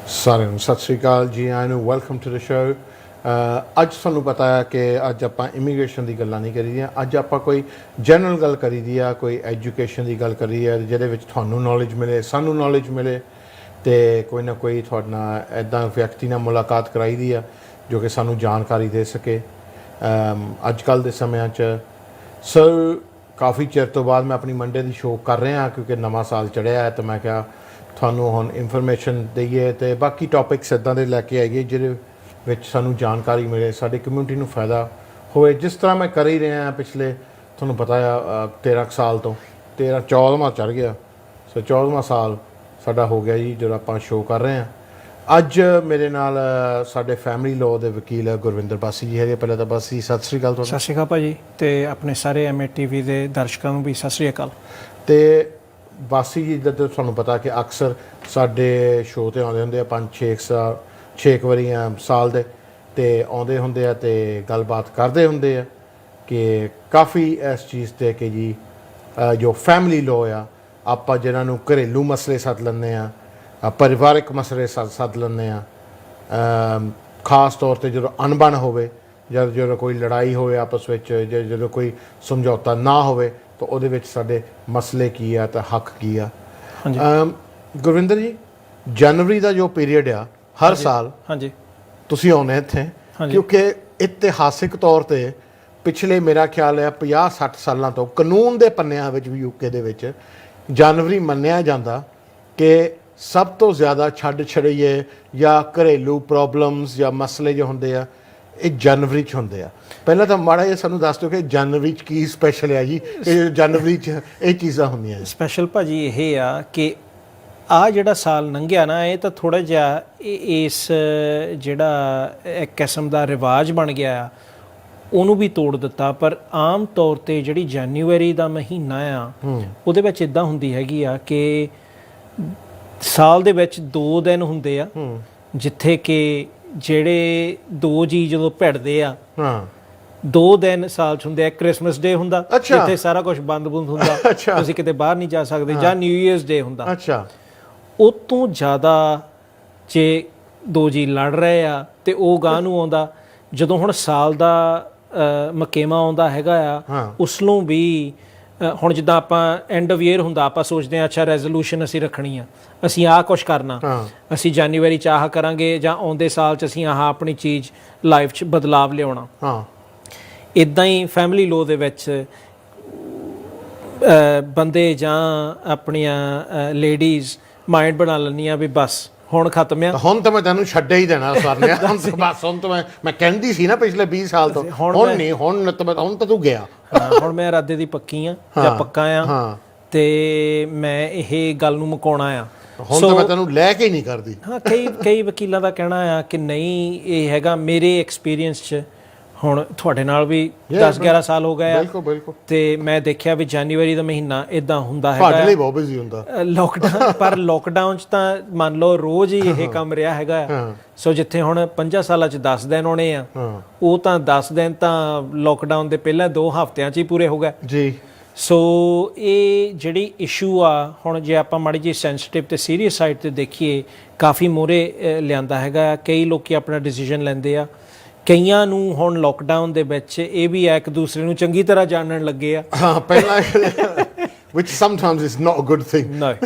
ਸਾਰਿਆਂ ਨੂੰ ਸਤਿ ਸ਼੍ਰੀ ਅਕਾਲ ਜੀ ਆਇਆਂ ਨੂੰ ਵੈਲਕਮ ਟੂ ਦ ਸ਼ੋ। ਅੱਜ ਤੁਹਾਨੂੰ ਪਤਾ ਹੈ ਕਿ ਅੱਜ ਆਪਾਂ ਇਮੀਗ੍ਰੇਸ਼ਨ ਦੀ ਗੱਲਾਂ ਨਹੀਂ ਕਰੀਦੀਆਂ, ਅੱਜ ਆਪਾਂ ਕੋਈ ਜਨਰਲ ਗੱਲ ਕਰੀਦੀ ਆ, ਕੋਈ ਐਜੂਕੇਸ਼ਨ ਦੀ ਗੱਲ ਕਰੀ ਆ ਜਿਹਦੇ ਵਿੱਚ ਤੁਹਾਨੂੰ ਨੌਲੇਜ ਮਿਲੇ, ਸਾਨੂੰ ਨੌਲੇਜ ਮਿਲੇ ਅਤੇ ਕੋਈ ਨਾ ਕੋਈ ਤੁਹਾਡੇ ਨਾਲ ਇੱਦਾਂ ਵਿਅਕਤੀ ਨਾਲ ਮੁਲਾਕਾਤ ਕਰਾਈ ਦੀ ਆ ਜੋ ਕਿ ਸਾਨੂੰ ਜਾਣਕਾਰੀ ਦੇ ਸਕੇ ਅੱਜ ਕੱਲ੍ਹ ਦੇ ਸਮਿਆਂ 'ਚ। ਸੋ ਕਾਫੀ ਚਿਰ ਤੋਂ ਬਾਅਦ ਮੈਂ ਆਪਣੀ ਮੰਡੇ ਦੀ ਸ਼ੋਅ ਕਰ ਰਿਹਾ ਕਿਉਂਕਿ ਨਵਾਂ ਸਾਲ ਚੜ੍ਹਿਆ ਹੈ, ਤਾਂ ਮੈਂ ਕਿਹਾ ਤੁਹਾਨੂੰ ਹੁਣ ਇਨਫੋਰਮੇਸ਼ਨ ਦਈਏ ਅਤੇ ਬਾਕੀ ਟੌਪਿਕਸ ਇੱਦਾਂ ਦੇ ਲੈ ਕੇ ਆਈਏ ਜਿਹਦੇ ਵਿੱਚ ਸਾਨੂੰ ਜਾਣਕਾਰੀ ਮਿਲੇ, ਸਾਡੀ ਕਮਿਊਨਿਟੀ ਨੂੰ ਫਾਇਦਾ ਹੋਵੇ। ਜਿਸ ਤਰ੍ਹਾਂ ਮੈਂ ਕਰ ਹੀ ਰਿਹਾ ਪਿਛਲੇ ਤੁਹਾਨੂੰ ਪਤਾ ਆ 13 ਸਾਲ ਤੋਂ 14ਵਾਂ ਚੜ੍ਹ ਗਿਆ, ਸੋ 14ਵਾਂ ਸਾਲ ਸਾਡਾ ਹੋ ਗਿਆ ਜੀ ਜਦੋਂ ਆਪਾਂ ਸ਼ੋਅ ਕਰ ਰਹੇ ਹਾਂ। ਅੱਜ ਮੇਰੇ ਨਾਲ ਸਾਡੇ ਫੈਮਿਲੀ ਲਾਅ ਦੇ ਵਕੀਲ ਗੁਰਵਿੰਦਰ ਬਾਸੀ ਜੀ ਹੈਗੇ। ਪਹਿਲਾਂ ਤਾਂ ਬਾਸੀ ਸਤਿ ਸ਼੍ਰੀ ਅਕਾਲ ਤੁਹਾਨੂੰ। ਸਤਿ ਸ਼੍ਰੀ ਅਕਾਲ ਭਾਜੀ, ਅਤੇ ਆਪਣੇ ਸਾਰੇ MA TV ਦੇ ਦਰਸ਼ਕਾਂ ਨੂੰ ਵੀ ਸਤਿ ਸ਼੍ਰੀ ਅਕਾਲ। ਅਤੇ ਬਾਸੀ ਜੀ ਦਾ ਤਾਂ ਤੁਹਾਨੂੰ ਪਤਾ ਕਿ ਅਕਸਰ ਸਾਡੇ ਸ਼ੋਅ 'ਤੇ ਆਉਂਦੇ ਹੁੰਦੇ ਆ 5-6 ਵਾਰੀ ਸਾਲ ਦੇ, ਅਤੇ ਆਉਂਦੇ ਹੁੰਦੇ ਆ ਅਤੇ ਗੱਲਬਾਤ ਕਰਦੇ ਹੁੰਦੇ ਆ ਕਿ ਕਾਫੀ ਇਸ ਚੀਜ਼ 'ਤੇ ਕਿ ਜੀ ਜੋ ਫੈਮਿਲੀ ਲਾਅ ਆ, ਆਪਾਂ ਜਿਹਨਾਂ ਨੂੰ ਘਰੇਲੂ ਮਸਲੇ ਸੱਦ ਲੈਂਦੇ ਹਾਂ, ਪਰਿਵਾਰਕ ਮਸਲੇ ਸੱਦ ਲੈਂਦੇ ਹਾਂ, ਖਾਸ ਤੌਰ 'ਤੇ ਜਦੋਂ ਅਣਬਣ ਹੋਵੇ, ਜਦੋਂ ਕੋਈ ਲੜਾਈ ਹੋਵੇ ਆਪਸ ਵਿੱਚ, ਜਦੋਂ ਕੋਈ ਸਮਝੌਤਾ ਨਾ ਹੋਵੇ ਤਾਂ ਉਹਦੇ ਵਿੱਚ ਸਾਡੇ ਮਸਲੇ ਕੀ ਆ ਅਤੇ ਹੱਕ ਕੀ ਆ। ਗੁਰਵਿੰਦਰ ਜੀ, ਜਨਵਰੀ ਦਾ ਜੋ ਪੀਰੀਅਡ ਆ ਹਰ ਸਾਲ ਹਾਂਜੀ ਤੁਸੀਂ ਆਉਂਦੇ ਇੱਥੇ ਕਿਉਂਕਿ ਇਤਿਹਾਸਿਕ ਤੌਰ 'ਤੇ ਪਿਛਲੇ ਮੇਰਾ ਖਿਆਲ ਹੈ 50-60 ਸਾਲਾਂ ਤੋਂ ਕਾਨੂੰਨ ਦੇ ਪੰਨਿਆਂ ਵਿੱਚ ਵੀ UK ਦੇ ਵਿੱਚ ਜਨਵਰੀ ਮੰਨਿਆ ਜਾਂਦਾ ਕਿ ਸਭ ਤੋਂ ਜ਼ਿਆਦਾ ਛੱਡ ਛੜਈਏ ਜਾਂ ਘਰੇਲੂ ਪ੍ਰੋਬਲਮਸ ਜਾਂ ਮਸਲੇ ਜੋ ਹੁੰਦੇ ਆ ਇਹ ਜਨਵਰੀ 'ਚ ਹੁੰਦੇ ਆ। ਪਹਿਲਾਂ ਤਾਂ ਮਾੜਾ ਜਿਹਾ ਸਾਨੂੰ ਦੱਸ ਦਿਓ ਕਿ ਜਨਵਰੀ 'ਚ ਕੀ ਸਪੈਸ਼ਲ ਹੈ ਜੀ, ਇਹ ਜਨਵਰੀ 'ਚ ਇਹ ਚੀਜ਼ਾਂ ਹੁੰਦੀਆਂ। ਸਪੈਸ਼ਲ ਭਾਜੀ ਇਹ ਆ ਕਿ ਆਹ ਜਿਹੜਾ ਸਾਲ ਲੰਘਿਆ ਨਾ, ਇਹ ਤਾਂ ਥੋੜ੍ਹਾ ਜਿਹਾ ਇਸ ਜਿਹੜਾ ਇੱਕ ਕਿਸਮ ਦਾ ਰਿਵਾਜ ਬਣ ਗਿਆ ਆ ਉਹਨੂੰ ਵੀ ਤੋੜ ਦਿੱਤਾ। ਪਰ ਆਮ ਤੌਰ 'ਤੇ ਜਿਹੜੀ ਜਨਵਰੀ ਦਾ ਮਹੀਨਾ ਆ ਉਹਦੇ ਵਿੱਚ ਇੱਦਾਂ ਹੁੰਦੀ ਹੈਗੀ ਆ ਕਿ ਸਾਲ ਦੇ ਵਿੱਚ 2 ਦਿਨ ਹੁੰਦੇ ਆ ਜਿੱਥੇ ਕਿ ਜਿਹੜੇ 2 ਜੀ ਜਦੋਂ ਭਿੜਦੇ ਆ 2 ਦਿਨ ਸਾਲ 'ਚ ਹੁੰਦੇ ਆ। ਕ੍ਰਿਸਮਸ ਡੇ ਹੁੰਦਾ ਜਿੱਥੇ ਸਾਰਾ ਕੁਝ ਬੰਦ-ਬੁੰਦ ਹੁੰਦਾ, ਤੁਸੀਂ ਕਿਤੇ ਬਾਹਰ ਨਹੀਂ ਜਾ ਸਕਦੇ, ਜਾਂ ਨਿਊ ਈਅਰਸ ਡੇ ਹੁੰਦਾ। ਉਹ ਤੋਂ ਜ਼ਿਆਦਾ ਜੇ 2 ਜੀ ਲੜ ਰਹੇ ਆ ਤੇ ਉਹ ਗਾਂ ਨੂੰ ਆਉਂਦਾ। ਜਦੋਂ ਹੁਣ ਸਾਲ ਦਾ ਮਕੇਮਾ ਆਉਂਦਾ ਹੈਗਾ ਆ, ਉਸ ਨੂੰ ਵੀ ਹੁਣ ਜਿੱਦਾਂ ਆਪਾਂ ਐਂਡ ਆਫ ਈਅਰ ਹੁੰਦਾ, ਆਪਾਂ ਸੋਚਦੇ ਹਾਂ ਅੱਛਾ ਰੈਜ਼ੋਲੂਸ਼ਨ ਅਸੀਂ ਰੱਖਣੀ ਆ, ਅਸੀਂ ਆਹ ਕੁਛ ਕਰਨਾ, ਅਸੀਂ ਜਨਵਰੀ 'ਚ ਆਹ ਕਰਾਂਗੇ, ਜਾਂ ਆਉਂਦੇ ਸਾਲ 'ਚ ਅਸੀਂ ਆਹ ਆਪਣੀ ਚੀਜ਼ ਲਾਈਫ 'ਚ ਬਦਲਾਵ ਲਿਆਉਣਾ। ਇੱਦਾਂ ਹੀ ਫੈਮਿਲੀ ਲਾਅ ਦੇ ਵਿੱਚ ਬੰਦੇ ਜਾਂ ਆਪਣੀਆਂ ਲੇਡੀਜ਼ ਮਾਈਂਡ ਬਣਾ ਲੈਂਦੀਆਂ ਵੀ ਬਸ ਹੁਣ ਖਤਮ ਆ, ਹੁਣ ਤਾਂ ਮੈਂ ਤੈਨੂੰ ਛੱਡ ਹੀ ਦੇਣਾ ਸਰਨੇ, ਹੁਣ ਤਾਂ ਬਸ, ਹੁਣ ਤਾਂ ਮੈਂ ਕਹਿੰਦੀ ਸੀ ਨਾ ਪਿਛਲੇ 20 ਸਾਲ ਤੋਂ, ਹੁਣ ਨਹੀਂ, ਹੁਣ ਤਾਂ ਤੂੰ ਗਿਆ, ਹੁਣ ਮੈਂ ਇਰਾਦੇ ਦੀ ਪੱਕੀ ਆ ਜਾਂ ਪੱਕਾ ਆ ਤੇ ਮੈਂ ਇਹ ਗੱਲ ਨੂੰ ਮੁਕਾਉਣਾ ਆ। ਹੁਣ ਤਾਂ ਮੈਂ ਤੈਨੂੰ ਲੈ ਕੇ ਹੀ ਨਹੀਂ ਕਰਦੀ। ਹਾਂ, ਕਈ ਵਕੀਲਾਂ ਦਾ ਕਹਿਣਾ ਆ ਕਿ ਨਹੀਂ ਇਹ ਹੈਗਾ। ਮੇਰੇ ਐਕਸਪੀਰੀਅੰਸ 'ਚ ਹੁਣ ਤੁਹਾਡੇ ਨਾਲ ਵੀ 10-11 ਸਾਲ ਹੋ ਗਏ ਆ, ਤੇ ਮੈਂ ਦੇਖਿਆ ਵੀ ਜਨਵਰੀ ਦਾ ਮਹੀਨਾ ਇਦਾਂ ਹੁੰਦਾ ਹੈਗਾ, ਤੁਹਾਡੇ ਲਈ ਬਹੁਤ ਬਿਜ਼ੀ ਹੁੰਦਾ ਲੋਕਡਾਊਨ। ਪਰ ਲੋਕਡਾਊਨ 'ਚ ਤਾਂ ਮੰਨ ਲਓ ਰੋਜ਼ ਹੀ ਇਹ ਕੰਮ ਰਿਹਾ ਹੈਗਾ। ਸੋ ਜਿੱਥੇ ਹੁਣ 5 ਸਾਲਾਂ 'ਚ 10 ਦਿਨ ਆਉਣੇ ਆ, ਉਹ ਤਾਂ 10 ਦਿਨ ਤਾਂ ਲੋਕਡਾਊਨ ਦੇ ਪਹਿਲਾਂ 2 ਹਫ਼ਤਿਆਂ 'ਚ ਹੀ ਪੂਰੇ ਹੋ ਗਏ ਜੀ। ਸੋ ਇਹ ਜਿਹੜੀ ਇਸ਼ੂ ਆ, ਹੁਣ ਜੇ ਆਪਾਂ ਮਾੜੀ ਜਿਹੀ ਸੈਂਸਿਟਿਵ ਤੇ ਸੀਰੀਅਸ ਸਾਈਡ 'ਤੇ ਦੇਖੀਏ, ਕਾਫੀ ਮੂਹਰੇ ਲਿਆਂਦਾ ਹੈਗਾ। ਕਈ ਲੋਕ ਆਪਣਾ ਡਿਸੀਜ਼ਨ ਲੈਂਦੇ ਆ, ਕਈਆਂ ਨੂੰ ਹੁਣ ਲੋਕਡਾਊਨ ਦੇ ਵਿੱਚ ਇਹ ਵੀ ਆ ਇੱਕ ਦੂਸਰੇ ਨੂੰ ਚੰਗੀ ਤਰ੍ਹਾਂ ਜਾਣਨ ਲੱਗੇ ਆ। ਪਹਿਲਾਂ which sometimes is not a good thing.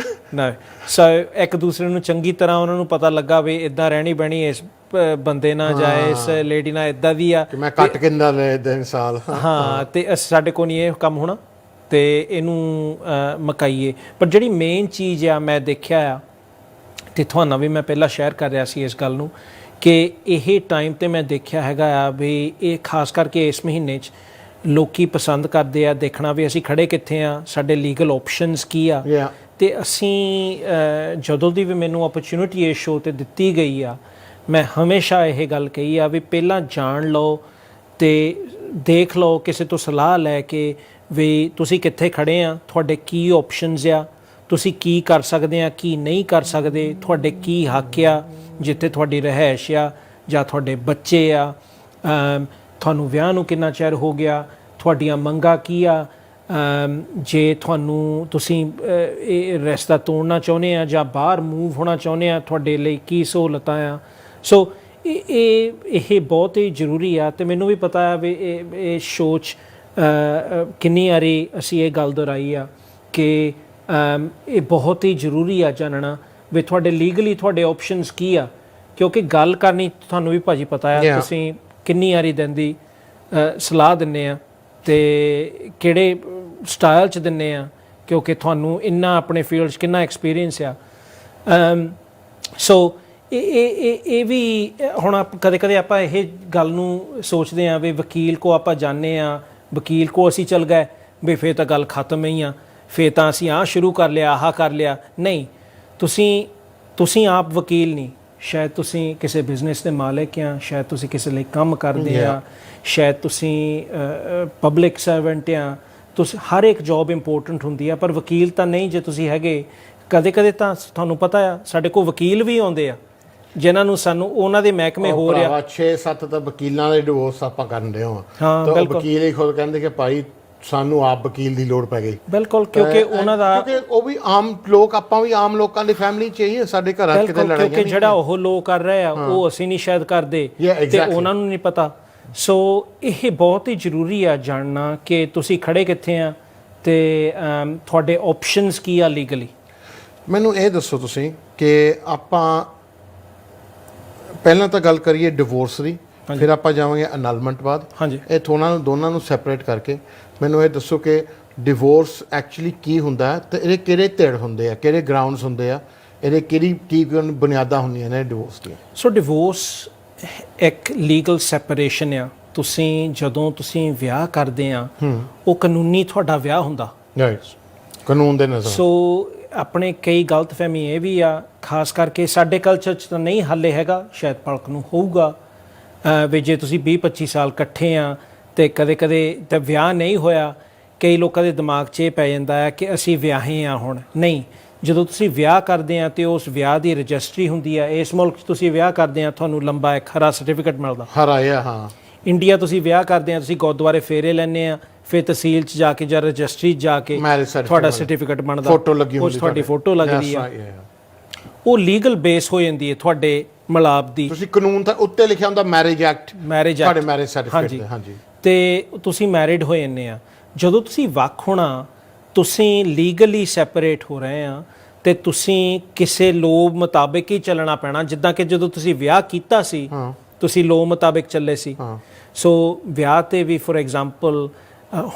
no ਸੋ ਇੱਕ ਦੂਸਰੇ ਨੂੰ ਚੰਗੀ ਤਰ੍ਹਾਂ ਉਹਨਾਂ ਨੂੰ ਪਤਾ ਲੱਗਾ ਵੀ ਇੱਦਾਂ ਰਹਿਣੀ ਬਹਿਣੀ ਇਸ ਬੰਦੇ ਨਾਲ ਜਾਂ ਇਸ ਲੇਡੀ ਨਾਲ ਇੱਦਾਂ ਦੀ ਆ, ਮੈਂ ਕੱਟ ਕਿੰਨਾ ਲੈ ਦਿਨ ਸਾਲ। ਹਾਂ, ਤੇ ਸਾਡੇ ਕੋਲ ਨਹੀਂ ਇਹ ਕੰਮ ਹੋਣਾ ਤੇ ਇਹਨੂੰ ਮਕਾਈਏ। ਪਰ ਜਿਹੜੀ ਮੇਨ ਚੀਜ਼ ਆ ਮੈਂ ਦੇਖਿਆ ਆ, ਤੇ ਤੁਹਾਨੂੰ ਵੀ ਮੈਂ ਪਹਿਲਾਂ ਸ਼ੇਅਰ ਕਰ ਰਿਹਾ ਸੀ ਇਸ ਗੱਲ ਨੂੰ, ਕਿ ਇਹ ਟਾਈਮ 'ਤੇ ਮੈਂ ਦੇਖਿਆ ਹੈਗਾ ਆ ਵੀ ਇਹ ਖਾਸ ਕਰਕੇ ਇਸ ਮਹੀਨੇ 'ਚ ਲੋਕੀ ਪਸੰਦ ਕਰਦੇ ਆ ਦੇਖਣਾ ਵੀ ਅਸੀਂ ਖੜੇ ਕਿੱਥੇ ਆ, ਸਾਡੇ ਲੀਗਲ ਆਪਸ਼ਨਸ ਕੀ ਆ। ਤੇ ਅਸੀਂ ਜਦੋਂ ਦੀ ਵੀ ਮੈਨੂੰ ਓਪਰਚੁਨਿਟੀ ਇਸ ਸ਼ੋਅ 'ਤੇ ਦਿੱਤੀ ਗਈ ਆ, ਮੈਂ ਹਮੇਸ਼ਾ ਇਹ ਗੱਲ ਕਹੀ ਆ ਵੀ ਪਹਿਲਾਂ ਜਾਣ ਲਓ ਤੇ ਦੇਖ ਲਓ, ਕਿਸੇ ਤੋਂ ਸਲਾਹ ਲੈ ਕੇ ਵੀ ਤੁਸੀਂ ਕਿੱਥੇ ਖੜੇ ਆ, ਤੁਹਾਡੇ ਕੀ ਆਪਸ਼ਨਸ ਆ, ਤੁਸੀਂ ਕੀ ਕਰ ਸਕਦੇ ਆ, ਕੀ ਨਹੀਂ ਕਰ ਸਕਦੇ, ਤੁਹਾਡੇ ਕੀ ਹੱਕ ਆ, ਜਿੱਥੇ ਤੁਹਾਡੀ ਰਿਹਾਇਸ਼ ਆ ਜਾਂ ਤੁਹਾਡੇ ਬੱਚੇ ਆ, ਤੁਹਾਨੂੰ ਵਿਆਹ ਨੂੰ ਕਿੰਨਾ ਚਿਰ ਹੋ ਗਿਆ, ਤੁਹਾਡੀਆਂ ਮੰਗਾਂ ਕੀ ਆ, ਜੇ ਤੁਹਾਨੂੰ ਤੁਸੀਂ ਇਹ ਰਸਤਾ ਤੋੜਨਾ ਚਾਹੁੰਦੇ ਆ ਜਾਂ ਬਾਹਰ ਮੂਵ ਹੋਣਾ ਚਾਹੁੰਦੇ ਆ, ਤੁਹਾਡੇ ਲਈ ਕੀ ਸਹੂਲਤਾਂ ਆ। ਸੋ ਇਹ ਬਹੁਤ ਹੀ ਜ਼ਰੂਰੀ ਆ। ਅਤੇ ਮੈਨੂੰ ਵੀ ਪਤਾ ਆ ਵੀ ਇਹ ਸ਼ੋਅ 'ਚ ਕਿੰਨੀ ਵਾਰੀ ਅਸੀਂ ਇਹ ਗੱਲ ਦੁਹਰਾਈ ਆ ਕਿ ਇਹ ਬਹੁਤ ਹੀ ਜ਼ਰੂਰੀ ਆ ਜਾਣਨਾ ਵੀ ਤੁਹਾਡੇ ਲੀਗਲੀ ਤੁਹਾਡੇ ਆਪਸ਼ਨਸ ਕੀ ਆ, ਕਿਉਂਕਿ ਗੱਲ ਕਰਨੀ ਤੁਹਾਨੂੰ ਵੀ ਭਾਜੀ ਪਤਾ ਆ, ਤੁਸੀਂ ਕਿੰਨੀ ਵਾਰੀ ਦਿਨ ਦੀ ਸਲਾਹ ਦਿੰਦੇ ਆ ਅਤੇ ਕਿਹੜੇ ਸਟਾਈਲ 'ਚ ਦਿੰਦੇ ਆ, ਕਿਉਂਕਿ ਤੁਹਾਨੂੰ ਇੰਨਾ ਆਪਣੇ ਫੀਲਡ 'ਚ ਕਿੰਨਾ ਐਕਸਪੀਰੀਅੰਸ ਆ। ਸੋ ਇਹ ਵੀ ਹੁਣ ਕਦੇ ਕਦੇ ਆਪਾਂ ਇਹ ਗੱਲ ਨੂੰ ਸੋਚਦੇ ਹਾਂ ਵੀ ਵਕੀਲ ਕੋ ਆਪਾਂ ਜਾਂਦੇ ਹਾਂ, ਵਕੀਲ ਕੋ ਅਸੀਂ ਚੱਲ ਗਏ ਵੀ ਫਿਰ ਤਾਂ ਗੱਲ ਖਤਮ ਹੀ ਆ, ਫਿਰ ਤਾਂ ਅਸੀਂ ਆਹ ਸ਼ੁਰੂ ਕਰ ਲਿਆ, ਆਹ ਕਰ ਲਿਆ। ਨਹੀਂ, ਤੁਸੀਂ ਆਪ ਵਕੀਲ ਨਹੀਂ, ਸ਼ਾਇਦ ਤੁਸੀਂ ਕਿਸੇ ਬਿਜ਼ਨਸ ਦੇ ਮਾਲਕ ਆ, ਸ਼ਾਇਦ ਤੁਸੀਂ ਕਿਸੇ ਲਈ ਕੰਮ ਕਰਦੇ ਆ, ਸ਼ਾਇਦ ਤੁਸੀਂ ਪਬਲਿਕ ਸਰਵੈਂਟ ਆ। ਤੁਸੀਂ ਹਰ ਇੱਕ ਜੌਬ ਇੰਪੋਰਟੈਂਟ ਹੁੰਦੀ ਆ, ਪਰ ਵਕੀਲ ਤਾਂ ਨਹੀਂ ਜੇ ਤੁਸੀਂ ਹੈਗੇ। ਕਦੇ ਕਦੇ ਤਾਂ ਤੁਹਾਨੂੰ ਪਤਾ ਆ ਸਾਡੇ ਕੋਲ ਵਕੀਲ ਵੀ ਆਉਂਦੇ ਆ ਜਿਨ੍ਹਾਂ ਨੂੰ ਸਾਨੂੰ ਉਹਨਾਂ ਦੇ ਮਹਿਕਮੇ ਹੋ ਰਿਹਾ 6-7 ਤਾਂ ਵਕੀਲਾਂ ਦੇ ਡਿਵੋਰਸ ਆਪਾਂ ਕਰਨ ਦੇ ਹਾਂ। ਹਾਂ ਬਿਲਕੁਲ, ਵਕੀਲ ਹੀ ਖੁਦ ਕਹਿੰਦੇ ਕਿ ਭਾਈ ਸਾਨੂੰ ਆਪ ਵਕੀਲ ਦੀ ਲੋੜ ਪੈ ਗਈ। ਬਿਲਕੁਲ, ਕਿਉਂਕਿ ਉਹਨਾਂ ਦਾ ਕਿਉਂਕਿ ਉਹ ਵੀ ਆਮ ਲੋਕ, ਆਪਾਂ ਵੀ ਆਮ ਲੋਕਾਂ ਦੀ ਫੈਮਿਲੀ ਚ ਹੀ ਸਾਡੇ ਘਰਾਂ ਕਿਤੇ ਲੜਾਈਆਂ, ਕਿਉਂਕਿ ਜਿਹੜਾ ਉਹ ਲੋਕ ਕਰ ਰਹੇ ਆ ਉਹ ਅਸੀਂ ਨਹੀਂ ਸ਼ਾਇਦ ਕਰਦੇ ਤੇ ਉਹਨਾਂ ਨੂੰ ਨਹੀਂ ਪਤਾ। ਸੋ ਇਹ ਬਹੁਤ ਹੀ ਜ਼ਰੂਰੀ ਆ ਜਾਣਨਾ ਕਿ ਤੁਸੀਂ ਖੜੇ ਕਿੱਥੇ ਆ ਤੇ ਤੁਹਾਡੇ ਆਪਸ਼ਨਸ ਕੀ ਆ ਲੀਗਲੀ। ਮੈਨੂੰ ਇਹ ਦੱਸੋ ਤੁਸੀਂ ਕਿ ਆਪਾਂ ਪਹਿਲਾਂ ਤਾਂ ਗੱਲ ਕਰੀਏ ਡਿਵੋਰਸ ਦੀ, ਫਿਰ ਆਪਾਂ ਜਾਵਾਂਗੇ ਅਨਲਮੈਂਟ ਬਾਅਦ। ਹਾਂਜੀ, ਇਹ ਦੋਨਾਂ ਨੂੰ ਸੈਪਰੇਟ ਕਰਕੇ ਮੈਨੂੰ ਇਹ ਦੱਸੋ ਕਿ ਡਿਵੋਰਸ ਐਕਚੁਅਲੀ ਕੀ ਹੁੰਦਾ ਤੇ ਇਹਦੇ ਕਿਹੜੇ ਧਿਰ ਹੁੰਦੇ ਆ, ਕਿਹੜੇ ਗਰਾਊਂਡਸ ਹੁੰਦੇ ਆ, ਇਹਦੇ ਕੀ ਬੁਨਿਆਦਾਂ ਹੁੰਦੀਆਂ ਨੇ ਡਿਵੋਰਸ ਦੀਆਂ। ਸੋ ਡਿਵੋਰਸ ਇੱਕ ਲੀਗਲ ਸੈਪਰੇਸ਼ਨ ਆ। ਜਦੋਂ ਤੁਸੀਂ ਵਿਆਹ ਕਰਦੇ ਆ ਉਹ ਕਾਨੂੰਨੀ ਤੁਹਾਡਾ ਵਿਆਹ ਹੁੰਦਾ, ਕਾਨੂੰਨ ਦੇ ਨਜ਼ਰ। ਸੋ ਆਪਣੇ ਕਈ ਗਲਤਫਹਿਮੀ ਇਹ ਵੀ ਆ, ਖਾਸ ਕਰਕੇ ਸਾਡੇ ਕਲਚਰ 'ਚ ਤਾਂ ਨਹੀਂ ਹਾਲੇ ਹੈਗਾ, ਸ਼ਾਇਦ ਭਲਕ ਨੂੰ ਹੋਊਗਾ ਵੀ ਜੇ ਤੁਸੀਂ 20-25 ਸਾਲ ਇਕੱਠੇ ਆ ਅਤੇ ਕਦੇ ਤਾਂ ਵਿਆਹ ਨਹੀਂ ਹੋਇਆ, ਕਈ ਲੋਕਾਂ ਦੇ ਦਿਮਾਗ 'ਚ ਇਹ ਪੈ ਜਾਂਦਾ ਹੈ ਕਿ ਅਸੀਂ ਵਿਆਹੇ ਆ। ਹੁਣ ਨਹੀਂ, ਜਦੋਂ ਤੁਸੀਂ ਵਿਆਹ ਕਰਦੇ ਆ ਅਤੇ ਉਸ ਵਿਆਹ ਦੀ ਰਜਿਸਟਰੀ ਹੁੰਦੀ ਆ। ਇਸ ਮੁਲਕ 'ਚ ਤੁਸੀਂ ਵਿਆਹ ਕਰਦੇ ਆ ਤੁਹਾਨੂੰ ਲੰਬਾ ਇੱਕ ਹਰਾ ਸਰਟੀਫਿਕੇਟ ਮਿਲਦਾ, ਹਾਂ। ਇੰਡੀਆ ਤੁਸੀਂ ਵਿਆਹ ਕਰਦੇ ਆ, ਤੁਸੀਂ ਗੁਰਦੁਆਰੇ ਫੇਰੇ ਲੈਂਦੇ ਆ, ਫਿਰ ਤਹਿਸੀਲ 'ਚ ਜਾ ਕੇ ਜਾਂ ਰਜਿਸਟਰੀ 'ਚ ਜਾ ਕੇ ਤੁਹਾਡਾ ਸਰਟੀਫਿਕੇਟ ਬਣਦਾ, ਉਹ ਤੁਹਾਡੀ ਫੋਟੋ ਲੱਗਦੀ ਆ, ਉਹ ਲੀਗਲ ਬੇਸ ਹੋ ਜਾਂਦੀ ਹੈ ਤੁਹਾਡੇ ਮਿਲਾਪ ਦੀ। ਤੁਸੀਂ ਕਾਨੂੰਨ ਤਾਂ ਉੱਤੇ ਲਿਖਿਆ ਹੁੰਦਾ ਮੈਰਿਜ ਐਕਟ, ਤੁਹਾਡੇ ਮੈਰਿਜ ਸਰਟੀਫਿਕੇਟ। ਹਾਂਜੀ, ਤੇ ਤੁਸੀਂ ਮੈਰਿਡ ਹੋ ਜਾਂਦੇ ਆ। ਜਦੋਂ ਤੁਸੀਂ ਵੱਖ ਹੋਣਾ, ਤੁਸੀਂ ਲੀਗਲੀ ਸੈਪਰੇਟ ਹੋ ਰਹੇ ਆ ਤੇ ਤੁਸੀਂ ਕਿਸੇ ਲੋਭ ਮੁਤਾਬਿਕ ਹੀ ਚੱਲਣਾ ਪੈਣਾ। ਜਿੱਦਾਂ ਕਿ ਜਦੋਂ ਤੁਸੀਂ ਵਿਆਹ ਕੀਤਾ ਸੀ ਤੁਸੀਂ ਲੋਭ ਮੁਤਾਬਿਕ ਚੱਲੇ ਸੀ। ਸੋ ਵਿਆਹ ਤੇ ਵੀ ਫੋਰ ਐਗਜ਼ਾਮਪਲ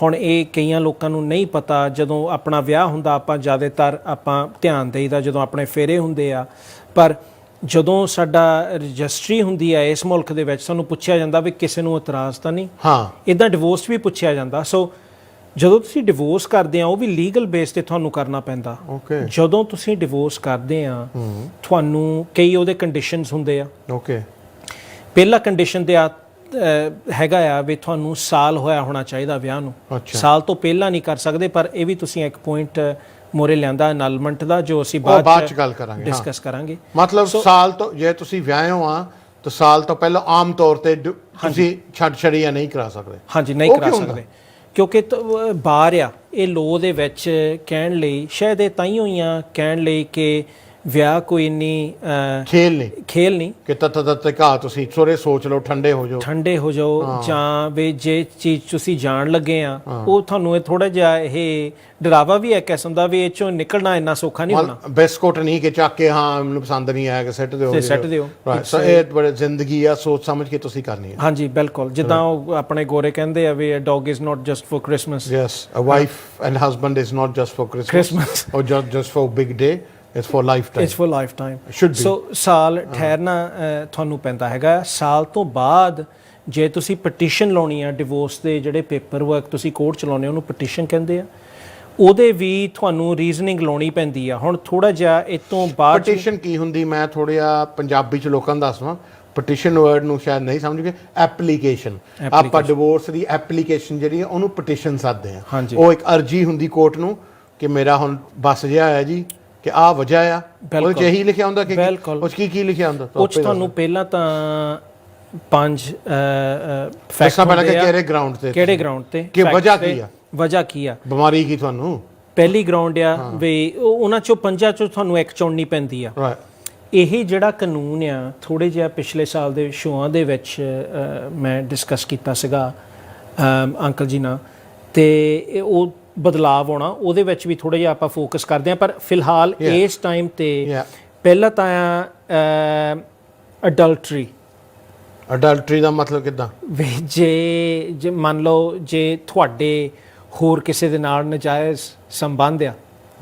ਹੁਣ ਇਹ ਕਈਆਂ ਲੋਕਾਂ ਨੂੰ ਨਹੀਂ ਪਤਾ, ਜਦੋਂ ਆਪਣਾ ਵਿਆਹ ਹੁੰਦਾ ਆਪਾਂ ਜ਼ਿਆਦਾਤਰ ਆਪਾਂ ਧਿਆਨ ਦੇਈਦਾ ਜਦੋਂ ਆਪਣੇ ਫੇਰੇ ਹੁੰਦੇ ਆ, ਪਰ ਜਦੋਂ ਸਾਡਾ ਰਜਿਸਟਰੀ ਹੁੰਦੀ ਹੈ ਇਸ ਮੁਲਕ ਦੇ ਵਿੱਚ ਸਾਨੂੰ ਪੁੱਛਿਆ ਜਾਂਦਾ ਵੀ ਕਿਸੇ ਨੂੰ ਇਤਰਾਜ਼ ਤਾਂ ਨਹੀਂ। ਇੱਦਾਂ ਡਿਵੋਰਸ ਵੀ ਪੁੱਛਿਆ ਜਾਂਦਾ। ਸੋ ਜਦੋਂ ਤੁਸੀਂ ਡਿਵੋਰਸ ਕਰਦੇ ਆ ਉਹ ਵੀ ਲੀਗਲ ਬੇਸ ਤੇ ਤੁਹਾਨੂੰ ਕਰਨਾ ਪੈਂਦਾ। ਜਦੋਂ ਤੁਸੀਂ ਡਿਵੋਰਸ ਕਰਦੇ ਆ ਤੁਹਾਨੂੰ ਕਈ ਉਹਦੇ ਕੰਡੀਸ਼ਨਸ ਹੁੰਦੇ ਆ। ਪਹਿਲਾ ਕੰਡੀਸ਼ਨ ਤੇ ਹੈਗਾ ਆ ਵੀ ਤੁਹਾਨੂੰ ਸਾਲ ਹੋਇਆ ਹੋਣਾ ਚਾਹੀਦਾ ਵਿਆਹ ਨੂੰ, ਸਾਲ ਤੋਂ ਪਹਿਲਾਂ ਨਹੀਂ ਕਰ ਸਕਦੇ। ਪਰ ਇਹ ਵੀ ਤੁਸੀਂ ਇੱਕ ਪੁਆਇੰਟ ਮੋਰੇ ਲਿਆਂਦਾ ਅਨਲਮੈਂਟ ਦਾ, ਜੋ ਅਸੀਂ ਬਾਅਦ ਚ ਗੱਲ ਕਰਾਂਗੇ, ਡਿਸਕਸ ਕਰਾਂਗੇ। ਮਤਲਬ ਸਾਲ ਤੋਂ, ਜੇ ਤੁਸੀਂ ਵਿਆਹੇ ਹੋ ਆ ਤਾਂ ਸਾਲ ਤੋਂ ਪਹਿਲਾਂ ਆਮ ਤੌਰ ਤੇ ਤੁਸੀਂ ਛੱਡ-ਛੜੀਆਂ ਨਹੀਂ ਕਰਾ ਸਕਦੇ। ਹਾਂਜੀ, ਨਹੀਂ ਕਰਾ ਸਕਦੇ ਕਿਉਂਕਿ ਬਾਹਰ ਆ ਇਹ ਲੋ ਦੇ ਵਿੱਚ ਕਹਿਣ ਲਈ, ਸ਼ਾਇਦ ਇਹ ਤਾਂ ਹੀ ਹੋਈਆਂ ਕਹਿਣ ਲਈ ਕਿ ਵਿਆਹ ਕੋਈ ਇੰਨੀ ਖੇਲ ਨਹੀਂ ਕਿ ਤਤ ਕਾ ਤੁਸੀਂ ਥੋੜੇ ਸੋਚ ਲਓ, ਠੰਡੇ ਹੋ ਜਾਓ ਜਾਂ ਵੀ ਜੇ ਚੀਜ਼ ਤੁਸੀਂ ਜਾਣ ਲੱਗੇ ਆ ਉਹ ਤੁਹਾਨੂੰ ਇਹ ਥੋੜਾ ਜਿਹਾ ਇਹ ਡਰਾਵਾ ਵੀ ਹੈ ਕਿਸਮ ਦਾ ਵੀ ਇਹ ਚੋਂ ਨਿਕਲਣਾ ਇੰਨਾ ਸੌਖਾ ਨਹੀਂ ਹੋਣਾ। ਬਿਸਕੁਟ ਨਹੀਂ ਕਿ ਚੱਕ ਕੇ ਹਾਂ ਮੈਨੂੰ ਪਸੰਦ ਨਹੀਂ ਆਇਆ ਕਿ ਸਿੱਟ ਦਿਓ। ਸੋ ਇਹ ਬੜੀ ਜ਼ਿੰਦਗੀ ਆ, ਸੋਚ ਸਮਝ ਕੇ ਤੁਸੀਂ ਕਰਨੀ ਹੈ। ਹਾਂਜੀ, ਬਿਲਕੁਲ। ਜਿੱਦਾਂ ਉਹ ਆਪਣੇ ਗੋਰੇ ਕਹਿੰਦੇ ਆ ਵੀ a dog is not just for Christmas, yes, a wife and husband is not just for Christmas or just for big day, it's for lifetime, it's for lifetime, should be। So ਸਾਲ ਠਹਿਰਨਾ ਤੁਹਾਨੂੰ ਪੈਂਦਾ ਹੈਗਾ। ਸਾਲ ਤੋਂ ਬਾਅਦ ਜੇ ਤੁਸੀਂ petition ਲਾਉਣੀ ਆ ਡਿਵੋਰਸ ਦੇ ਜਿਹੜੇ ਪੇਪਰ ਵਰਕ ਤੁਸੀਂ ਕੋਰਟ ਚ ਲਾਉਣੇ ਉਹਨੂੰ ਪਟੀਸ਼ਨ ਕਹਿੰਦੇ ਆ, ਉਹਦੇ ਵੀ ਤੁਹਾਨੂੰ ਰੀਜ਼ਨਿੰਗ ਲਾਉਣੀ ਪੈਂਦੀ ਆ। ਹੁਣ ਥੋੜਾ ਜਿਹਾ ਇਹ ਤੋਂ ਬਾਅਦ ਪਟੀਸ਼ਨ ਕੀ ਹੁੰਦੀ, ਮੈਂ ਥੋੜਾ ਜਿਹਾ ਪੰਜਾਬੀ ਚ ਲੋਕਾਂ ਨੂੰ ਦੱਸਵਾਂ। ਪਟੀਸ਼ਨ ਵਰਡ ਨੂੰ ਸ਼ਾਇਦ ਨਹੀਂ ਸਮਝਗੇ, ਐਪਲੀਕੇਸ਼ਨ। ਆਪਾਂ ਡਿਵੋਰਸ ਦੀ ਐਪਲੀਕੇਸ਼ਨ ਜਿਹੜੀ ਆ ਉਹਨੂੰ ਪਟੀਸ਼ਨ ਸੱਦਦੇ ਆ। ਉਹ ਇੱਕ ਅਰਜੀ ਹੁੰਦੀ ਕੋਰਟ ਨੂੰ ਕਿ ਮੇਰਾ ਹੁਣ ਬਸ ਜਿਹਾ ਆਇਆ ਜੀ ਕਿ ਆਹ ਵਜ੍ਹਾ ਆ, ਉਹ ਚ ਇਹੀ ਲਿਖਿਆ ਹੁੰਦਾ ਕਿ ਉਹ ਚ ਕੀ ਲਿਖਿਆ ਹੁੰਦਾ। ਉਹ ਚ ਤੁਹਾਨੂੰ ਪਹਿਲਾਂ ਤਾਂ 5 ਫੈਕਟ ਹੁੰਦੇ ਆ, ਕਿਹੜੇ ਗਰਾਊਂਡ ਤੇ ਕਿ ਵਜ੍ਹਾ ਕੀ ਆ, ਵਜ੍ਹਾ ਕੀ ਆ? ਬਿਮਾਰੀ ਕੀ ਤੁਹਾਨੂੰ? ਪਹਿਲੀ ਗਰਾਊਂਡ ਆ ਵੀ ਉਹਨਾਂ ਚੋਂ 5 ਚੋਂ ਤੁਹਾਨੂੰ ਇੱਕ ਚੁਣਨੀ ਪੈਂਦੀ ਆ। ਇਹ ਜਿਹੜਾ ਕਾਨੂੰਨ ਆ ਥੋੜੇ ਜਿਹਾ ਪਿਛਲੇ ਸਾਲ ਦੇ ਸ਼ੋਆਂ ਦੇ ਵਿੱਚ ਮੈਂ ਡਿਸਕਸ ਕੀਤਾ ਸੀਗਾ ਅੰਕਲ ਜੀ ਨਾਲ, ਤੇ ਉਹ ਬਦਲਾਵ ਆਉਣਾ ਉਹਦੇ ਵਿੱਚ ਵੀ ਥੋੜਾ ਜਿਹਾ ਆਪਾਂ ਫੋਕਸ ਕਰਦੇ ਹਾਂ। ਪਰ ਫਿਲਹਾਲ ਇਸ ਟਾਈਮ ਤੇ ਪਹਿਲਾਂ ਤਾਂ ਅਡਲਟਰੀ ਦਾ ਮਤਲਬ ਕਿੱਦਾਂ? ਵੀ ਜੇ ਮੰਨ ਲਓ ਜੇ ਤੁਹਾਡੇ ਹੋਰ ਕਿਸੇ ਦੇ ਨਾਲ ਨਜਾਇਜ਼ ਸੰਬੰਧ ਆ,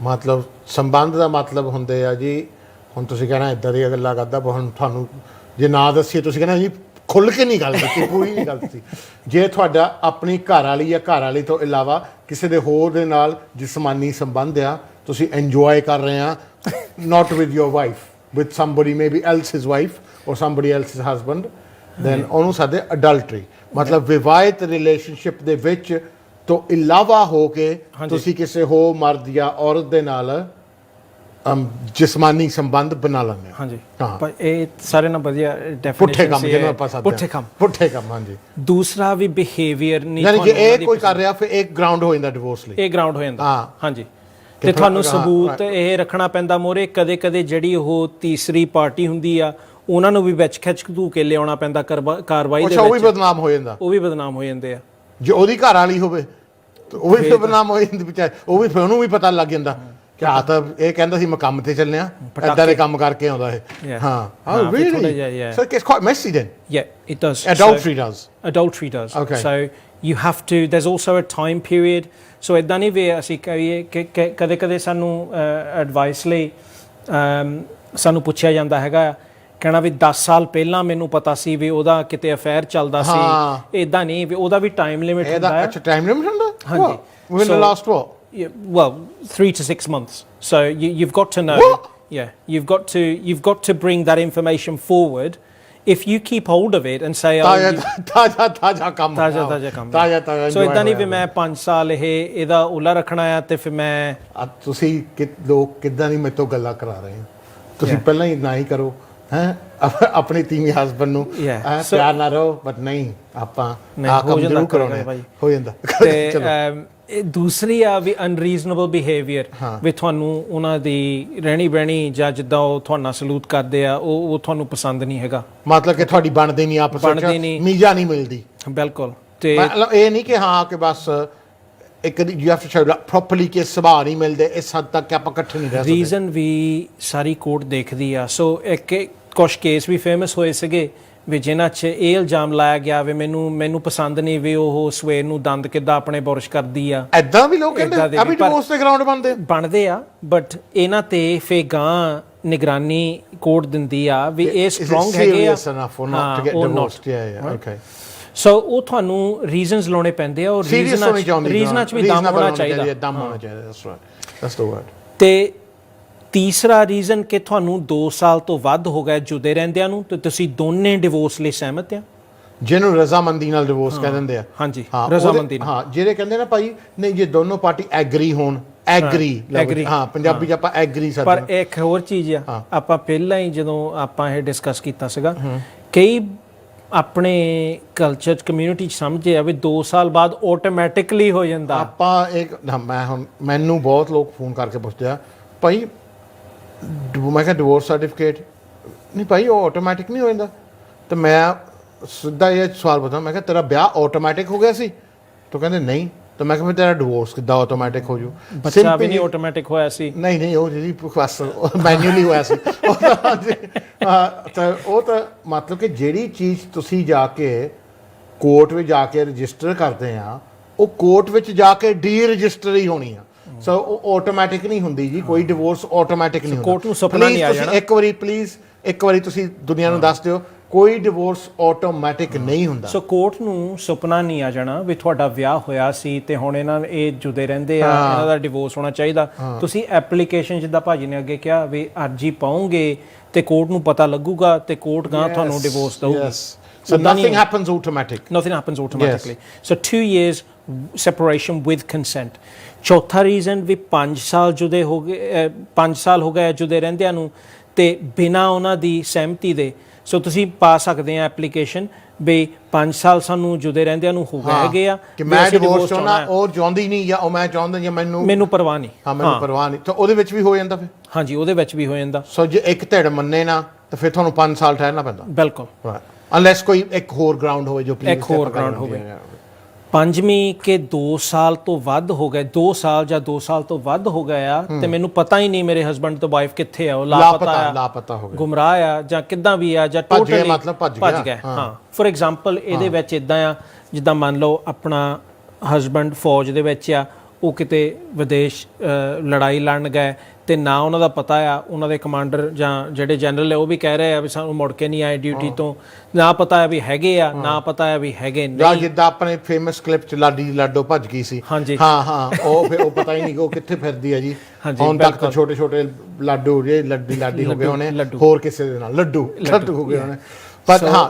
ਮਤਲਬ ਸੰਬੰਧ ਦਾ ਮਤਲਬ ਹੁੰਦੇ ਆ ਜੀ, ਹੁਣ ਤੁਸੀਂ ਕਹਿਣਾ ਇੱਦਾਂ ਦੀਆਂ ਗੱਲਾਂ ਕਰਦਾ, ਹੁਣ ਤੁਹਾਨੂੰ ਜੇ ਨਾ ਦੱਸੀਏ ਤੁਸੀਂ ਕਹਿਣਾ ਜੀ ਖੁੱਲ੍ਹ ਕੇ ਨਹੀਂ ਗੱਲ ਦੱਸੀ, ਕੋਈ ਨਹੀਂ ਗੱਲ ਦੱਸੀ। ਜੇ ਤੁਹਾਡਾ ਆਪਣੀ ਘਰ ਵਾਲੀ ਜਾਂ ਘਰ ਵਾਲੀ ਤੋਂ ਇਲਾਵਾ ਕਿਸੇ ਦੇ ਹੋਰ ਦੇ ਨਾਲ ਜਿਸਮਾਨੀ ਸੰਬੰਧ ਆ, ਤੁਸੀਂ ਇੰਜੋਏ ਕਰ ਰਹੇ ਆ, not with your wife, with somebody maybe else's wife or somebody else's husband, then ਉਹਨੂੰ ਸਾਡੇ ਅਡਲਟਰੀ ਮਤਲਬ ਵਿਵਾਹਿਤ ਰਿਲੇਸ਼ਨਸ਼ਿਪ ਦੇ ਵਿੱਚ ਤੋਂ ਇਲਾਵਾ ਹੋ ਕੇ ਤੁਸੀਂ ਕਿਸੇ ਹੋਰ ਮਰਦ ਜਾਂ ਔਰਤ ਦੇ ਨਾਲ ਜਿਸਮਾਨੀ ਸੰਬੰਧ ਬਣਾ ਲੈਂਦੇ ਹੋ। ਹਾਂਜੀ ਪਰ ਇਹ ਸਾਰੇ ਨਾਲ ਵਧੀਆ ਡੈਫੀਨੇਸ਼ਨ ਹੈ ਪੁੱਠੇ ਕੰਮ। ਹਾਂਜੀ ਦੂਸਰਾ ਵੀ ਬਿਹੇਵੀਅਰ ਨਹੀਂ, ਯਾਨੀ ਕਿ ਇਹ ਕੋਈ ਕਰ ਰਿਹਾ ਫਿਰ ਇੱਕ ਗਰਾਊਂਡ ਹੋ ਜਾਂਦਾ ਡਿਵੋਰਸ ਲਈ, ਇਹ ਗਰਾਊਂਡ ਹੋ ਜਾਂਦਾ। ਹਾਂਜੀ ਤੇ ਤੁਹਾਨੂੰ ਸਬੂਤ ਇਹ ਰੱਖਣਾ ਪੈਂਦਾ ਮੋਰੇ, ਕਦੇ ਕਦੇ ਜਿਹੜੀ ਉਹ ਤੀਸਰੀ ਪਾਰਟੀ ਹੁੰਦੀ ਆ ਉਹਨਾਂ ਨੂੰ ਵੀ ਵਿੱਚ ਖਿੱਚ ਧੂ ਕੇ ਲਿਆਉਣਾ ਪੈਂਦਾ ਕਾਰਵਾਈ ਦੇ ਵਿੱਚ। ਉਹ ਵੀ ਬਦਨਾਮ ਹੋ ਜਾਂਦਾ, ਉਹ ਵੀ ਬਦਨਾਮ ਹੋ ਜਾਂਦੇ ਆ। ਜੇ ਉਹਦੀ ਘਰ ਵਾਲੀ ਹੋਵੇ ਉਹ ਵੀ ਬਦਨਾਮ ਹੋ ਜਾਂਦੀ ਵਿਚਾਰ, ਉਹ ਵੀ ਫਿਰ ਉਹਨੂੰ ਵੀ ਪਤਾ ਲੱਗ ਜਾਂਦਾ ਕਿ ਆ ਤਾਂ ਇਹ ਕਹਿੰਦਾ ਸੀ ਮੈਂ ਕੰਮ ਤੇ ਚੱਲਿਆ, ਏਦਾਂ ਦੇ ਕੰਮ ਕਰਕੇ ਆਉਂਦਾ ਇਹ। ਹਾਂ really so it's quite messy then. Yeah it does. Adultery does okay so you have to, there's also a time period, so ਏਦਾਂ ਨਹੀਂ ਵੀ ਅਸੀਂ ਕਹੀਏ ਕਿ ਕਦੇ ਕਦੇ ਸਾਨੂੰ ਐਡਵਾਈਸ ਲਈ ਸਾਨੂੰ ਪੁੱਛਿਆ ਜਾਂਦਾ ਹੈਗਾ, ਕਹਿਣਾ ਵੀ 10 ਸਾਲ ਪਹਿਲਾਂ ਮੈਨੂੰ ਪਤਾ ਸੀ ਵੀ ਉਹਦਾ ਕਿਤੇ ਅਫੇਅਰ ਚੱਲਦਾ ਸੀ, ਇਦਾਂ ਨਹੀਂ ਵੀ ਉਹਦਾ ਵੀ ਟਾਈਮ ਲਿਮਿਟ ਹੁੰਦਾ ਹੈ। ਅੱਛਾ ਟਾਈਮ ਲਿਮਿਟ ਹੁੰਦਾ? ਹਾਂਜੀ within the last what? Well 3 to 6 months, so you've got to know. What? Yeah, you've got to bring that information forward. If you keep hold of it and say ਤਾਜ਼ਾ ਕੰਮ so ਇਦਾਂ ਨਹੀਂ ਵੀ ਮੈਂ 5 ਸਾਲ ਇਹਦਾ ਉਲਾ ਰੱਖਣਾ ਆ ਤੇ ਫਿਰ ਮੈਂ ਤੁਸੀਂ ਲੋਕ ਕਿੱਦਾਂ ਨਹੀਂ ਮੇਰੇ ਤੋਂ ਗੱਲਾਂ ਕਰਾ ਰਹੇ ਹੋ, ਤੁਸੀਂ ਪਹਿਲਾਂ ਹੀ ਨਾ ਹੀ ਕਰੋ ਆਪਣੀ ਤੀਵੀਂ ਹਸਬੈਂਡ ਨੂੰ ਪਿਆਰ ਨਾ ਰਹੋ, ਬਟ ਨਹੀਂ ਆਪਾਂ ਆ ਕੰਮ ਜ਼ਰੂਰ ਕਰਾਉਣਾ ਹੋ ਜਾਂਦਾ। ਤੇ ਦੂਸਰੀ ਆ ਵੀ ਅਨਰੀਜ਼ਨੇਬਲ ਬਿਹੇਵੀਅਰ, ਵੀ ਤੁਹਾਨੂੰ ਉਹਨਾਂ ਦੀ ਰਹਿਣੀ ਬਹਿਣੀ ਜਾਂ ਜਿੱਦਾਂ ਉਹ ਤੁਹਾਡੇ ਨਾਲ ਸਲੂਕ ਕਰਦੇ ਆ ਉਹ ਤੁਹਾਨੂੰ ਪਸੰਦ ਨਹੀਂ ਹੈਗਾ, ਮਤਲਬ ਕਿ ਤੁਹਾਡੀ ਬਣਦੀ ਨਹੀਂ, ਆਪਸ ਵਿੱਚ ਮੀਜਾ ਨਹੀਂ ਮਿਲਦੀ। ਬਿਲਕੁਲ, ਤੇ ਮਤਲਬ ਇਹ ਨਹੀਂ ਕਿ ਹਾਂ ਕਿ ਬਸ ਇੱਕ you have to show properly ਕਿ ਸੁਭਾਅ ਨਹੀਂ ਮਿਲਦੇ, ਇਸ ਹੱਦ ਤੱਕ ਆਪਾਂ ਇਕੱਠੇ ਨਹੀਂ ਰਹਿ ਸਕਦੇ। ਰੀਜ਼ਨ ਵੀ ਸਾਰੀ ਕੋਰਟ ਦੇਖਦੀ ਆ। ਸੋ ਇੱਕ ਕੁਛ ਕੇਸ ਵੀ ਫੇਮਸ ਹੋਏ ਸੀਗੇ ਵੀ ਜਿਨ੍ਹਾਂ 'ਚ ਇਹ ਇਲਜ਼ਾਮ ਲਾਇਆ ਗਿਆ ਵੀ ਮੈਨੂੰ ਪਸੰਦ ਨਹੀਂ ਵੀ ਉਹ ਸਵੇਰ ਨੂੰ ਦੰਦ ਕਿੱਦਾਂ ਆਪਣੇ ਬੁਰਸ਼ ਕਰਦੀ ਆ, ਐਦਾਂ ਵੀ ਲੋਕ ਕਹਿੰਦੇ ਆ ਵੀ ਡਿਵੋਰਸ ਦੇ ਗਰਾਊਂਡ ਬਣਦੇ ਆ, ਬਟ ਇਹਨਾਂ ਤੇ ਫੇ ਗਾਂ ਨਿਗਰਾਨੀ ਕੋਰਟ ਦਿੰਦੀ ਆ ਵੀ ਇਹ ਸਟਰੋਂਗ ਹੈਗੇ ਆ। ਸੋ ਉਹ ਤੁਹਾਨੂੰ ਰੀਜ਼ਨਸ ਲਾਉਣੇ ਪੈਂਦੇ ਆ, ਔਰ ਰੀਜ਼ਨਾਂ 'ਚ ਵੀ ਦਮ ਹੋਣਾ ਚਾਹੀਦਾ। ਤੇ ਤੀਸਰਾ ਰੀਜ਼ਨ ਕਿ ਤੁਹਾਨੂੰ 2 ਸਾਲ ਤੋਂ ਵੱਧ ਹੋ ਗਏ ਜੁਦੇ ਰਹਿੰਦਿਆਂ ਨੂੰ ਤੇ ਤੁਸੀਂ ਦੋਨੇ ਡਿਵੋਰਸ ਲਈ ਸਹਿਮਤ ਆ, ਜਿਹਨੂੰ ਰਜ਼ਾਮੰਦੀ ਨਾਲ ਡਿਵੋਰਸ ਕਹਿ ਦਿੰਦੇ ਆ। ਹਾਂਜੀ ਰਜ਼ਾਮੰਦੀ ਨਾਲ, ਹਾਂ ਜਿਹੜੇ ਕਹਿੰਦੇ ਨਾ ਭਾਈ ਨਹੀਂ ਜੇ ਦੋਨੋਂ ਪਾਰਟੀ ਐਗਰੀ ਹੋਣ, ਐਗਰੀ ਹਾਂ ਪੰਜਾਬੀ 'ਚ ਆਪਾਂ ਐਗਰੀ ਸਕਦੇ। ਪਰ ਇੱਕ ਹੋਰ ਚੀਜ਼ ਆ, ਆਪਾਂ ਪਹਿਲਾਂ ਹੀ ਜਦੋਂ ਆਪਾਂ ਇਹ ਡਿਸਕਸ ਕੀਤਾ ਸੀਗਾ, ਕਈ ਆਪਣੇ ਕਲਚਰ ਕਮਿਊਨਿਟੀ 'ਚ ਸਮਝੇ ਆ ਵੀ 2 ਸਾਲ ਬਾਅਦ ਆਟੋਮੈਟਿਕਲੀ ਹੋ ਜਾਂਦਾ। ਆਪਾਂ ਇੱਕ ਮੈਂ ਹੁਣ ਮੈਨੂੰ ਬਹੁਤ ਲੋਕ ਫੋਨ ਕਰਕੇ ਪੁੱਛਦੇ ਆ ਭਾਈ ਮੈਂ ਕਿਹਾ ਡਿਵੋਰਸ ਸਰਟੀਫਿਕੇਟ ਨਹੀਂ ਭਾਈ ਉਹ ਆਟੋਮੈਟਿਕ ਨਹੀਂ ਹੋ ਜਾਂਦਾ, ਤੇ ਮੈਂ ਸਿੱਧਾ ਇਹ ਸਵਾਲ ਪੁੱਛਦਾ, ਮੈਂ ਕਿਹਾ ਤੇਰਾ ਵਿਆਹ ਆਟੋਮੈਟਿਕ ਹੋ ਗਿਆ ਸੀ? ਤਾਂ ਕਹਿੰਦੇ ਨਹੀਂ। ਤਾਂ ਮੈਂ ਕਿਹਾ ਤੇਰਾ ਡਿਵੋਰਸ ਕਿੱਦਾਂ ਆਟੋਮੈਟਿਕ ਹੋ ਜੂ? ਬੱਚਾ ਵੀ ਨਹੀਂ ਆਟੋਮੈਟਿਕ ਹੋਇਆ ਸੀ? ਨਹੀਂ ਉਹ ਜਿਹੜੀ ਬਸ ਮੈਨੂਅਲੀ ਹੋਇਆ ਸੀ। ਤਾਂ ਉਹ ਤਾਂ ਮਤਲਬ ਕਿ ਜਿਹੜੀ ਚੀਜ਼ ਤੁਸੀਂ ਜਾ ਕੇ ਕੋਰਟ ਵਿੱਚ ਜਾ ਕੇ ਰਜਿਸਟਰ ਕਰਦੇ ਆ, ਉਹ ਕੋਰਟ ਵਿੱਚ ਜਾ ਕੇ ਡੀ ਰਜਿਸਟਰ ਹੀ ਹੋਣੀ ਆ। ਸੋ ਉਹ ਆਟੋਮੈਟਿਕ ਨਹੀਂ ਹੁੰਦੀ ਜੀ, ਕੋਈ ਡਿਵੋਰਸ ਆਟੋਮੈਟਿਕ ਨਹੀਂ ਹੁੰਦਾ। ਕੋਰਟ ਨੂੰ ਸੁਪਨਾ ਨਹੀਂ ਆ ਜਾਣਾ। ਇੱਕ ਵਾਰੀ ਤੁਸੀਂ ਦੁਨੀਆ ਨੂੰ ਦੱਸ ਦਿਓ ਕੋਈ ਡਿਵੋਰਸ ਆਟੋਮੈਟਿਕ ਨਹੀਂ ਹੁੰਦਾ। ਸੋ ਕੋਰਟ ਨੂੰ ਸੁਪਨਾ ਨਹੀਂ ਆ ਜਾਣਾ ਵੀ ਤੁਹਾਡਾ ਵਿਆਹ ਹੋਇਆ ਸੀ ਤੇ ਹੁਣ ਇਹ ਜੁਦੇ ਰਹਿੰਦੇ ਆ, ਇਹਨਾਂ ਦਾ ਡਿਵੋਰਸ ਹੋਣਾ ਚਾਹੀਦਾ। ਤੁਸੀਂ ਐਪਲੀਕੇਸ਼ਨ ਜਿੱਦਾਂ ਭਾਜੀ ਨੇ ਅੱਗੇ ਕਿਹਾ ਵੀ ਅਰਜੀ ਪਾਓਗੇ ਤੇ ਕੋਰਟ ਨੂੰ ਪਤਾ ਲੱਗੂਗਾ ਤੇ ਕੋਰਟ ਗਾਂ ਤੁਹਾਨੂੰ ਡਿਵੋਰਸ ਦਊਗੀ। So nothing happens automatically. So 2 years separation with consent. ਚੌਥਾ ਰੀਜ਼ਨ ਵੀ 5 ਸਾਲ ਜੁਦੇ ਹੋ ਗਏ, 5 ਸਾਲ ਹੋ ਗਏ ਜੁਦੇ ਰਹਿੰਦਿਆਂ ਨੂੰ ਤੇ ਬਿਨਾਂ ਉਹਨਾਂ ਦੀ ਸਹਿਮਤੀ ਦੇ। ਸੋ ਤੁਸੀਂ ਪਾ ਸਕਦੇ ਆ ਐਪਲੀਕੇਸ਼ਨ ਵੀ 5 ਸਾਲ ਸਾਨੂੰ ਜੁਦੇ ਰਹਿੰਦਿਆਂ ਨੂੰ ਹੋ ਗਏ ਹੈਗੇ ਆ ਕਿ ਮੈਂ ਡਿਵੋਰਸ ਚਾਹੁੰਦਾ, ਉਹ ਚਾਹੁੰਦੀ ਨਹੀਂ, ਜਾਂ ਉਹ ਮੈਂ ਚਾਹੁੰਦਾ, ਜਾਂ ਮੈਨੂੰ ਪਰਵਾਹ ਨਹੀਂ। ਹਾਂ, ਮੈਨੂੰ ਪਰਵਾਹ ਨਹੀਂ, ਤਾਂ ਉਹਦੇ ਵਿੱਚ ਵੀ ਹੋ ਜਾਂਦਾ ਫਿਰ। ਹਾਂਜੀ, ਉਹਦੇ ਵਿੱਚ ਵੀ ਹੋ ਜਾਂਦਾ। ਸੋ ਜੇ ਇੱਕ ਧਿਰ ਮੰਨੇ ਨਾ ਤਾਂ ਫਿਰ ਤੁਹਾਨੂੰ 5 ਸਾਲ ਠਹਿਰਨਾ ਪੈਂਦਾ। ਬਿਲਕੁਲ, ਅਨਲੈਸ ਕੋਈ ਇੱਕ ਹੋਰ ਗਰਾਊਂਡ ਹੋਵੇ, ਜੋ ਇੱਕ ਹੋਰ ਗਰਾਊਂਡ ਹੋਵੇ। ਪੰਜਵੀਂ ਕਿ 2 ਸਾਲ ਤੋਂ ਵੱਧ ਹੋ ਗਏ, 2 ਸਾਲ ਜਾਂ 2 ਸਾਲ ਤੋਂ ਵੱਧ ਹੋ ਗਏ ਆ ਤੇ ਮੈਨੂੰ ਪਤਾ ਹੀ ਨਹੀਂ ਮੇਰੇ ਹਸਬੰਡ ਤੇ ਵਾਈਫ ਕਿੱਥੇ ਆ, ਉਹ ਲਾਪਤਾ ਹੋ ਗਏ, ਗੁੰਮਰਾਹ ਆ, ਜਾਂ ਕਿੱਦਾਂ ਵੀ ਆ, ਜਾਂ ਟੋਟਲੀ ਮਤਲਬ ਭੱਜ ਗਏ। ਹਾਂ, ਫੋਰ ਐਗਜ਼ਾਮਪਲ ਇਹਦੇ ਵਿੱਚ ਇਦਾਂ ਆ, ਜਿੱਦਾਂ ਮੰਨ ਲਓ ਆਪਣਾ ਹਸਬੰਡ ਫੌਜ ਦੇ ਵਿੱਚ ਆ, ਉਹ ਕਿਤੇ ਵਿਦੇਸ਼ ਲੜਾਈ ਲੜਨ ਗਏ ਤੇ ਨਾ ਉਹਨਾਂ ਦਾ ਪਤਾ ਆ, ਉਹਨਾਂ ਦੇ ਕਮਾਂਡਰ ਜਾਂ ਜਿਹੜੇ ਜਨਰਲ ਹੈ ਉਹ ਵੀ ਕਹਿ ਰਹੇ ਆ ਵੀ ਸਾਨੂੰ ਮੁੜ ਕੇ ਨਹੀਂ ਆਏ ਡਿਊਟੀ ਤੋਂ, ਨਾ ਪਤਾ ਹੈ ਵੀ ਹੈਗੇ ਆ, ਨਾ ਪਤਾ ਹੈ ਵੀ ਹੈਗੇ ਨਹੀਂ। ਜਿੱਦਾਂ ਆਪਣੇ ਫੇਮਸ ਕਲਿੱਪ ਚ ਲਾਡੀ ਲਾਡੋ ਭੱਜ ਗਈ ਸੀ। ਹਾਂਜੀ, ਹਾਂ, ਉਹ ਫਿਰ ਉਹ ਪਤਾ ਹੀ ਨਹੀਂ ਕਿ ਉਹ ਕਿੱਥੇ ਫਿਰਦੀ ਹੈ ਜੀ। ਹੁਣ ਤੱਕ ਤਾਂ ਛੋਟੇ ਛੋਟੇ ਲਾਡੂ ਜੇ ਲਾਡੀ ਹੋ ਗਏ ਹੋਣੇ, ਹੋਰ ਕਿਸੇ ਦੇ ਨਾਲ ਲੱਡੂ ਹੋ ਗਏ ਹੋਣੇ। ਪਰ ਹਾਂ,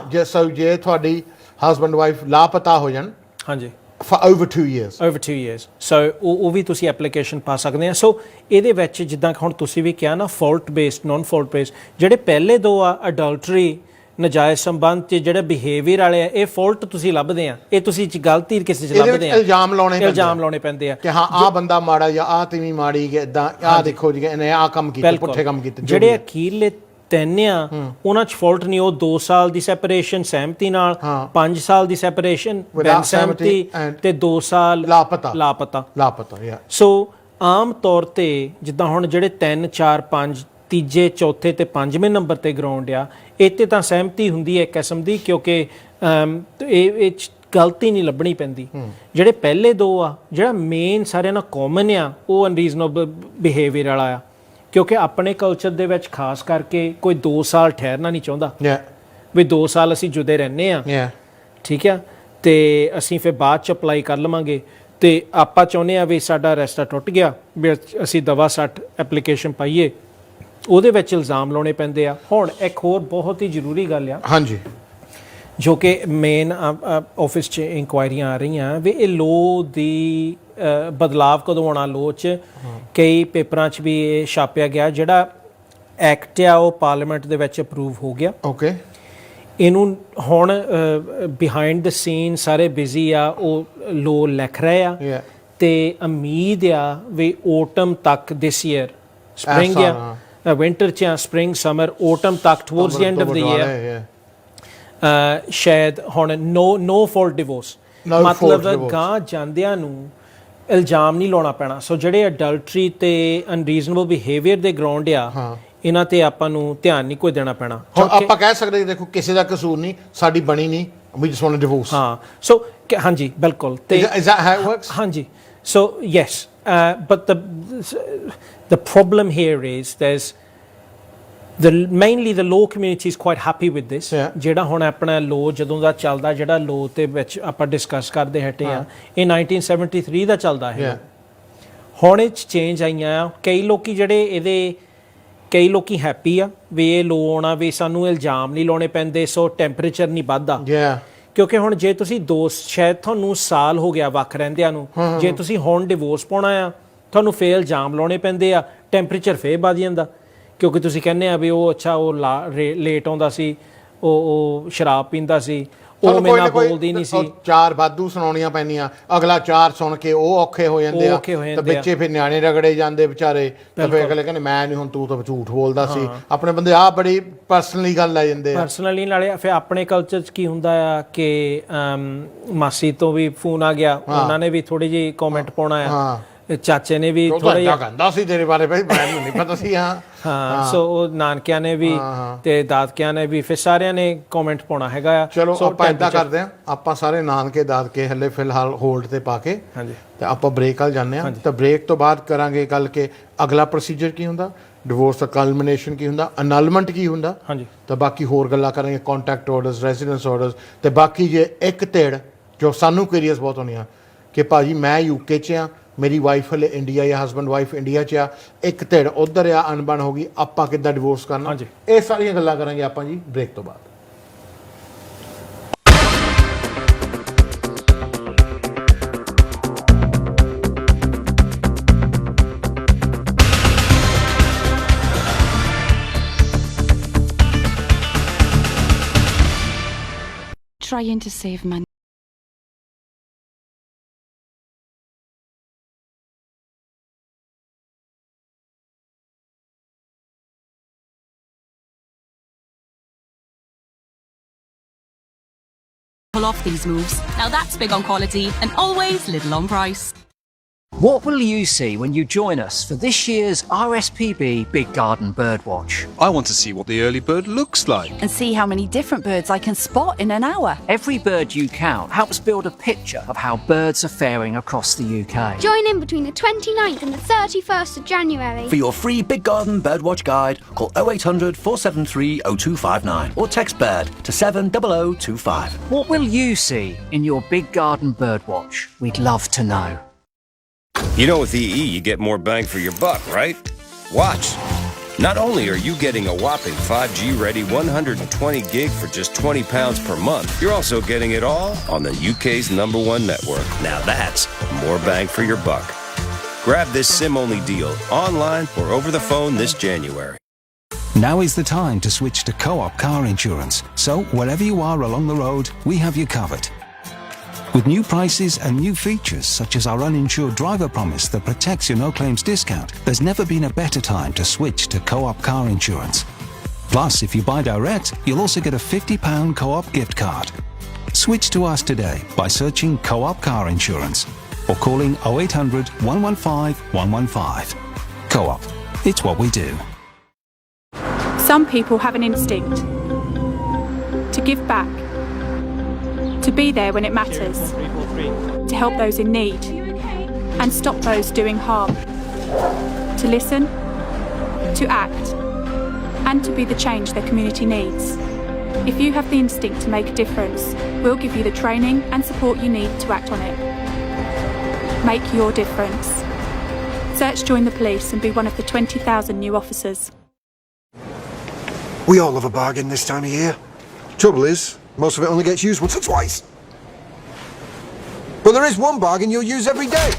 ਜੇ ਤੁਹਾਡੀ ਹਸਬੈਂਡ ਵਾਈਫ ਲਾਪਤਾ ਹੋ ਜਾਣ, ਹਾਂਜੀ, for over 2 years, ਸੋ ਉਹ ਵੀ ਤੁਸੀਂ ਐਪਲੀਕੇਸ਼ਨ ਪਾ ਸਕਦੇ ਆ। ਸੋ ਇਹਦੇ ਵਿੱਚ ਜਿੱਦਾਂ ਹੁਣ ਤੁਸੀਂ ਵੀ ਕਿਹਾ ਨਾ, fault based, non fault based, ਜਿਹੜੇ ਪਹਿਲੇ ਦੋ ਆ ਅਡਲਟਰੀ, ਨਜਾਇਜ਼ ਸੰਬੰਧ ਤੇ ਜਿਹੜੇ ਬਿਹੇਵੀਅਰ ਵਾਲੇ ਆ, ਇਹ ਫਾਲਟ ਤੁਸੀਂ ਲੱਭਦੇ ਆ, ਇਹ ਤੁਸੀਂ ਗਲਤੀ ਕਿਸੇ 'ਚ ਲੱਭਦੇ ਆ, ਇਲਜ਼ਾਮ ਲਾਉਣੇ ਪੈਂਦੇ ਆ ਕਿ ਹਾਂ ਆਹ ਬੰਦਾ ਮਾੜਾ, ਜਾਂ ਆਹ ਤੀਵੀਂ ਮਾੜੀ, ਕਿ ਇਦਾਂ ਆਹ ਦੇਖੋ ਜੀ ਇਹਨੇ ਆਹ ਕੰਮ ਕੀਤਾ, ਪੁੱਠੇ ਕੰਮ ਕੀਤੇ। ਜਿਹੜੇ ਅਖੀਰਲੇ 3 ਆ ਉਹਨਾਂ 'ਚ ਫਾਲਟ ਨਹੀਂ, ਉਹ 2 ਸਾਲ ਦੀ ਸੈਪਰੇਸ਼ਨ ਸਹਿਮਤੀ ਨਾਲ, 5 ਸਾਲ ਦੀ ਸੈਪਰੇਸ਼ਨ ਬਿਨ ਸਹਿਮਤੀ, ਤੇ 2 ਸਾਲ ਲਾਪਤਾ। ਸੋ ਆਮ ਤੌਰ ਤੇ ਜਿੱਦਾਂ ਹੁਣ ਜਿਹੜੇ 3, 4, 5 ਤੀਜੇ, ਚੌਥੇ ਤੇ 5ਵੇਂ ਨੰਬਰ ਤੇ ਗਰਾਊਂਡ ਆ, ਇੱਥੇ ਤਾਂ ਸਹਿਮਤੀ ਹੁੰਦੀ ਹੈ ਇੱਕ ਕਿਸਮ ਦੀ, ਕਿਉਂਕਿ ਇਹ ਗਲਤੀ ਨਹੀਂ ਲੱਭਣੀ ਪੈਂਦੀ। ਜਿਹੜੇ ਪਹਿਲੇ ਦੋ ਆ, ਜਿਹੜਾ ਮੇਨ ਸਾਰਿਆਂ ਨਾਲ ਕਾਮਨ ਆ, ਉਹ ਅਨਰੀਜ਼ਨੇਬਲ ਬਿਹੇਵੀਅਰ ਵਾਲਾ ਆ, ਕਿਉਂਕਿ ਆਪਣੇ ਕਲਚਰ ਦੇ ਵਿੱਚ ਖਾਸ ਕਰਕੇ ਕੋਈ 2 ਸਾਲ ਠਹਿਰਨਾ ਨਹੀਂ ਚਾਹੁੰਦਾ ਵੀ 2 ਸਾਲ ਅਸੀਂ ਜੁਦੇ ਰਹਿੰਦੇ ਆ, ਠੀਕ ਆ, ਤੇ ਅਸੀਂ ਫਿਰ ਬਾਅਦ ਚ ਅਪਲਾਈ ਕਰ ਲਵਾਂਗੇ, ਤੇ ਆਪਾਂ ਚਾਹੁੰਦੇ ਆ ਵੀ ਸਾਡਾ ਰਿਸ਼ਤਾ ਟੁੱਟ ਗਿਆ, ਵੀ ਅਸੀਂ ਦਵਾ 60 ਐਪਲੀਕੇਸ਼ਨ ਪਾਈਏ, ਉਹਦੇ ਵਿੱਚ ਇਲਜ਼ਾਮ ਲਾਉਣੇ ਪੈਂਦੇ ਆ। ਹੁਣ ਇੱਕ ਹੋਰ ਬਹੁਤ ਹੀ ਜ਼ਰੂਰੀ ਗੱਲ ਆ, ਹਾਂਜੀ, ਜੋ ਕਿ ਮੇਨ ਆਫਿਸ 'ਚ ਇਨਕੁਆਇਰੀਆਂ ਆ ਰਹੀਆਂ ਵੀ ਇਹ ਲੋ ਦੀ ਬਦਲਾਵ ਕਦੋਂ ਆਉਣਾ ਲੋ 'ਚ। ਕਈ ਪੇਪਰਾਂ 'ਚ ਵੀ ਇਹ ਛਾਪਿਆ ਗਿਆ, ਜਿਹੜਾ ਐਕਟ ਆ ਉਹ ਪਾਰਲੀਮੈਂਟ ਦੇ ਵਿੱਚ ਅਪਰੂਵ ਹੋ ਗਿਆ। ਓਕੇ, ਇਹਨੂੰ ਹੁਣ ਬਿਹਾਈਂਡ ਦ ਸੀਨ ਸਾਰੇ ਬਿਜ਼ੀ ਆ, ਉਹ ਲੋ ਲਿਖ ਰਹੇ ਆ, ਤੇ ਉਮੀਦ ਆ ਵੀ ਓਟਮ ਤੱਕ ਦਿਸ ਈਅਰ, ਸਪ੍ਰਿੰਗ ਆ, ਵਿੰਟਰ 'ਚ ਆ, ਸਪ੍ਰਿੰਗ ਸਮਰ ਓਟਮ ਤੱਕ towards the end of the year ਸ਼ਾਇਦ ਹੁਣ ਨੋ ਫਾਲਟ ਡਿਵੋਰਸ, ਮਤਲਬ ਗਾਂ ਜਾਂਦਿਆਂ ਨੂੰ ਇਲਜ਼ਾਮ ਨਹੀਂ ਲਾਉਣਾ ਪੈਣਾ। ਸੋ ਜਿਹੜੇ ਅਡਲਟਰੀ ਤੇ ਅਨਰੀਜ਼ਨੇਬਲ ਬਿਹੇਵੀਅਰ ਦੇ ਗਰਾਊਂਡ ਆ, ਇਹਨਾਂ ਤੇ ਆਪਾਂ ਨੂੰ ਧਿਆਨ ਨਹੀਂ ਕੋਈ ਦੇਣਾ ਪੈਣਾ। ਹੁਣ ਆਪਾਂ ਕਹਿ ਸਕਦੇ ਦੇਖੋ ਕਿਸੇ ਦਾ ਕਸੂਰ ਨਹੀਂ, ਸਾਡੀ ਬਣੀ ਨਹੀਂ, ਵੀ ਜਸਟ ਵਾਂਟ ਡਿਵੋਰਸ। ਹਾਂ, ਸੋ ਹਾਂਜੀ, ਬਿਲਕੁਲ। ਤੇ is that how it works? ਹਾਂਜੀ, so yes, but the problem here is there's mainly the law community is quite happy with this. ਜਿਹੜਾ ਹੁਣ ਆਪਣਾ ਲੋ ਜਦੋਂ ਦਾ ਚੱਲਦਾ, ਜਿਹੜਾ ਲੋ ਤੇ ਵਿੱਚ ਆਪਾਂ ਡਿਸਕਸ ਕਰਦੇ ਹਟੇ ਆ, ਇਹ 1973 ਦਾ ਚੱਲਦਾ ਹੈ। ਹੁਣ ਇਹ ਚੇਂਜ ਆਈਆਂ, ਕਈ ਲੋਕੀ ਜਿਹੜੇ ਇਹਦੇ, ਕਈ ਲੋਕੀ ਹੈਪੀ ਆ ਵੀ ਇਹ ਲੋ ਆਉਣਾ, ਵੀ ਸਾਨੂੰ ਇਲਜ਼ਾਮ ਨਹੀਂ ਲਾਉਣੇ ਪੈਂਦੇ, ਸੋ ਟੈਂਪਰੇਚਰ ਨਹੀਂ ਵੱਧਦਾ। ਕਿਉਂਕਿ ਹੁਣ ਜੇ ਤੁਸੀਂ ਸ਼ਾਇਦ ਤੁਹਾਨੂੰ ਸਾਲ ਹੋ ਗਿਆ ਵੱਖ ਰਹਿੰਦਿਆਂ ਨੂੰ, ਜੇ ਤੁਸੀਂ ਹੁਣ ਡਿਵੋਰਸ ਪਾਉਣਾ ਆ, ਤੁਹਾਨੂੰ ਫੇਰ ਇਲਜ਼ਾਮ ਲਾਉਣੇ ਪੈਂਦੇ ਆ, ਟੈਂਪਰੇਚਰ ਫੇਰ ਵੱਧ ਜਾਂਦਾ, ਕਿਉਂਕਿ ਤੁਸੀਂ ਕਹਿੰਦੇ ਆ ਵੀ ਉਹ ਅੱਛਾ ਉਹ ਲੇਟ ਆਉਂਦਾ ਸੀ, ਉਹ ਸ਼ਰਾਬ ਪੀਂਦਾ ਸੀ, ਉਹ ਮੇਰੇ ਨਾਲ ਬੋਲਦੀ ਨਹੀਂ ਸੀ, 4 ਵਾਧੂ ਸੁਣਾਉਣੀਆਂ ਪੈਂਦੀਆਂ, ਅਗਲਾ 4 ਸੁਣ ਕੇ ਉਹ ਔਖੇ ਹੋ ਜਾਂਦੇ ਆ, ਤੇ ਬੱਚੇ ਫਿਰ ਨਿਆਣੇ ਰਗੜੇ ਜਾਂਦੇ ਵਿਚਾਰੇ, ਤੇ ਫਿਰ ਅਗਲੇ ਕਹਿੰਦੇ ਮੈਂ ਨਹੀਂ, ਹੁਣ ਤੂੰ ਤਾਂ ਝੂਠ ਬੋਲਦਾ ਸੀ। ਆਪਣੇ ਬੰਦੇ ਆ ਬੜੀ ਪਰਸਨਲੀ ਗੱਲ ਲੈ ਜਾਂਦੇ ਆ, ਪਰਸਨਲੀ ਨਾਲੇ। ਫਿਰ ਆਪਣੇ ਕਲਚਰ 'ਚ ਕੀ ਹੁੰਦਾ ਆ ਕਿ ਮਾਸੀ ਤੋਂ ਵੀ ਫੋਨ ਆ ਗਿਆ, ਉਹਨਾਂ ਨੇ ਵੀ ਥੋੜੀ ਜਿਹੀ ਕਮੈਂਟ ਪਾਉਣਾ ਆ, ਚਾਚੇ ਨੇ ਵੀ ਥੋੜਾ ਜਿਹਾ ਕਹਿੰਦਾ ਸੀ ਤੇਰੇ ਬਾਰੇ, ਭਾਈ ਮੈਨੂੰ ਨਹੀਂ ਪਤਾ ਸੀ। ਹਾਂ, ਸੋ ਉਹ ਨਾਨਕਿਆਂ ਨੇ ਵੀ ਤੇ ਦਾਦਕਿਆਂ ਨੇ ਵੀ, ਫਿਰ ਸਾਰਿਆਂ ਨੇ ਕਮੈਂਟ ਪਾਉਣਾ ਹੈਗਾ ਆ। ਚਲੋ ਆਪਾਂ ਏਦਾਂ ਕਰਦੇ ਆ, ਆਪਾਂ ਸਾਰੇ ਨਾਨਕੇ ਦਾਦਕੇ ਹਲੇ ਫਿਲਹਾਲ ਹੋਲਡ ਤੇ ਪਾ ਕੇ, ਹਾਂਜੀ, ਤੇ ਆਪਾਂ ਬ੍ਰੇਕ ਵੱਲ ਜਾਂਦੇ ਆ। ਤਾਂ ਬ੍ਰੇਕ ਤੋਂ ਬਾਅਦ ਕਰਾਂਗੇ ਗੱਲ ਕਿ ਅਗਲਾ ਪ੍ਰੋਸੀਜਰ ਕੀ ਹੁੰਦਾ, ਡਿਵੋਰਸ ਦਾ ਕਲਮੀਨੇਸ਼ਨ ਕੀ ਹੁੰਦਾ, ਅਨਲਮੈਂਟ ਕੀ ਹੁੰਦਾ, ਹਾਂਜੀ, ਤਾਂ ਬਾਕੀ ਹੋਰ ਗੱਲਾਂ ਕਰਾਂਗੇ, ਕੰਟੈਕਟ ਆਰਡਰਸ, ਰੈਜ਼ੀਡੈਂਸ ਆਰਡਰਸ, ਤੇ ਬਾਕੀ ਜੇ ਇੱਕ ਧਿਰ ਜੋ ਸਾਨੂੰ ਕੁਐਰੀਜ਼ ਬਹੁਤ ਹੁੰਦੀਆਂ ਕਿ ਭਾਜੀ ਮੈਂ ਯੂਕੇ 'ਚ ਆ, ਮੇਰੀ ਵਾਈਫ ਹਲੇ ਇੰਡੀਆ, ਜਾਂ ਹਸਬੈਂਡ ਵਾਈਫ ਇੰਡੀਆ 'ਚ ਆ, ਇੱਕ ਧਿਰ ਉੱਧਰ ਆ, ਅਣਬਣ ਹੋ ਗਈ, ਆਪਾਂ ਕਿੱਦਾਂ ਡਿਵੋਰਸ ਕਰਨਾ, ਇਹ ਸਾਰੀਆਂ ਗੱਲਾਂ ਕਰਾਂਗੇ ਆਪਾਂ ਜੀ ਬ੍ਰੇਕ ਤੋਂ ਬਾਅਦ। trying to save money. Pull off these moves. Now that's big on quality and always little on price. What will you see when you join us for this year's RSPB Big Garden Birdwatch? I want to see what the early bird looks like. And see how many different birds I can spot in an hour. Every bird you count helps build a picture of how birds are faring across the UK. Join in between the 29th and the 31st of January. For your free Big Garden Birdwatch guide, call 0800 473 0259 or text BIRD to 70025. What will you see in your Big Garden Birdwatch? We'd love to know. You know with EE you get more bang for your buck, right? Watch. Not only are you getting a whopping 5G ready 120 gig for just £20 per month, you're also getting it all on the UK's #1 network. Now that's more bang for your buck. Grab this SIM-only deal online or over the phone this January. Now is the time to switch to Co-op car insurance. So wherever you are along the road, we have you covered. With new prices and new features such as our uninsured driver promise that protects your no-claims discount, there's never been a better time to switch to Co-op car insurance. Plus, if you buy direct, you'll also get a £50 Co-op gift card. Switch to us today by searching Co-op car insurance or calling 0800 115 115. Co-op, it's what we do. Some people have an instinct to give back, to be there when it matters, to help those in need and stop those doing harm, to listen, to act and to be the change their community needs. If you have the instinct to make a difference, we'll give you the training and support you need to act on it. Make your difference. Search Join the Police and be one of the 20,000 new officers. We all love a bargain this time of year. Trouble is, most of it only gets used once or twice. But there is one bargain you'll use every day.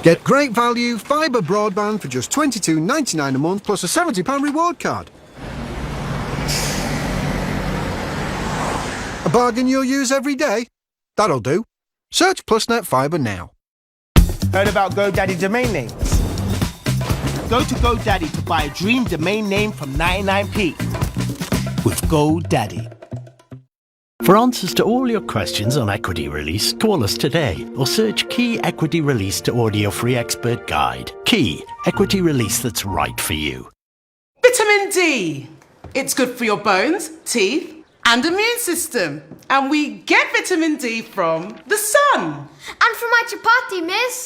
Get great value fibre broadband for just £22.99 a month plus a £70 reward card. A bargain you'll use every day? That'll do. Search PlusNet Fibre now. Heard about GoDaddy domain names? Go to GoDaddy to buy a dream domain name from 99p with GoDaddy. For answers to all your questions on equity release, call us today or search Key Equity Release to Audio Free Expert Guide. Key Equity Release that's right for you. Vitamin D. It's good for your bones, teeth, and immune system. And we get vitamin D from the sun. And from my chapati, miss.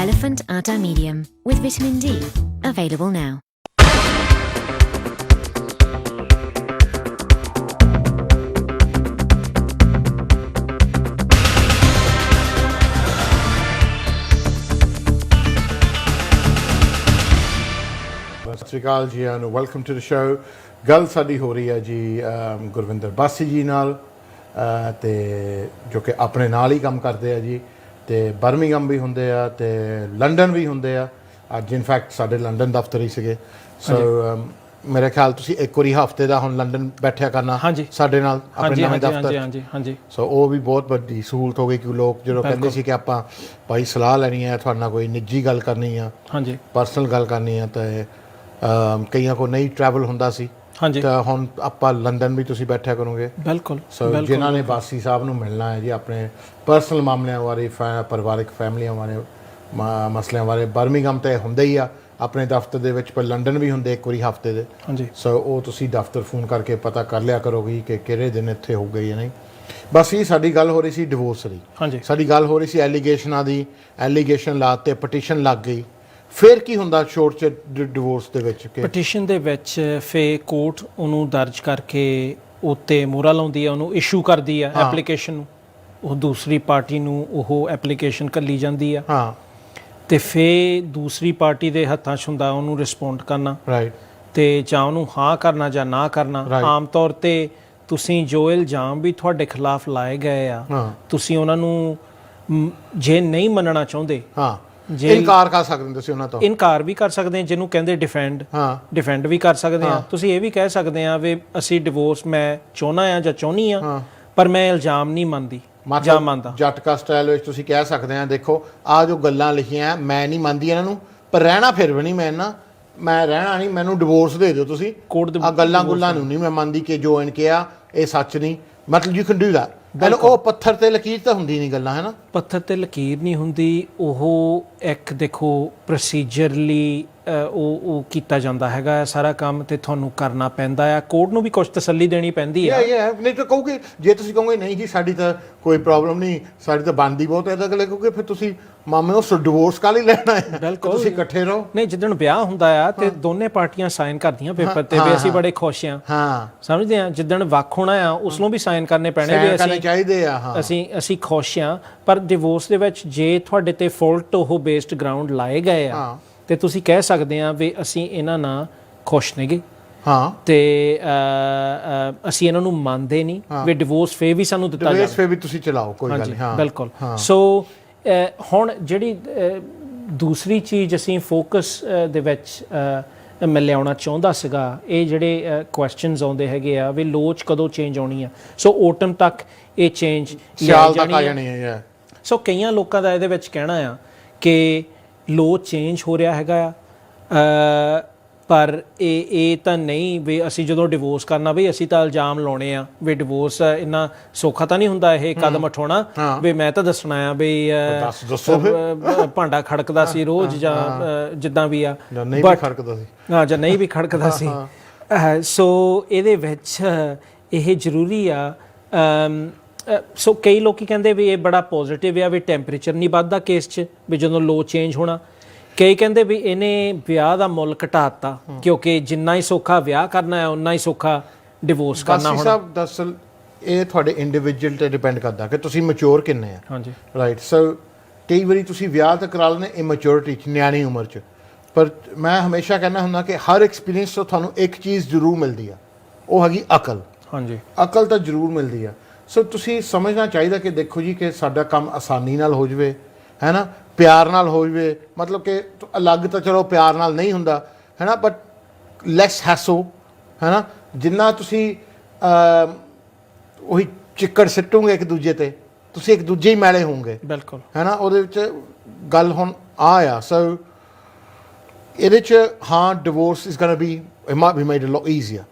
Elephant Atta Medium with vitamin D. Available now. ਸਤਿ ਸ਼੍ਰੀ ਅਕਾਲ ਜੀ ਆਇਆਂ ਨੂੰ welcome to the show. ਗੱਲ ਸਾਡੀ ਹੋ ਰਹੀ ਹੈ ਜੀ ਗੁਰਵਿੰਦਰ ਬਾਸੀ ਜੀ ਨਾਲ ਤੇ ਜੋ ਕਿ ਆਪਣੇ ਨਾਲ ਹੀ ਕੰਮ ਕਰਦੇ ਆ ਜੀ ਤੇ ਬਰਮਿੰਘਮ ਵੀ ਹੁੰਦੇ ਆ ਤੇ ਲੰਡਨ ਵੀ ਹੁੰਦੇ ਆ। ਅੱਜ ਇਨਫੈਕਟ ਸਾਡੇ ਲੰਡਨ ਦਫ਼ਤਰ ਹੀ ਸੀਗੇ। ਸੋ ਮੇਰੇ ਖਿਆਲ ਤੁਸੀਂ ਇੱਕ ਵਾਰੀ ਹਫ਼ਤੇ ਦਾ ਹੁਣ ਲੰਡਨ ਬੈਠਿਆ ਕਰਨਾ ਸਾਡੇ ਨਾਲ ਆਪਣੇ ਨਵੇਂ ਦਫ਼ਤਰ। ਹਾਂਜੀ। ਸੋ ਉਹ ਵੀ ਬਹੁਤ ਵੱਡੀ ਸਹੂਲਤ ਹੋ ਗਈ ਕਿ ਲੋਕ ਜਦੋਂ ਕਹਿੰਦੇ ਸੀ ਕਿ ਆਪਾਂ ਭਾਈ ਸਲਾਹ ਲੈਣੀ ਹੈ ਤੁਹਾਡੇ ਨਾਲ ਕੋਈ ਨਿੱਜੀ ਗੱਲ ਕਰਨੀ ਆ ਪਰਸਨਲ ਗੱਲ ਕਰਨੀ ਆ ਤਾਂ ਕਈਆਂ ਕੋਲ ਨਹੀਂ ਟਰੈਵਲ ਹੁੰਦਾ ਸੀ ਤਾਂ ਹੁਣ ਆਪਾਂ ਲੰਡਨ ਵੀ ਤੁਸੀਂ ਬੈਠਿਆ ਕਰੋਗੇ। ਬਿਲਕੁਲ। ਸੋ ਜਿਨ੍ਹਾਂ ਨੇ ਬਾਸੀ ਸਾਹਿਬ ਨੂੰ ਮਿਲਣਾ ਹੈ ਜੀ ਆਪਣੇ ਪਰਸਨਲ ਮਾਮਲਿਆਂ ਬਾਰੇ ਪਰਿਵਾਰਿਕ ਫੈਮਲੀਆਂ ਬਾਰੇ ਮਸਲਿਆਂ ਬਾਰੇ ਬਰਮਿੰਘਮ ਤਾਂ ਹੁੰਦੇ ਹੀ ਆ ਆਪਣੇ ਦਫ਼ਤਰ ਦੇ ਵਿੱਚ ਪਰ ਲੰਡਨ ਵੀ ਹੁੰਦੇ ਇੱਕ ਵਾਰੀ ਹਫ਼ਤੇ ਦੇ। ਸੋ ਉਹ ਤੁਸੀਂ ਦਫ਼ਤਰ ਫੋਨ ਕਰਕੇ ਪਤਾ ਕਰ ਲਿਆ ਕਰੋਗੇ ਕਿ ਕਿਹੜੇ ਦਿਨ ਇੱਥੇ ਹੋਊਗਾ ਜਾਂ ਨਹੀਂ। ਬਸ ਇਹ ਸਾਡੀ ਗੱਲ ਹੋ ਰਹੀ ਸੀ ਡਿਵੋਰਸ ਦੀ। ਸਾਡੀ ਗੱਲ ਹੋ ਰਹੀ ਸੀ ਐਲੀਗੇਸ਼ਨਾਂ ਦੀ। ਐਲੀਗੇਸ਼ਨ ਲਾ ਤੇ ਪਟੀਸ਼ਨ ਲੱਗ ਗਈ। ਫਿਰ ਕੀ ਹੁੰਦਾ ਸ਼ੋਰਟ 'ਚ ਡਿਵੋਰਸ ਦੇ ਵਿੱਚ? ਪਟੀਸ਼ਨ ਦੇ ਵਿੱਚ ਫਿਰ ਕੋਰਟ ਉਹਨੂੰ ਦਰਜ ਕਰਕੇ ਉੱਤੇ ਮੋਹਰਾ ਲਾਉਂਦੀ ਹੈ, ਉਹਨੂੰ ਇਸ਼ੂ ਕਰਦੀ ਹੈ ਐਪਲੀਕੇਸ਼ਨ ਨੂੰ। ਉਹ ਦੂਸਰੀ ਪਾਰਟੀ ਨੂੰ ਉਹ ਐਪਲੀਕੇਸ਼ਨ ਘੱਲੀ ਜਾਂਦੀ ਆ ਤੇ ਫਿਰ ਦੂਸਰੀ ਪਾਰਟੀ ਦੇ ਹੱਥਾਂ 'ਚ ਹੁੰਦਾ ਉਹਨੂੰ ਰਿਸਪੌਂਡ ਕਰਨਾ ਤੇ ਜਾਂ ਉਹਨੂੰ ਹਾਂ ਕਰਨਾ ਜਾਂ ਨਾ ਕਰਨਾ। ਆਮ ਤੌਰ 'ਤੇ ਤੁਸੀਂ ਜੋ ਇਲਜ਼ਾਮ ਵੀ ਤੁਹਾਡੇ ਖਿਲਾਫ ਲਾਏ ਗਏ ਆ ਤੁਸੀਂ ਉਹਨਾਂ ਨੂੰ ਜੇ ਨਹੀਂ ਮੰਨਣਾ ਚਾਹੁੰਦੇ ਹਾਂ ਇਨਕਾਰ ਕਰ ਸਕਦੇ ਹੋ ਤੁਸੀਂ ਉਹਨਾਂ ਤੋਂ, ਇਨਕਾਰ ਵੀ ਕਰ ਸਕਦੇ ਆ, ਜਿਹਨੂੰ ਕਹਿੰਦੇ ਡਿਫੈਂਡ ਵੀ ਕਰ ਸਕਦੇ ਆ। ਤੁਸੀਂ ਇਹ ਵੀ ਕਹਿ ਸਕਦੇ ਆ ਵੀ ਅਸੀਂ ਡਿਵੋਰਸ ਮੈਂ ਚਾਹੁੰਦਾ ਆ ਜਾਂ ਚਾਹੁੰਦੀ ਆ, ਪਰ ਮੈਂ ਇਲਜ਼ਾਮ ਨਹੀਂ ਮੰਨਦੀ ਜਾਂ ਮੰਨਦਾ। ਜਟਕਾ ਸਟਾਈਲ ਵਿੱਚ ਤੁਸੀਂ ਕਹਿ ਸਕਦੇ ਆ, ਦੇਖੋ ਆ ਜੋ ਗੱਲਾਂ ਲਿਖੀਆਂ ਮੈਂ ਨਹੀਂ ਮੰਨਦੀ ਇਹਨਾਂ ਨੂੰ, ਪਰ ਰਹਿਣਾ ਫਿਰ ਵੀ ਨਹੀਂ ਮੈਂ ਰਹਿਣਾ ਨਹੀਂ, ਮੈਨੂੰ ਡਿਵੋਰਸ ਦੇ ਦਿਓ ਤੁਸੀਂ। ਆ ਗੱਲਾਂ ਗੁੱਲਾਂ ਨੂੰ ਨਹੀਂ ਮੈਂ ਮੰਨਦੀ ਕਿ ਜੋ ਇਹਨ ਕਿਹਾ ਇਹ ਸੱਚ ਨਹੀਂ, ਮਤਲਬ ਯੂ ਕੈਨ ਡੂ ਦੈਟ। ਪਹਿਲਾਂ ਉਹ ਪੱਥਰ ਤੇ ਲਕੀਰ ਤਾਂ ਹੁੰਦੀ ਨਹੀਂ ਗੱਲਾਂ, ਹੈ ਨਾ, ਪੱਥਰ ਤੇ ਲਕੀਰ ਨਹੀਂ ਹੁੰਦੀ। ਉਹ ਇੱਕ ਦੇਖੋ ਪ੍ਰੋਸੀਜਰਲੀ ਉਹ ਕੀਤਾ ਜਾਂਦਾ ਹੈਗਾ ਸਾਰਾ ਕੰਮ, ਤੇ ਤੁਹਾਨੂੰ ਕਰਨਾ ਪੈਂਦਾ ਆ। ਕੋਰਟ ਨੂੰ ਵੀ ਕੁਝ ਤਸੱਲੀ ਦੇਣੀ ਪੈਂਦੀ ਆ। ਨਹੀਂ ਤਾਂ ਕਹੋਗੇ, ਜੇ ਤੁਸੀਂ ਕਹੋਗੇ ਨਹੀਂ ਜੀ ਸਾਡੀ ਤਾਂ ਕੋਈ ਪ੍ਰੋਬਲਮ ਨਹੀਂ, ਸਾਡੀ ਤਾਂ ਬਣਦੀ ਬਹੁਤ ਹੈ, ਤਾਂ ਅਗਲੇ ਕਹੋਗੇ ਫਿਰ ਤੁਸੀਂ ਮਾਮੇ ਉਸ ਡਿਵੋਰਸ ਕਾਹਲੀ ਲੈਣਾ ਹੈ, ਬਿਲਕੁਲ ਤੁਸੀਂ ਇਕੱਠੇ ਰਹੋ। ਨਹੀਂ, ਜਿੱਦਣ ਵਿਆਹ ਹੁੰਦਾ ਆ ਤੇ ਦੋਨੇ ਪਾਰਟੀਆਂ ਸਾਈਨ ਕਰਦੀਆਂ ਪੇਪਰ ਤੇ ਵੀ ਅਸੀਂ ਬੜੇ ਖੁਸ਼ ਆ, ਸਮਝਦੇ ਆ। ਜਿੱਦਣ ਵੱਖ ਹੋਣਾ ਆ ਉਸ ਨੂੰ ਵੀ ਸਾਈਨ ਕਰਨੇ ਪੈਣੇ ਵੀ ਅਸੀਂ ਚਾਹੀਦੇ ਆ, ਅਸੀਂ ਖੁਸ਼ ਆ। ਪਰ ਡਿਵੋਰਸ ਦੇ ਵਿੱਚ ਜੇ ਤੁਹਾਡੇ ਤੇ ਫਾਲਟ ਉਹ ਬੇਸਡ ਗਰਾਊਂਡ ਲਾਏ ਗਏ ਆ ਤੇ ਤੁਸੀਂ ਕਹਿ ਸਕਦੇ ਆ ਵੀ ਅਸੀਂ ਇਹਨਾਂ ਨਾਲ ਖੁਸ਼ ਨੇਗੇ ਤੇ ਅਸੀਂ ਇਹਨਾਂ ਨੂੰ ਮੰਨਦੇ ਨਹੀਂ ਵੀ ਡਿਵੋਰਸ ਫੇ ਵੀ ਸਾਨੂੰ ਦਿੱਤਾ ਜਾਵੇ, ਫੇ ਵੀ ਤੁਸੀਂ ਚਲਾਓ, ਕੋਈ ਗੱਲ ਨਹੀਂ। ਬਿਲਕੁਲ। ਸੋ ਹੁਣ ਜਿਹੜੀ ਦੂਸਰੀ ਚੀਜ਼ ਅਸੀਂ ਫੋਕਸ ਦੇ ਵਿੱਚ ਮੈਂ ਲਿਆਉਣਾ ਚਾਹੁੰਦਾ ਸੀਗਾ, ਇਹ ਜਿਹੜੇ ਕੁਐਸਚਨਸ ਆਉਂਦੇ ਹੈਗੇ ਆ ਵੀ ਲੋਚ ਕਦੋਂ ਚੇਂਜ ਆਉਣੀ ਆ। ਸੋ ਔਟਮ ਤੱਕ ਇਹ ਚੇਂਜ ਸਿਆਲ ਤੱਕ ਆ ਜਾਣੀ ਹੈ। ਸੋ ਕਈਆਂ ਲੋਕਾਂ ਦਾ ਇਹਦੇ ਵਿੱਚ ਕਹਿਣਾ ਆ ਕਿ ਲੋ ਚੇਂਜ ਹੋ ਰਿਹਾ ਹੈਗਾ ਆ, ਪਰ ਇਹ ਤਾਂ ਨਹੀਂ ਵੀ ਅਸੀਂ ਜਦੋਂ ਡਿਵੋਰਸ ਕਰਨਾ ਵੀ ਅਸੀਂ ਤਾਂ ਇਲਜ਼ਾਮ ਲਾਉਣੇ ਆ ਵੀ ਡਿਵੋਰਸ ਇੰਨਾ ਸੌਖਾ ਤਾਂ ਨਹੀਂ ਹੁੰਦਾ ਇਹ ਕਦਮ ਉਠਾਉਣਾ ਵੀ ਮੈਂ ਤਾਂ ਦੱਸਣਾ ਆ ਵੀ ਭਾਂਡਾ ਖੜਕਦਾ ਸੀ ਰੋਜ਼ ਜਾਂ ਜਿੱਦਾਂ ਵੀ ਆ, ਜਾਂ ਨਹੀਂ ਵੀ ਖੜਕਦਾ ਸੀ। ਸੋ ਇਹਦੇ ਵਿੱਚ ਇਹ ਜ਼ਰੂਰੀ ਆ। ਸੋ ਕਈ ਲੋਕੀ ਕਹਿੰਦੇ ਵੀ ਇਹ ਬੜਾ ਪੋਜ਼ਿਟਿਵ ਆ ਵੀ ਟੈਂਪਰੇਚਰ ਨਹੀਂ ਵੱਧਦਾ ਕੇਸ 'ਚ ਵੀ ਜਦੋਂ ਲੋ ਚੇਂਜ ਹੋਣਾ। ਕਈ ਕਹਿੰਦੇ ਵੀ ਇਹਨੇ ਵਿਆਹ ਦਾ ਮੁੱਲ ਘਟਾਤਾ ਕਿਉਂਕਿ ਜਿੰਨਾ ਹੀ ਸੌਖਾ ਵਿਆਹ ਕਰਨਾ ਹੈ ਉਨਾ ਹੀ ਸੌਖਾ ਡਿਵੋਰਸ ਕਰਨਾ ਹੋਣਾ। ਸਾਹਿਬ ਦਰਅਸਲ ਇਹ ਤੁਹਾਡੇ ਇੰਡੀਵਿਜੂਅਲ ਤੇ ਡਿਪੈਂਡ ਕਰਦਾ ਕਿ ਤੁਸੀਂ ਮੈਚੁਰ ਕਿੰਨੇ ਆ। ਹਾਂਜੀ, ਰਾਈਟ। ਸੋ ਕਈ ਵਾਰੀ ਤੁਸੀਂ ਵਿਆਹ ਤਾਂ ਕਰਾ ਲੈਂਦੇ ਇਮੈਚੁਰਿਟੀ 'ਚ, ਨਿਆਣੀ ਉਮਰ 'ਚ, ਪਰ ਮੈਂ ਹਮੇਸ਼ਾ ਕਹਿੰਦਾ ਹੁੰਦਾ ਕਿ ਹਰ ਐਕਸਪੀਰੀਅੰਸ ਤੋਂ ਤੁਹਾਨੂੰ ਇੱਕ ਚੀਜ਼ ਜ਼ਰੂਰ ਮਿਲਦੀ ਆ, ਉਹ ਹੈਗੀ ਅਕਲ। ਹਾਂਜੀ, ਅਕਲ ਤਾਂ ਜ਼ਰੂਰ ਮਿਲਦੀ ਆ। ਸੋ ਤੁਸੀਂ ਸਮਝਣਾ ਚਾਹੀਦਾ ਕਿ ਦੇਖੋ ਜੀ ਕਿ ਸਾਡਾ ਕੰਮ ਆਸਾਨੀ ਨਾਲ ਹੋ ਜਾਵੇ, ਹੈ ਨਾ, ਪਿਆਰ ਨਾਲ ਹੋ ਜਾਵੇ। ਮਤਲਬ ਕਿ ਅਲੱਗ ਤਾਂ ਚਲੋ ਪਿਆਰ ਨਾਲ ਨਹੀਂ ਹੁੰਦਾ, ਹੈ ਨਾ, ਬਟ ਲੈਸ ਹੈਸੋ, ਹੈ ਨਾ। ਜਿੰਨਾ ਤੁਸੀਂ ਉਹੀ ਚਿੱਕੜ ਸਿੱਟੋਗੇ ਇੱਕ ਦੂਜੇ ਤੇ, ਤੁਸੀਂ ਇੱਕ ਦੂਜੇ ਹੀ ਮੈਲੇ ਹੋਵੋਗੇ। ਬਿਲਕੁਲ, ਹੈ ਨਾ। ਉਹਦੇ ਵਿੱਚ ਗੱਲ ਹੁਣ ਆ ਸੋ ਇਹਦੇ 'ਚ ਹਾਂ divorce is gonna be it might be made a lot easier,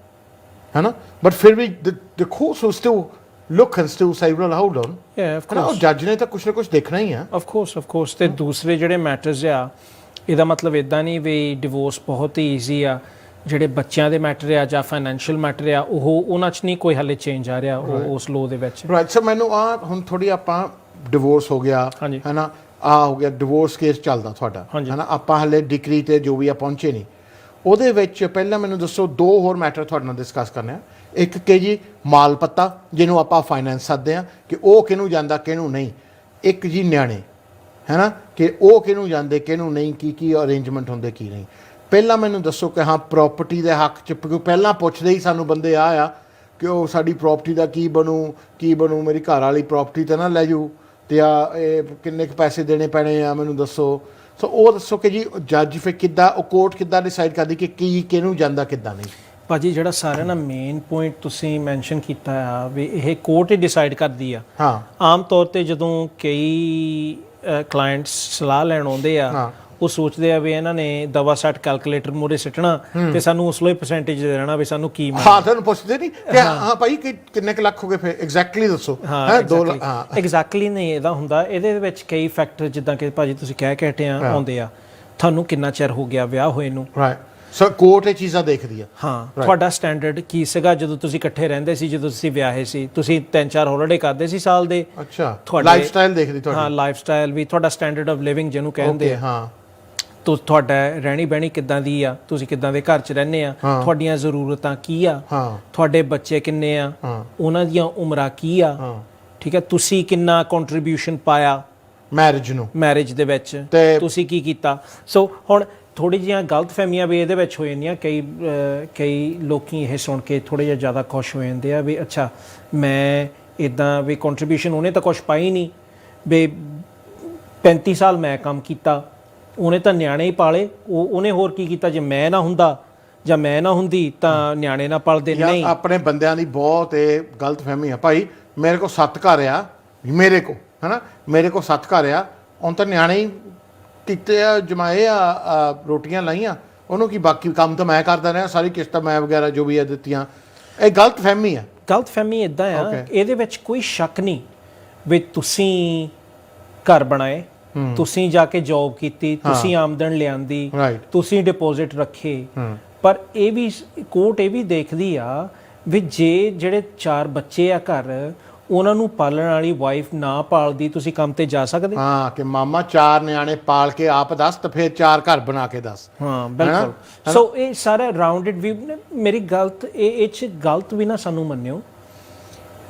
ਹੈ ਨਾ, ਬਟ ਫਿਰ ਵੀ the course will still look and still say well hold on, yeah, of course, ਜੱਜ ਨੇ ਤਾਂ ਕੁਛ ਨਾ ਕੁਛ ਦੇਖਣਾ ਹੀ ਆ। of course ਤੇ ਦੂਸਰੇ ਜਿਹੜੇ ਮੈਟਰਸ ਆ, ਇਹਦਾ ਮਤਲਬ ਇਦਾਂ ਨਹੀਂ ਵੀ ਡਿਵੋਰਸ ਬਹੁਤ ਹੀ ਈਜ਼ੀ ਆ। ਜਿਹੜੇ ਬੱਚਿਆਂ ਦੇ ਮੈਟਰ ਆ ਜਾਂ ਫਾਈਨੈਂਸ਼ੀਅਲ ਮੈਟਰ ਆ ਉਹਨਾਂ 'ਚ ਨਹੀਂ ਕੋਈ ਹਾਲੇ ਚੇਂਜ ਆ ਰਿਹਾ ਉਸ ਲੋ ਦੇ ਵਿੱਚ। ਰਾਈਟ। ਸੋ ਮੈਨੂੰ ਹੁਣ ਥੋੜੀ ਆਪਾਂ ਡਿਵੋਰਸ ਹੋ ਗਿਆ, ਹੈ ਨਾ, ਹੋ ਗਿਆ ਡਿਵੋਰਸ ਕੇਸ ਚੱਲਦਾ ਤੁਹਾਡਾ, ਹੈ ਨਾ, ਆਪਾਂ ਹਾਲੇ ਡਿਕਰੀ ਤੇ ਜੋ ਵੀ ਆ ਪਹੁੰਚੇ ਨਹੀਂ। ਉਹਦੇ ਵਿੱਚ ਪਹਿਲਾਂ ਮੈਨੂੰ ਦੱਸੋ ਦੋ ਹੋਰ ਮੈਟਰ ਤੁਹਾਡੇ ਨਾਲ ਡਿਸਕਸ ਕਰਨੇ ਆ। ਇੱਕ ਕਿ ਜੀ ਮਾਲ ਪੱਤਾ ਜਿਹਨੂੰ ਆਪਾਂ ਫਾਈਨੈਂਸ ਸਕਦੇ ਹਾਂ ਕਿ ਉਹ ਕਿਹਨੂੰ ਜਾਂਦਾ ਕਿਹਨੂੰ ਨਹੀਂ। ਇੱਕ ਜੀ ਨਿਆਣੇ, ਹੈ ਨਾ, ਕਿ ਉਹ ਕਿਹਨੂੰ ਜਾਂਦੇ ਕਿਹਨੂੰ ਨਹੀਂ, ਕੀ ਅਰੇਂਜਮੈਂਟ ਹੁੰਦੇ ਕੀ ਨਹੀਂ। ਪਹਿਲਾਂ ਮੈਨੂੰ ਦੱਸੋ ਕਿ ਹਾਂ ਪ੍ਰੋਪਰਟੀ ਦੇ ਹੱਕ 'ਚ, ਕਿਉਂਕਿ ਪਹਿਲਾਂ ਪੁੱਛਦੇ ਹੀ ਸਾਨੂੰ ਬੰਦੇ ਆ ਕਿ ਉਹ ਸਾਡੀ ਪ੍ਰੋਪਰਟੀ ਦਾ ਕੀ ਬਣੂ, ਮੇਰੀ ਘਰ ਵਾਲੀ ਪ੍ਰੋਪਰਟੀ ਤਾਂ ਨਾ ਲੈ ਜਾਊ, ਅਤੇ ਇਹ ਕਿੰਨੇ ਕੁ ਪੈਸੇ ਦੇਣੇ ਪੈਣੇ ਆ ਮੈਨੂੰ ਦੱਸੋ। ਸੋ ਉਹ ਦੱਸੋ ਕਿ ਜੀ ਜੱਜ ਫਿਰ ਕਿੱਦਾਂ, ਉਹ ਕੋਰਟ ਕਿੱਦਾਂ ਡਿਸਾਈਡ ਕਰਦੀ ਕਿ ਕੀ ਕਿਹਨੂੰ ਜਾਂਦਾ ਕਿੱਦਾਂ ਨਹੀਂ। ਭਾਜੀ ਜਿਹੜਾ ਸਾਰਿਆਂ ਨਾਲ ਮੇਨ ਪੁਆਇੰਟ ਤੁਸੀਂ ਮੈਂਸ਼ਨ ਕੀਤਾ ਆ ਵੀ ਇਹ ਕੋਰਟ ਹੀ ਡਿਸਾਈਡ ਕਰਦੀ ਆ। ਆਮ ਤੌਰ ਤੇ ਜਦੋਂ ਕਈ ਕਲਾਇੰਟਸ ਸਲਾਹ ਲੈਣ ਆਉਂਦੇ ਆ ਉਹ ਸੋਚਦੇ ਆ ਵੀ ਇਹਨਾਂ ਨੇ ਦਵਾ ਸੱਟ ਕੈਲਕੂਲੇਟਰ ਮੂਹਰੇ ਸਿੱਟਣਾ ਤੇ ਸਾਨੂੰ ਉਸ ਲਈ ਪਰਸੈਂਟੇਜ ਦੇ ਦੇਣਾ ਵੀ ਸਾਨੂੰ ਕੀ ਮਿਲਦਾ। ਤੁਹਾਨੂੰ ਪੁੱਛਦੇ ਨਹੀਂ ਕਿ ਹਾਂ ਭਾਈ ਕਿੰਨੇ ਕੁ ਲੱਖ ਹੋ ਗਏ ਫਿਰ ਐਗਜ਼ੈਕਟਲੀ ਦੱਸੋ। 2 ਲੱਖ ਐਗਜ਼ੈਕਟਲੀ ਨਹੀਂ ਇਹਦਾ ਹੁੰਦਾ। ਇਹਦੇ ਵਿੱਚ ਕਈ ਫੈਕਟਰ ਜਿੱਦਾਂ ਕਿ ਭਾਜੀ ਤੁਸੀਂ ਕਹਿ ਕੇ ਹਟੇ ਆ ਆਉਂਦੇ ਆ। ਤੁਹਾਨੂੰ ਕਿੰਨਾ ਚਿਰ ਹੋ ਗਿਆ ਵਿਆਹ ਹੋਏ ਨੂੰ, ਸੋ ਕੋਰਟ ਇਹ ਚੀਜ਼ਾਂ ਦੇਖਦੀ ਆ। ਹਾਂ, ਤੁਹਾਡਾ ਸਟੈਂਡਰਡ ਕੀ ਸੀਗਾ ਜਦੋਂ ਤੁਸੀਂ ਇਕੱਠੇ ਰਹਿੰਦੇ ਸੀ, ਜਦੋਂ ਤੁਸੀਂ ਵਿਆਹੇ ਸੀ, ਤੁਸੀਂ 3-4 ਹੌਲੀਡੇ ਕਰਦੇ ਸੀ ਸਾਲ ਦੇ। ਅੱਛਾ, ਲਾਈਫ ਸਟਾਈਲ ਦੇਖਦੀ ਤੁਹਾਡੀ। ਹਾਂ, ਲਾਈਫ ਸਟਾਈਲ ਵੀ, ਤੁਹਾਡਾ ਸਟੈਂਡਰਡ ਆਫ ਲਿਵਿੰਗ ਜਿਹਨੂੰ ਕਹਿੰਦੇ ਆ। ਤੁਹਾਡਾ ਰਹਿਣੀ ਬਹਿਣੀ ਕਿੱਦਾਂ ਦੀ ਆ, ਤੁਸੀਂ ਕਿੱਦਾਂ ਦੇ ਘਰ 'ਚ ਰਹਿੰਦੇ ਆ, ਤੁਹਾਡੀਆਂ ਜ਼ਰੂਰਤਾਂ ਕੀ ਆ, ਤੁਹਾਡੇ ਬੱਚੇ ਕਿੰਨੇ ਆ, ਉਹਨਾਂ ਦੀਆਂ ਉਮਰਾਂ ਕੀ ਆ, ਠੀਕ ਹੈ, ਤੁਸੀਂ ਕਿੰਨਾ ਕੰਟਰੀਬਿਊਸ਼ਨ ਪਾਇਆ ਮੈਰਿਜ ਦੇ ਵਿੱਚ, ਤੁਸੀਂ ਕੀ ਕੀਤਾ। ਸੋ ਹੁਣ ਥੋੜੀ ਜਿਹੀਆਂ ਗਲਤਫਹਿਮੀਆਂ ਵੀ ਇਹਦੇ ਵਿੱਚ ਹੋ ਜਾਂਦੀਆਂ। ਕਈ ਲੋਕੀ ਇਹ ਸੁਣ ਕੇ ਥੋੜ੍ਹੇ ਜਿਹਾ ਜ਼ਿਆਦਾ ਖੁਸ਼ ਹੋ ਜਾਂਦੇ ਆ ਵੀ ਅੱਛਾ ਮੈਂ ਇੱਦਾਂ ਵੀ ਕੰਟਰੀਬਿਊਸ਼ਨ ਉਹਨੇ ਤਾਂ ਕੁਛ ਪਾਈ ਨਹੀਂ ਵੀ 35 ਸਾਲ ਮੈਂ ਕੰਮ ਕੀਤਾ, ਉਹਨੇ ਤਾਂ ਨਿਆਣੇ ਹੀ ਪਾਲੇ, ਉਹਨੇ ਹੋਰ ਕੀ ਕੀਤਾ? ਜੇ ਮੈਂ ਨਾ ਹੁੰਦਾ ਜਾਂ ਮੈਂ ਨਾ ਹੁੰਦੀ ਤਾਂ ਨਿਆਣੇ ਨਾ ਪਲਦੇ ਨਹੀਂ। ਆਪਣੇ ਬੰਦਿਆਂ ਦੀ ਬਹੁਤ ਇਹ ਗਲਤ ਫਹਿਮੀ ਆ ਭਾਈ, ਮੇਰੇ ਕੋਲ 7 ਘਰ ਆ, ਮੇਰੇ ਕੋਲ ਹਨਾ, ਮੇਰੇ ਕੋਲ 7 ਘਰ ਆ, ਹੁਣ ਤਾਂ ਨਿਆਣੇ ਹੀ ਕੀਤੇ ਆ, ਜਮਾਏ ਆ, ਰੋਟੀਆਂ ਲਾਈਆਂ, ਉਹਨੂੰ ਕੀ ਬਾਕੀ ਕੰਮ ਤਾਂ ਮੈਂ ਕਰਦਾ ਰਿਹਾ, ਸਾਰੀ ਕਿਸ਼ਤਾਂ ਮੈਂ ਵਗੈਰਾ ਜੋ ਵੀ ਆ ਦਿੱਤੀਆਂ। ਇਹ ਗਲਤ ਫਹਿਮੀ ਆ। ਗਲਤ ਫਹਿਮੀ ਇੱਦਾਂ ਆ, ਇਹਦੇ ਵਿੱਚ ਕੋਈ ਸ਼ੱਕ ਨਹੀਂ ਵੀ ਤੁਸੀਂ ਘਰ ਬਣਾਏ, ਤੁਸੀਂ ਜਾ ਕੇ ਜੌਬ ਕੀਤੀ, ਤੁਸੀਂ ਆਮਦਨ ਲਿਆਂਦੀ, ਤੁਸੀਂ ਡਿਪੋਜ਼ਿਟ ਰੱਖੇ, ਪਰ ਇਹ ਵੀ ਕੋਰਟ ਇਹ ਵੀ ਦੇਖਦੀ ਆ ਵੀ ਜੇ ਜਿਹੜੇ 4 ਬੱਚੇ ਆ ਘਰ, ਉਹਨਾਂ ਨੂੰ ਪਾਲਣ ਵਾਲੀ ਵਾਈਫ ਨਾ ਪਾਲਦੀ, ਤੁਸੀਂ ਕੰਮ ਤੇ ਜਾ ਸਕਦੇ? ਹਾਂ, ਕਿ ਮਾਮਾ 4 ਨਿਆਣੇ ਪਾਲ ਕੇ ਆਪ ਦੱਸ ਤੇ ਫਿਰ 4 ਘਰ ਬਣਾ ਕੇ ਦੱਸ। ਹਾਂ ਬਿਲਕੁਲ। ਸੋ ਇਹ ਸਾਰਾ ਰਾਊਂਡਡ ਵਿਊ। ਮੇਰੀ ਗਲਤ ਇਹ 'ਚ ਗਲਤ ਵੀ ਨਾ ਸਾਨੂੰ ਮੰਨਿਓ,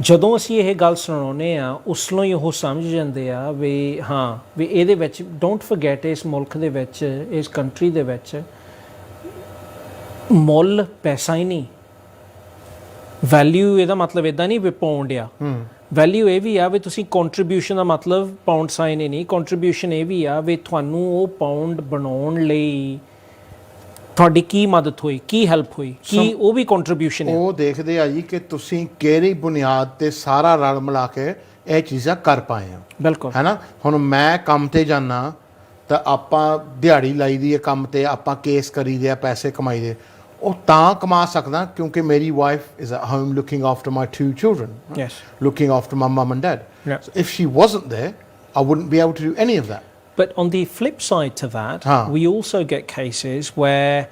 ਜਦੋਂ ਅਸੀਂ ਇਹ ਗੱਲ ਸੁਣਾਉਂਦੇ ਆ ਉਸ ਨੂੰ ਹੀ ਉਹ ਸਮਝ ਜਾਂਦੇ ਆ ਵੀ ਹਾਂ ਵੀ ਇਹਦੇ ਵਿੱਚ ਡੋਂਟ ਫੋਰਗੇਟ, ਇਸ ਮੁਲਕ ਦੇ ਵਿੱਚ, ਇਸ ਕੰਟਰੀ ਦੇ ਵਿੱਚ ਮੁੱਲ ਪੈਸਾ ਹੀ ਨਹੀਂ, ਵੈਲਿਊ ਇਹਦਾ ਮਤਲਬ ਇੱਦਾਂ ਨਹੀਂ ਵੀ ਪਾਉਂਡ ਆ, ਵੈਲਿਊ ਇਹ ਵੀ ਆ ਵੀ ਤੁਸੀਂ ਕੰਟਰੀਬਿਊਸ਼ਨ ਦਾ ਮਤਲਬ ਪਾਉਂਡ ਸਾਈਨ ਹੀ ਨਹੀਂ, ਕੰਟਰੀਬਿਊਸ਼ਨ ਇਹ ਵੀ ਆ ਵੀ ਤੁਹਾਨੂੰ ਉਹ ਪਾਉਂਡ ਬਣਾਉਣ ਲਈ ਤੁਹਾਡੀ ਕੀ ਮਦਦ ਹੋਈ, ਕੀ ਹੈਲਪ ਹੋਈ, ਕੀ ਉਹ ਵੀ ਕੰਟਰੀਬਿਊਸ਼ਨ ਹੈ। ਉਹ ਦੇਖਦੇ ਆ ਜੀ ਕਿ ਤੁਸੀਂ ਕਿਹੜੀ ਬੁਨਿਆਦ ਤੇ ਸਾਰਾ ਰਲ ਮਿਲਾ ਕੇ ਇਹ ਚੀਜ਼ਾਂ ਕਰ ਪਾਏ ਆ। ਬਿਲਕੁਲ ਹੈ ਨਾ। ਹੁਣ ਮੈਂ ਕੰਮ ਤੇ ਜਾਣਾ ਤਾਂ ਆਪਾਂ ਦਿਹਾੜੀ ਲਾਈ ਦੀ ਹੈ ਕੰਮ ਤੇ, ਆਪਾਂ ਕੇਸ ਕਰੀਦੇ ਆ, ਪੈਸੇ ਕਮਾਈਦੇ, ਉਹ ਤਾਂ ਕਮਾ ਸਕਦਾ ਕਿਉਂਕਿ ਮੇਰੀ wife is at home looking after my 2 children, looking after my mum and dad. So if she wasn't there, I wouldn't be able to do any of that. But on the flip side to that, we also get cases where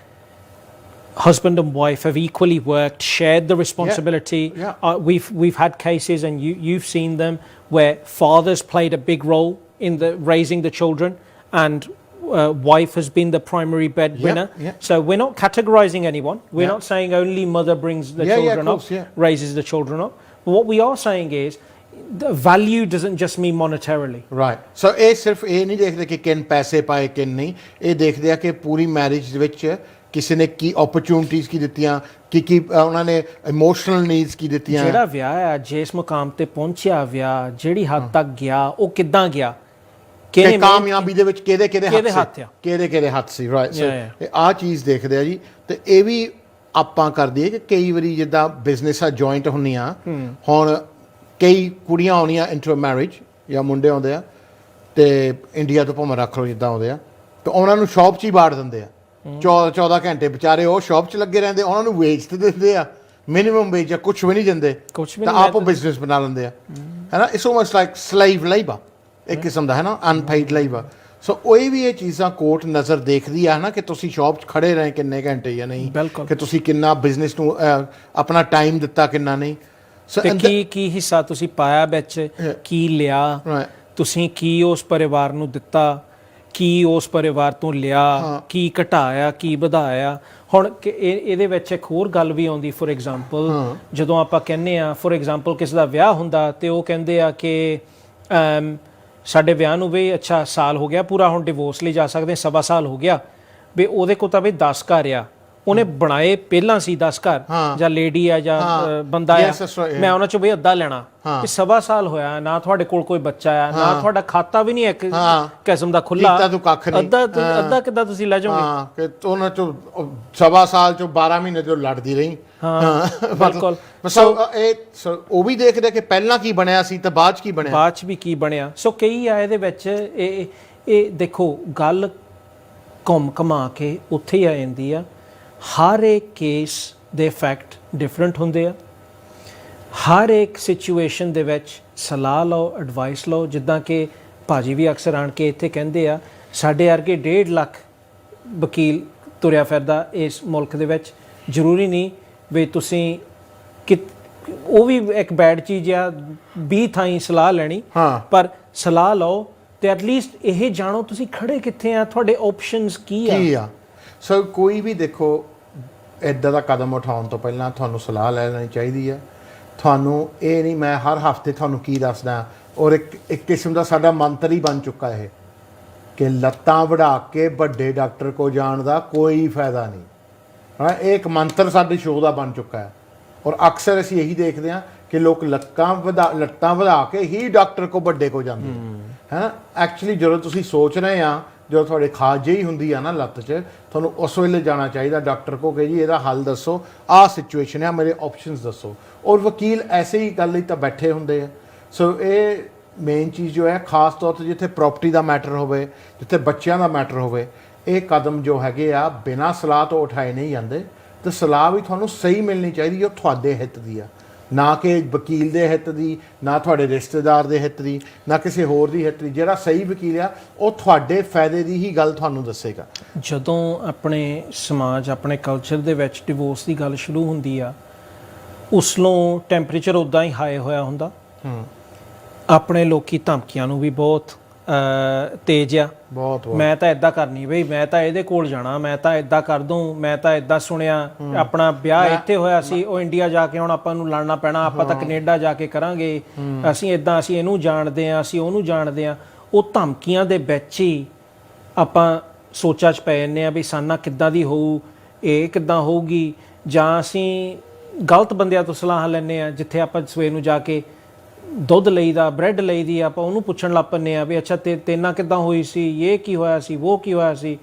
husband and wife have equally worked, shared the responsibility. We've had cases, and you've seen them, where fathers played a big role in the raising the children, and wife has been the primary breadwinner. So we're not categorizing anyone. We're not saying only mother brings the children up, raises the children up. But what we are saying is the value doesn't just mean monetarily. Right. So ਇਹ ਸਿਰਫ ਇਹ ਨਹੀਂ ਦੇਖਦੇ ਕਿ ਕਿੰਨ ਪੈਸੇ ਪਾਏ ਕਿੰਨ ਨਹੀਂ, ਇਹ ਦੇਖਦੇ ਆ ਕਿ ਪੂਰੀ ਮੈਰਿਜ ਦੇ ਵਿੱਚ ਕਿਸੇ ਨੇ ਕੀ ਓਪਰਚੁਨਿਟੀਜ਼ ਕੀ ਦਿੱਤੀਆਂ, ਕੀ ਉਹਨਾਂ ਨੇ ਇਮੋਸ਼ਨਲ ਨੀਡਸ ਕੀ ਦਿੱਤੀਆਂ। ਜਿਹੜਾ ਵਿਆਹ ਆ, ਜਿਸ ਮੁਕਾਮ ਤੇ ਪਹੁੰਚਿਆ ਵਿਆਹ, ਜਿਹੜੀ ਹੱਦ ਤੱਕ ਗਿਆ, ਉਹ ਕਿੱਦਾਂ ਗਿਆ, ਕਿ ਕਾਮਯਾਬੀ ਦੇ ਵਿੱਚ ਕਿਹਦੇ ਹੱਥ ਸੀ। ਰਾਈਟ। ਸੋ ਆਹ ਚੀਜ਼ ਦੇਖਦੇ ਆ ਜੀ। ਤੇ ਇਹ ਵੀ ਆਪਾਂ ਕਰਦੇ ਆ ਕਿ ਕਈ ਵਾਰੀ ਜਿੱਦਾਂ ਬਿਜ਼ਨਸ ਆ ਜੁਆਇੰਟ ਹੁੰਦੀਆਂ, ਹੁਣ ਕਈ ਕੁੜੀਆਂ ਆਉਣੀਆਂ ਇਨਟੂ ਅ ਮੈਰਿਜ ਜਾਂ ਮੁੰਡੇ ਆਉਂਦੇ ਆ ਤੇ ਇੰਡੀਆ ਤੋਂ ਭਾਵੇਂ ਰੱਖ ਲਓ ਜਿੱਦਾਂ ਆਉਂਦੇ ਆ, ਤੇ ਉਹਨਾਂ ਨੂੰ ਸ਼ੌਪ 'ਚ ਹੀ ਬਾੜ ਦਿੰਦੇ ਆ। 14 ਘੰਟੇ ਵਿਚਾਰੇ ਉਹ ਸ਼ੌਪ 'ਚ ਲੱਗੇ ਰਹਿੰਦੇ, ਉਹਨਾਂ ਨੂੰ ਵੇਜ ਤੇ ਦਿੰਦੇ ਆ, ਮਿਨੀਮਮ ਵੇਜ ਜਾਂ ਕੁਛ ਵੀ ਨਹੀਂ ਦਿੰਦੇ, ਤਾਂ ਆਪੋ ਬਿਜ਼ਨਸ ਬਣਾ ਲੈਂਦੇ ਆ, ਹੈ ਨਾ। It's almost like slave labour ਇੱਕ ਕਿਸਮ ਦਾ, ਹੈ ਨਾ, ਅਨਪੇਡ ਲੇਬਰ। ਸੋ ਉਹ ਵੀ ਇਹ ਚੀਜ਼ਾਂ ਕੋਰਟ ਨਜ਼ਰ ਦੇਖਦੀ ਆ ਨਾ ਕਿ ਤੁਸੀਂ ਸ਼ੌਪ 'ਚ ਖੜੇ ਰਹੇ ਕਿੰਨੇ ਘੰਟੇ ਜਾਂ ਨਹੀਂ, ਕਿ ਤੁਸੀਂ ਕਿੰਨਾ ਬਿਜ਼ਨਸ ਨੂੰ ਆਪਣਾ ਟਾਈਮ ਦਿੱਤਾ ਕਿੰਨਾ ਨਹੀਂ। ਕੀ ਹਿੱਸਾ ਤੁਸੀਂ ਪਾਇਆ ਵਿੱਚ, ਕੀ ਲਿਆ ਤੁਸੀਂ, ਕੀ ਉਸ ਪਰਿਵਾਰ ਨੂੰ ਦਿੱਤਾ, ਕੀ ਉਸ ਪਰਿਵਾਰ ਤੋਂ ਲਿਆ, ਕੀ ਘਟਾਇਆ, ਕੀ ਵਧਾਇਆ। ਹੁਣ ਇਹਦੇ ਵਿੱਚ ਇੱਕ ਹੋਰ ਗੱਲ ਵੀ ਆਉਂਦੀ, ਫੋਰ ਐਗਜ਼ਾਮਪਲ ਜਦੋਂ ਆਪਾਂ ਕਹਿੰਦੇ ਆ, ਫੋਰ ਐਗਜ਼ਾਮਪਲ ਕਿਸੇ ਦਾ ਵਿਆਹ ਹੁੰਦਾ ਤੇ ਉਹ ਕਹਿੰਦੇ ਆ ਕਿ ਸਾਡੇ ਵਿਆਹ ਨੂੰ ਵੀ ਅੱਛਾ ਸਾਲ ਹੋ ਗਿਆ ਪੂਰਾ, ਹੁਣ ਡਿਵੋਰਸ ਲਈ ਜਾ ਸਕਦੇ, 1.25 ਸਾਲ ਹੋ ਗਿਆ ਵੀ ਉਹਦੇ ਕੋਲ ਤਾਂ ਵੀ 10 ਘਰ ਆ, ਉਹਨੇ ਬਣਾਏ ਪਹਿਲਾਂ ਸੀ 10 ਘਰ, ਜਾਂ ਲੇਡੀ ਆ ਜਾਂ ਬੰਦਾ ਆ, ਮੈਂ ਉਹਨਾਂ ਚੋਂ ਵੀ ਅੱਧਾ ਲੈਣਾ। 1.25 ਸਾਲ ਹੋਇਆ, ਨਾ ਤੁਹਾਡੇ ਕੋਲ ਕੋਈ ਬੱਚਾ ਆ, ਨਾ ਤੁਹਾਡਾ ਖਾਤਾ ਵੀ ਨਹੀਂ ਇੱਕ ਕਿਸਮ ਦਾ ਖੁੱਲਾ, ਅੱਧਾ ਕਿੱਦਾਂ ਤੁਸੀਂ ਲੈ ਜਾਓਗੇ? ਉਹਨਾਂ ਚੋਂ 1.25 ਸਾਲ ਚੋਂ 12 ਮਹੀਨੇ ਤੋਂ ਲੜਦੀ ਰਹੀ। ਬਿਲਕੁਲ। ਉਹ ਵੀ ਦੇਖਦੇ ਕਿ ਪਹਿਲਾਂ ਕੀ ਬਣਿਆ ਸੀ ਤੇ ਬਾਅਦ 'ਚ ਕੀ ਬਣਿਆ, ਬਾਅਦ 'ਚ ਵੀ ਕੀ ਬਣਿਆ। ਸੋ ਕਈ ਆ ਇਹਦੇ ਵਿੱਚ ਇਹ ਦੇਖੋ ਗੱਲ ਘੁੰਮ ਘੁਮਾ ਕੇ ਉੱਥੇ ਹੀ ਆ ਜਾਂਦੀ ਆ। ਹਰ ਇੱਕ ਕੇਸ ਦੇ ਫੈਕਟ ਡਿਫਰੈਂਟ ਹੁੰਦੇ ਆ, ਹਰ ਇੱਕ ਸਿਚੁਏਸ਼ਨ ਦੇ ਵਿੱਚ ਸਲਾਹ ਲਓ, ਐਡਵਾਈਸ ਲਓ। ਜਿੱਦਾਂ ਕਿ ਭਾਜੀ ਵੀ ਅਕਸਰ ਆਣ ਕੇ ਇੱਥੇ ਕਹਿੰਦੇ ਆ, ਸਾਡੇ ਵਰਗੇ 1.5 ਲੱਖ ਵਕੀਲ ਤੁਰਿਆ ਫਿਰਦਾ ਇਸ ਮੁਲਕ ਦੇ ਵਿੱਚ, ਜ਼ਰੂਰੀ ਨਹੀਂ ਵੀ ਤੁਸੀਂ ਉਹ ਵੀ ਇੱਕ ਬੈਡ ਚੀਜ਼ ਆ 20 ਥਾਈਂ ਸਲਾਹ ਲੈਣੀ, ਪਰ ਸਲਾਹ ਲਓ ਤੇ ਐਟਲੀਸਟ ਇਹ ਜਾਣੋ ਤੁਸੀਂ ਖੜੇ ਕਿੱਥੇ ਆ, ਤੁਹਾਡੇ ਆਪਸ਼ਨਸ ਕੀ ਆ। ਸੋ ਕੋਈ ਵੀ ਦੇਖੋ ਇੱਦਾਂ ਦਾ ਕਦਮ ਉਠਾਉਣ ਤੋਂ ਪਹਿਲਾਂ ਤੁਹਾਨੂੰ ਸਲਾਹ ਲੈ ਲੈਣੀ ਚਾਹੀਦੀ ਹੈ। ਤੁਹਾਨੂੰ ਇਹ ਨਹੀਂ ਮੈਂ ਹਰ ਹਫ਼ਤੇ ਤੁਹਾਨੂੰ ਕੀ ਦੱਸਦਾ, ਔਰ ਇੱਕ ਕਿਸਮ ਦਾ ਸਾਡਾ ਮੰਤਰ ਹੀ ਬਣ ਚੁੱਕਾ ਇਹ ਕਿ ਲੱਤਾਂ ਵੜਾ ਕੇ ਵੱਡੇ ਡਾਕਟਰ ਕੋਲ ਜਾਣ ਦਾ ਕੋਈ ਫਾਇਦਾ ਨਹੀਂ। ਹਾਂ, ਇਹ ਇੱਕ ਮੰਤਰ ਸਾਡੇ ਸ਼ੋਅ ਦਾ ਬਣ ਚੁੱਕਾ ਹੈ, ਔਰ ਅਕਸਰ ਅਸੀਂ ਇਹੀ ਦੇਖਦੇ ਹਾਂ ਕਿ ਲੋਕ ਲੱਤਾਂ ਵਧਾ ਕੇ ਹੀ ਡਾਕਟਰ ਕੋਲ ਵੱਡੇ ਕੋਲ ਜਾਂਦੇ। ਹੈ ਨਾ। ਐਕਚੁਅਲੀ ਜਦੋਂ ਤੁਸੀਂ ਸੋਚ ਰਹੇ ਆ, ਜਦੋਂ ਤੁਹਾਡੇ ਖਾਜ ਜਿਹੀ ਹੁੰਦੀ ਆ ਨਾ ਲੱਤ 'ਚ, ਤੁਹਾਨੂੰ ਉਸ ਵੇਲੇ ਜਾਣਾ ਚਾਹੀਦਾ ਡਾਕਟਰ ਕੋ ਕਿ ਜੀ ਇਹਦਾ ਹੱਲ ਦੱਸੋ, ਆਹ ਸਿਚੁਏਸ਼ਨ ਹੈ, ਮੇਰੇ ਆਪਸ਼ਨਸ ਦੱਸੋ। ਔਰ ਵਕੀਲ ਐਸੇ ਹੀ ਗੱਲ ਲਈ ਤਾਂ ਬੈਠੇ ਹੁੰਦੇ ਆ। ਸੋ ਇਹ ਮੇਨ ਚੀਜ਼ ਜੋ ਹੈ, ਖਾਸ ਤੌਰ 'ਤੇ ਜਿੱਥੇ ਪ੍ਰੋਪਰਟੀ ਦਾ ਮੈਟਰ ਹੋਵੇ, ਜਿੱਥੇ ਬੱਚਿਆਂ ਦਾ ਮੈਟਰ ਹੋਵੇ, ਇਹ ਕਦਮ ਜੋ ਹੈਗੇ ਆ ਬਿਨਾਂ ਸਲਾਹ ਤੋਂ ਉਠਾਏ ਨਹੀਂ ਜਾਂਦੇ। ਤੇ ਸਲਾਹ ਵੀ ਤੁਹਾਨੂੰ ਸਹੀ ਮਿਲਣੀ ਚਾਹੀਦੀ, ਜੋ ਤੁਹਾਡੇ ਹਿੱਤ ਦੀ ਆ, ਨਾ ਕਿ ਵਕੀਲ ਦੇ ਹਿੱਤ ਦੀ, ਨਾ ਤੁਹਾਡੇ ਰਿਸ਼ਤੇਦਾਰ ਦੇ ਹਿੱਤ ਦੀ, ਨਾ ਕਿਸੇ ਹੋਰ ਦੀ ਹਿੱਤ ਦੀ। ਜਿਹੜਾ ਸਹੀ ਵਕੀਲ ਆ ਉਹ ਤੁਹਾਡੇ ਫਾਇਦੇ ਦੀ ਹੀ ਗੱਲ ਤੁਹਾਨੂੰ ਦੱਸੇਗਾ। ਜਦੋਂ ਆਪਣੇ ਸਮਾਜ, ਆਪਣੇ ਕਲਚਰ ਦੇ ਵਿੱਚ ਡਿਵੋਰਸ ਦੀ ਗੱਲ ਸ਼ੁਰੂ ਹੁੰਦੀ ਆ, ਉਸ ਨੂੰ ਟੈਂਪਰੇਚਰ ਉੱਦਾਂ ਹੀ ਹਾਈ ਹੋਇਆ ਹੁੰਦਾ। ਆਪਣੇ ਲੋਕੀ ਧਮਕੀਆਂ ਨੂੰ ਵੀ ਬਹੁਤ ਤੇਜ਼ ਆ। ਮੈਂ ਤਾਂ ਇਦਾਂ ਕਰਨੀ ਬਈ, ਮੈਂ ਤਾਂ ਇਹਦੇ ਕੋਲ ਜਾਣਾ, ਮੈਂ ਤਾਂ ਇਦਾਂ ਕਰ ਦੂੰ, ਮੈਂ ਤਾਂ ਇਦਾਂ ਸੁਣਿਆ, ਆਪਣਾ ਵਿਆਹ ਇੱਥੇ ਹੋਇਆ ਸੀ, ਉਹ ਇੰਡੀਆ ਜਾ ਕੇ ਹੁਣ ਆਪਾਂ ਨੂੰ ਲੜਨਾ ਪੈਣਾ, ਆਪਾਂ ਤਾਂ ਕੈਨੇਡਾ ਜਾ ਕੇ ਕਰਾਂਗੇ, ਅਸੀਂ ਇਦਾਂ, ਅਸੀਂ ਇਹਨੂੰ ਜਾਣਦੇ ਹਾਂ, ਅਸੀਂ ਉਹਨੂੰ ਜਾਣਦੇ ਹਾਂ। ਉਹ ਧਮਕੀਆਂ ਦੇ ਵਿੱਚ ਹੀ ਆਪਾਂ ਸੋਚਾਂ 'ਚ ਪੈ ਜਾਂਦੇ ਹਾਂ ਵੀ ਸਾਨਾ ਕਿੱਦਾਂ ਦੀ ਹੋਊ, ਇਹ ਕਿੱਦਾਂ ਹੋਊਗੀ। ਜਾਂ ਅਸੀਂ ਗਲਤ ਬੰਦਿਆਂ ਤੋਂ ਸਲਾਹ ਲੈਂਦੇ ਹਾਂ, ਜਿੱਥੇ ਆਪਾਂ ਸਵੇਰ ਨੂੰ ਜਾ ਕੇ ਦੁੱਧ ਲਈਦਾ, ਬ੍ਰੈਡ ਲਈਦੀ, ਆਪਾਂ ਉਹਨੂੰ ਪੁੱਛਣ ਲੱਗ ਪੈਂਦੇ ਹਾਂ ਵੀ ਅੱਛਾ ਤੇਨਾਂ ਕਿੱਦਾਂ ਹੋਈ ਸੀ, ਇਹ ਕੀ ਹੋਇਆ ਸੀ, ਉਹ ਕੀ ਹੋਇਆ ਸੀ।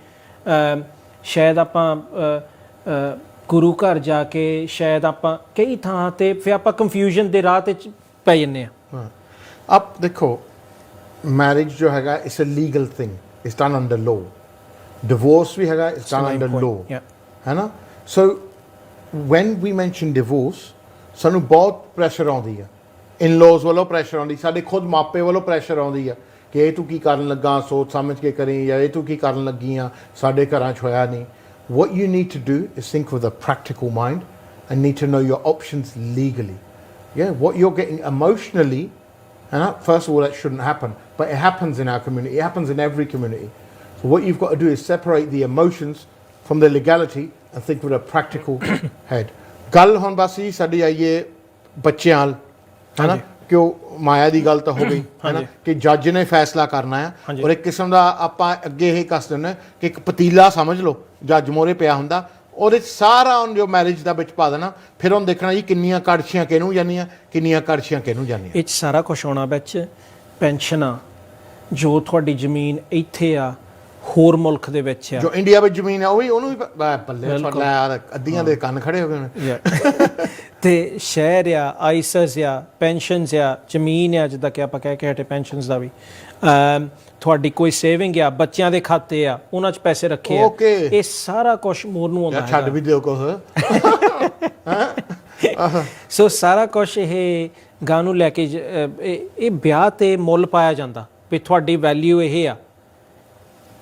ਸ਼ਾਇਦ ਆਪਾਂ ਗੁਰੂ ਘਰ ਜਾ ਕੇ, ਸ਼ਾਇਦ ਆਪਾਂ ਕਈ ਥਾਂ 'ਤੇ ਫਿਰ ਆਪਾਂ ਕਨਫਿਊਜ਼ਨ ਦੇ ਰਾਹ 'ਤੇ ਪੈ ਜਾਂਦੇ ਹਾਂ। ਆਪ ਦੇਖੋ, ਮੈਰਿਜ ਜੋ ਹੈਗਾ it's a legal thing, it's done under law. Divorce ਵੀ ਹੈਗਾ, ਇਟਸ ਡਨ ਅੰਡਰ ਲੋ, ਹੈ ਨਾ। So when we mention divorce, ਸਾਨੂੰ ਬਹੁਤ ਪ੍ਰੈਸ਼ਰ ਆਉਂਦੀ ਆ, ਇਨ-ਲॉज ਵੱਲੋਂ ਪ੍ਰੈਸ਼ਰ ਆਉਂਦੀ, ਸਾਡੇ ਖੁਦ ਮਾਪੇ ਵੱਲੋਂ ਪ੍ਰੈਸ਼ਰ ਆਉਂਦੀ ਆ ਕਿ ਇਹ ਤੂੰ ਕੀ ਕਰਨ ਲੱਗਾ, ਸੋਚ ਸਮਝ ਕੇ ਕਰੀ, ਜਾਂ ਇਹ ਤੂੰ ਕੀ ਕਰਨ ਲੱਗੀ ਆ, ਸਾਡੇ ਘਰਾਂ 'ਚ ਹੋਇਆ ਨਹੀਂ। What you need to do is think with a practical mind and need to know your options legally. Yeah, what you're getting emotionally, and first of all, that shouldn't happen, but it happens in our community, it happens in every community. So what you've got to do is separate the emotions from the legality and think with a practical head. ਗੱਲ ਹੁਣ ਬਸ ਹੀ ਸਾਡੀ ਆਈਏ ਬੱਚਿਆਂ ਨਾਲ, ਹੈ ਨਾ, ਕਿ ਉਹ ਮਾਇਆ ਦੀ ਗੱਲ ਤਾਂ ਹੋ ਗਈ, ਹੈ ਨਾ, ਕਿ ਜੱਜ ਨੇ ਫੈਸਲਾ ਕਰਨਾ ਆ। ਔਰ ਇੱਕ ਕਿਸਮ ਦਾ ਆਪਾਂ ਅੱਗੇ ਇਹ ਕੱਸ ਦਿੰਦੇ ਕਿ ਇੱਕ ਪਤੀਲਾ ਸਮਝ ਲਓ, ਜੱਜ ਮੋਹਰੇ ਪਿਆ ਹੁੰਦਾ, ਉਹਦੇ ਸਾਰਾ ਉਹਨ ਜੋ ਮੈਰਿਜ ਦਾ ਵਿੱਚ ਪਾ ਦੇਣਾ, ਫਿਰ ਉਹਨੂੰ ਦੇਖਣਾ ਜੀ ਕਿੰਨੀਆਂ ਕੜਛੀਆਂ ਕਿਹਨੂੰ ਜਾਂਦੀਆਂ, ਕਿੰਨੀਆਂ ਕੜਛੀਆਂ ਕਿਹਨੂੰ ਜਾਂਦੀਆਂ। ਇਹ 'ਚ ਸਾਰਾ ਕੁਛ ਆਉਣਾ ਵਿੱਚ। ਪੈਨਸ਼ਨਾਂ, ਜੋ ਤੁਹਾਡੀ ਜ਼ਮੀਨ ਇੱਥੇ ਆ, ਹੋਰ ਮੁਲਕ ਦੇ ਵਿੱਚ ਆ, ਜੋ ਇੰਡੀਆ ਵਿੱਚ ਜ਼ਮੀਨ ਆ, ਉਹ ਵੀ ਉਹਨੂੰ ਵੀ ਬੱਲੇ ਯਾਰ, ਅੱਧੀਆਂ ਦੇ ਕੰਨ ਖੜੇ ਹੋ ਗਏ ਨੇ। ਤੇ ਸ਼ਹਿਰ ਆ, ਆਈਸਸ ਆ, ਪੈਨਸ਼ਨਸ ਆ, ਜ਼ਮੀਨ ਆ, ਜਿੱਦਾਂ ਕਿ ਆਪਾਂ ਕਹਿ ਕੇ ਹਟੇ ਪੈਨਸ਼ਨਸ ਦਾ ਵੀ, ਤੁਹਾਡੀ ਕੋਈ ਸੇਵਿੰਗ ਆ, ਬੱਚਿਆਂ ਦੇ ਖਾਤੇ ਆ, ਉਹਨਾਂ 'ਚ ਪੈਸੇ ਰੱਖੇ ਆ, ਇਹ ਸਾਰਾ ਕੁਛ ਮੋਰ ਨੂੰ ਆਉਂਦਾ। ਛੱਡ ਵੀ ਦਿਓ ਕੁਛ। ਸੋ ਸਾਰਾ ਕੁਛ ਇਹ ਗਾਂ ਨੂੰ ਲੈ ਕੇ ਇਹ ਵਿਆਹ 'ਤੇ ਮੁੱਲ ਪਾਇਆ ਜਾਂਦਾ ਵੀ ਤੁਹਾਡੀ ਵੈਲਿਊ ਇਹ ਆ,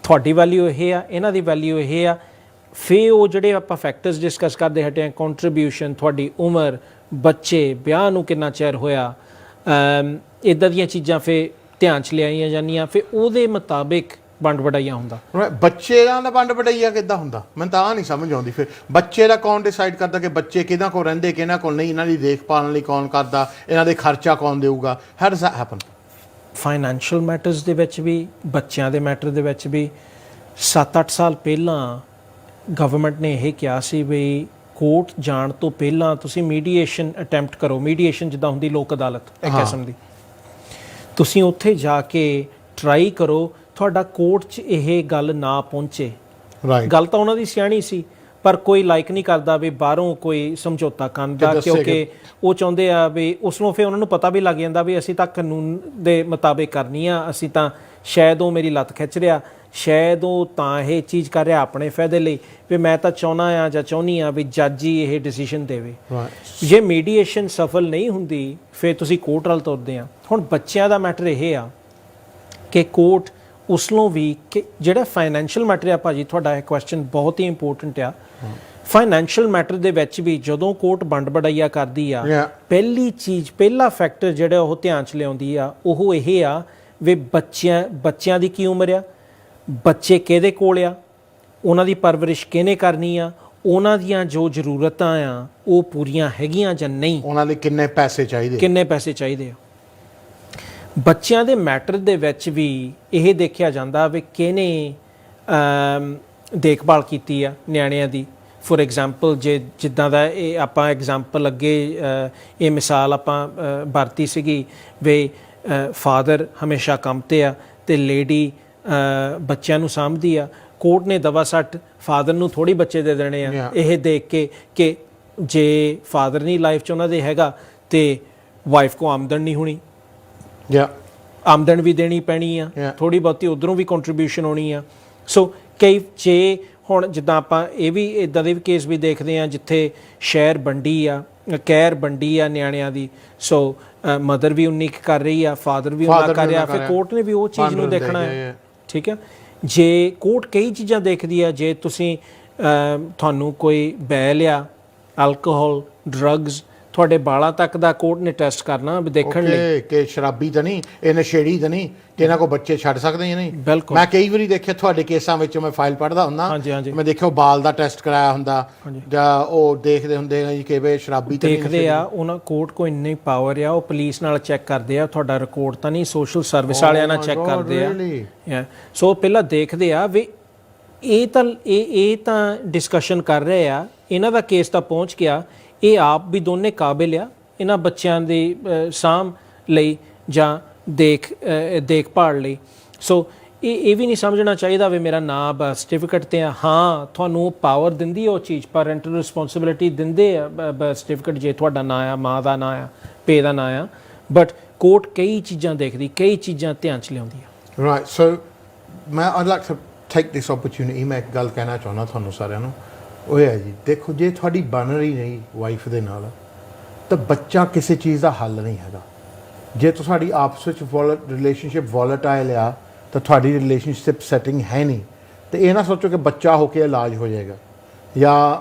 ਤੁਹਾਡੀ ਵੈਲਿਊ ਇਹ ਆ, ਇਹਨਾਂ ਦੀ ਵੈਲਿਊ ਇਹ ਆ। ਫਿਰ ਉਹ ਜਿਹੜੇ ਆਪਾਂ ਫੈਕਟਰਸ ਡਿਸਕਸ ਕਰਦੇ ਹਟੇ ਆ, ਕੰਟਰੀਬਿਊਸ਼ਨ, ਤੁਹਾਡੀ ਉਮਰ, ਬੱਚੇ, ਵਿਆਹ ਨੂੰ ਕਿੰਨਾ ਚਿਰ ਹੋਇਆ, ਇੱਦਾਂ ਦੀਆਂ ਚੀਜ਼ਾਂ ਫਿਰ ਧਿਆਨ 'ਚ ਲਿਆਈਆਂ ਜਾਂਦੀਆਂ, ਫਿਰ ਉਹਦੇ ਮੁਤਾਬਿਕ ਵੰਡ ਵਡਾਈਆ ਹੁੰਦਾ। ਬੱਚਿਆਂ ਦਾ ਵੰਡ ਵਡਾਈਆ ਕਿੱਦਾਂ ਹੁੰਦਾ, ਮੈਨੂੰ ਤਾਂ ਆਹ ਨਹੀਂ ਸਮਝ ਆਉਂਦੀ। ਫਿਰ ਬੱਚੇ ਦਾ ਕੌਣ ਡਿਸਾਈਡ ਕਰਦਾ ਕਿ ਬੱਚੇ ਕਿਹਨਾਂ ਕੋਲ ਰਹਿੰਦੇ, ਕਿਹਨਾਂ ਕੋਲ ਨਹੀਂ, ਇਹਨਾਂ ਦੀ ਦੇਖਭਾਲ ਲਈ ਕੌਣ ਕਰਦਾ, ਇਹਨਾਂ ਦੇ ਖਰਚਾ ਕੌਣ ਦੇਊਗਾ, how does that happen? Financial matters ਦੇ ਵਿੱਚ ਵੀ, ਬੱਚਿਆਂ ਦੇ ਮੈਟਰ ਦੇ ਵਿੱਚ ਵੀ 7-8 ਸਾਲ ਪਹਿਲਾਂ ਗਵਰਨਮੈਂਟ ਨੇ ਇਹ ਕਿਹਾ ਸੀ ਵੀ ਕੋਰਟ ਜਾਣ ਤੋਂ ਪਹਿਲਾਂ ਤੁਸੀਂ ਮੀਡੀਏਸ਼ਨ ਅਟੈਂਪਟ ਕਰੋ। ਮੀਡੀਏਸ਼ਨ ਜਿੱਦਾਂ ਹੁੰਦੀ ਲੋਕ ਅਦਾਲਤ ਇੱਕ ਕਿਸਮ ਦੀ, ਤੁਸੀਂ ਉੱਥੇ ਜਾ ਕੇ ਟਰਾਈ ਕਰੋ, ਤੁਹਾਡਾ ਕੋਰਟ 'ਚ ਇਹ ਗੱਲ ਨਾ ਪਹੁੰਚੇ। ਗੱਲ ਤਾਂ ਉਹਨਾਂ ਦੀ ਸਿਆਣੀ ਸੀ, ਪਰ ਕੋਈ ਲਾਈਕ ਨਹੀਂ ਕਰਦਾ ਵੀ ਬਾਹਰੋਂ ਕੋਈ ਸਮਝੌਤਾ ਕਰਨ ਦਾ, ਕਿਉਂਕਿ ਉਹ ਚਾਹੁੰਦੇ ਆ ਵੀ ਉਸ ਨੂੰ ਫਿਰ ਉਹਨਾਂ ਨੂੰ ਪਤਾ ਵੀ ਲੱਗ ਜਾਂਦਾ ਵੀ ਅਸੀਂ ਤਾਂ ਕਾਨੂੰਨ ਦੇ ਮੁਤਾਬਿਕ ਕਰਨੀ ਆ, ਅਸੀਂ ਤਾਂ ਸ਼ਾਇਦ ਉਹ ਮੇਰੀ ਲੱਤ ਖਿੱਚ ਰਿਹਾ, ਸ਼ਾਇਦ ਉਹ ਤਾਂ ਇਹ ਚੀਜ਼ ਕਰ ਰਿਹਾ ਆਪਣੇ ਫਾਇਦੇ ਲਈ, ਵੀ ਮੈਂ ਤਾਂ ਚਾਹੁੰਦਾ ਆ ਜਾਂ ਚਾਹੁੰਦੀ ਆ ਵੀ ਜੱਜ ਹੀ ਇਹ ਡਿਸੀਜਨ ਦੇਵੇ। ਜੇ ਮੀਡੀਏਸ਼ਨ ਸਫਲ ਨਹੀਂ ਹੁੰਦੀ ਫਿਰ ਤੁਸੀਂ ਕੋਰਟ ਵੱਲ ਤੁਰਦੇ ਆ। ਹੁਣ ਬੱਚਿਆਂ ਦਾ ਮੈਟਰ ਇਹ ਆ ਕਿ ਕੋਰਟ ਉਸ ਨੂੰ ਵੀ, ਕਿ ਜਿਹੜਾ ਫਾਈਨੈਂਸ਼ੀਅਲ ਮੈਟਰ ਆ, ਭਾਜੀ ਤੁਹਾਡਾ ਇਹ ਕੁਐਸਚਨ ਬਹੁਤ ਹੀ ਇੰਪੋਰਟੈਂਟ ਆ। ਫਾਈਨੈਂਸ਼ੀਅਲ ਮੈਟਰ ਦੇ ਵਿੱਚ ਵੀ ਜਦੋਂ ਕੋਰਟ ਵੰਡ ਵਡਾਈਆ ਕਰਦੀ ਆ, ਪਹਿਲੀ ਚੀਜ਼, ਪਹਿਲਾ ਫੈਕਟਰ ਜਿਹੜਾ ਉਹ ਧਿਆਨ 'ਚ ਲਿਆਉਂਦੀ ਆ, ਉਹ ਇਹ ਆ ਵੀ ਬੱਚਿਆਂ ਦੀ ਕੀ ਉਮਰ ਆ, ਬੱਚੇ ਕਿਹਦੇ ਕੋਲ ਆ, ਉਹਨਾਂ ਦੀ ਪਰਵਰਿਸ਼ ਕਿਹਨੇ ਕਰਨੀ ਆ, ਉਹਨਾਂ ਦੀਆਂ ਜੋ ਜ਼ਰੂਰਤਾਂ ਆ ਉਹ ਪੂਰੀਆਂ ਹੈਗੀਆਂ ਜਾਂ ਨਹੀਂ, ਉਹਨਾਂ ਲਈ ਕਿੰਨੇ ਪੈਸੇ ਚਾਹੀਦੇ ਆ। ਬੱਚਿਆਂ ਦੇ ਮੈਟਰ ਦੇ ਵਿੱਚ ਵੀ ਇਹ ਦੇਖਿਆ ਜਾਂਦਾ ਵੀ ਕਿਹਨੇ ਦੇਖਭਾਲ ਕੀਤੀ ਆ ਨਿਆਣਿਆਂ ਦੀ। ਫੋਰ ਐਗਜ਼ਾਮਪਲ, ਜੇ ਜਿੱਦਾਂ ਦਾ ਇਹ ਆਪਾਂ ਐਗਜ਼ਾਮਪਲ ਅੱਗੇ ਇਹ ਮਿਸਾਲ ਆਪਾਂ ਵਰਤੀ ਸੀਗੀ ਵੀ ਫਾਦਰ ਹਮੇਸ਼ਾ ਕੰਮ 'ਤੇ ਆ ਤੇ ਲੇਡੀ ਬੱਚਿਆਂ ਨੂੰ ਸਾਂਭਦੀ ਆ, ਕੋਰਟ ਨੇ ਦਵਾ ਸੱਟ ਫਾਦਰ ਨੂੰ ਥੋੜੀ ਬੱਚੇ ਦੇ ਦੇਣੇ ਆ, ਇਹ ਦੇਖ ਕੇ ਕਿ ਜੇ ਫਾਦਰ ਨਹੀਂ ਲਾਈਫ 'ਚ ਉਹਨਾਂ ਦੇ ਹੈਗਾ ਤੇ ਵਾਈਫ ਕੋ ਆਮਦਨ ਨਹੀਂ ਹੋਣੀ, ਆਮਦਨ ਵੀ ਦੇਣੀ ਪੈਣੀ ਆ, ਥੋੜੀ ਬਹੁਤੀ ਉਧਰੋਂ ਵੀ ਕੰਟਰੀਬਿਊਸ਼ਨ ਹੋਣੀ ਆ। ਸੋ ਕਈ ਜੇ ਹੁਣ ਜਿੱਦਾਂ ਆਪਾਂ ਇਹ ਵੀ ਇਦਾਂ ਦੇ ਵੀ ਕੇਸ ਵੀ ਦੇਖਦੇ ਆ ਜਿੱਥੇ ਸ਼ਹਿਰ ਵੰਡੀ ਆ, ਕਹਿਰ ਵੰਡੀ ਆ ਨਿਆਣਿਆਂ ਦੀ, ਸੋ ਮਦਰ ਵੀ ਉਨੀ ਕਰ ਰਹੀ ਆ, ਫਾਦਰ ਵੀ ਉਨਾ ਕਰ ਰਿਹਾ, ਫਿਰ ਕੋਰਟ ਨੇ ਵੀ ਉਹ ਚੀਜ਼ ਨੂੰ ਦੇਖਣਾ ਹੈ। ਠੀਕ ਹੈ, ਜੇ ਕੋਰਟ ਕਈ ਚੀਜ਼ਾਂ ਦੇਖਦੀ ਆ, ਜੇ ਤੁਸੀਂ ਤੁਹਾਨੂੰ ਕੋਈ ਬੈਲ ਆ, ਐਲਕੋਹਲ, ਡਰੱਗਸ, ਤੁਹਾਡੇ ਬਾਲਾਂ ਤੱਕ ਦਾ ਕੋਰਟ ਨੇ ਟੈਸਟ ਕਰਨਾ ਦੇਖਣ ਲਈ ਕਿ ਸ਼ਰਾਬੀ ਤਾਂ ਨਹੀਂ, ਇਹ ਨਸ਼ੇੜੀ ਤਾਂ ਨਹੀਂ, ਕਿ ਇਹਨਾਂ ਕੋਲ ਬੱਚੇ ਛੱਡ ਸਕਦੇ ਜਾਂ ਨਹੀਂ। ਬਿਲਕੁਲ, ਮੈਂ ਕਈ ਵਾਰੀ ਦੇਖਿਆ ਤੁਹਾਡੇ ਕੇਸਾਂ ਵਿੱਚ, ਮੈਂ ਫਾਈਲ ਪੜ੍ਹਦਾ ਹੁੰਦਾ, ਮੈਂ ਦੇਖਿਆ ਉਹ ਬਾਲ ਦਾ ਟੈਸਟ ਕਰਾਇਆ ਹੁੰਦਾ, ਜਾਂ ਉਹ ਦੇਖਦੇ ਹੁੰਦੇ ਨੇ ਕਿ ਵੇ ਸ਼ਰਾਬੀ ਤਾਂ ਦੇਖਦੇ ਆ, ਉਹਨਾਂ ਕੋਰਟ ਕੋ ਇੰਨੀ ਪਾਵਰ ਆ, ਉਹ ਪੁਲਿਸ ਨਾਲ ਚੈੱਕ ਕਰਦੇ ਆ ਤੁਹਾਡਾ ਰਿਕਾਰਡ ਤਾਂ ਨਹੀਂ, ਸੋਸ਼ਲ ਸਰਵਿਸ ਵਾਲਿਆਂ ਨਾਲ ਚੈੱਕ ਕਰਦੇ ਆ। ਸੋ ਪਹਿਲਾਂ ਦੇਖਦੇ ਆ ਵੀ ਇਹ ਤਾਂ ਡਿਸਕਸ਼ਨ ਕਰ ਰਹੇ ਆ, ਇਹਨਾਂ ਦਾ ਕੇਸ ਤਾਂ ਪਹੁੰਚ ਗਿਆ, ਇਹ ਆਪ ਵੀ ਦੋਨੇ ਕਾਬਿਲ ਆ ਇਹਨਾਂ ਬੱਚਿਆਂ ਦੀ ਸਾਂਭ ਲਈ ਜਾਂ ਦੇਖਭਾਲ ਲਈ। ਸੋ ਇਹ ਵੀ ਨਹੀਂ ਸਮਝਣਾ ਚਾਹੀਦਾ ਵੀ ਮੇਰਾ ਨਾਂ ਬਰਥ ਸਰਟੀਫਿਕੇਟ 'ਤੇ ਆ। ਹਾਂ, ਤੁਹਾਨੂੰ ਪਾਵਰ ਦਿੰਦੀ ਉਹ ਚੀਜ਼, ਪੈਰੈਂਟਲ ਰਿਸਪੌਂਸਿਬਿਲਿਟੀ ਦਿੰਦੇ ਆ ਬਰਥ ਸਰਟੀਫਿਕੇਟ, ਜੇ ਤੁਹਾਡਾ ਨਾਂ ਆ, ਮਾਂ ਦਾ ਨਾਂ ਆ, ਪੇ ਦਾ ਨਾਂ ਆ, ਬਟ ਕੋਰਟ ਕਈ ਚੀਜ਼ਾਂ ਦੇਖਦੀ, ਕਈ ਚੀਜ਼ਾਂ ਧਿਆਨ 'ਚ ਲਿਆਉਂਦੀ ਆ। ਰਾਈਟ, ਸੋ ਮੈਂ I'd like to take this opportunity, ਮੈਂ ਇੱਕ ਗੱਲ ਕਹਿਣਾ ਚਾਹੁੰਦਾ ਤੁਹਾਨੂੰ ਸਾਰਿਆਂ ਨੂੰ, ਉਹ ਹੈ ਜੀ, ਦੇਖੋ ਜੇ ਤੁਹਾਡੀ ਬਣ ਰਹੀ ਨਹੀਂ ਵਾਈਫ ਦੇ ਨਾਲ ਤਾਂ ਬੱਚਾ ਕਿਸੇ ਚੀਜ਼ ਦਾ ਹੱਲ ਨਹੀਂ ਹੈਗਾ। ਜੇ ਤੁਹਾਡੀ ਆਪਸ ਵਿੱਚ ਰਿਲੇਸ਼ਨਸ਼ਿਪ ਵੋਲੇਟਾਈਲ ਆ ਤਾਂ ਤੁਹਾਡੀ ਰਿਲੇਸ਼ਨਸ਼ਿਪ ਸੈਟਿੰਗ ਹੈ ਨਹੀਂ, ਤੇ ਇਹ ਨਾ ਸੋਚੋ ਕਿ ਬੱਚਾ ਹੋ ਕੇ ਇਲਾਜ ਹੋ ਜਾਏਗਾ। ਜਾਂ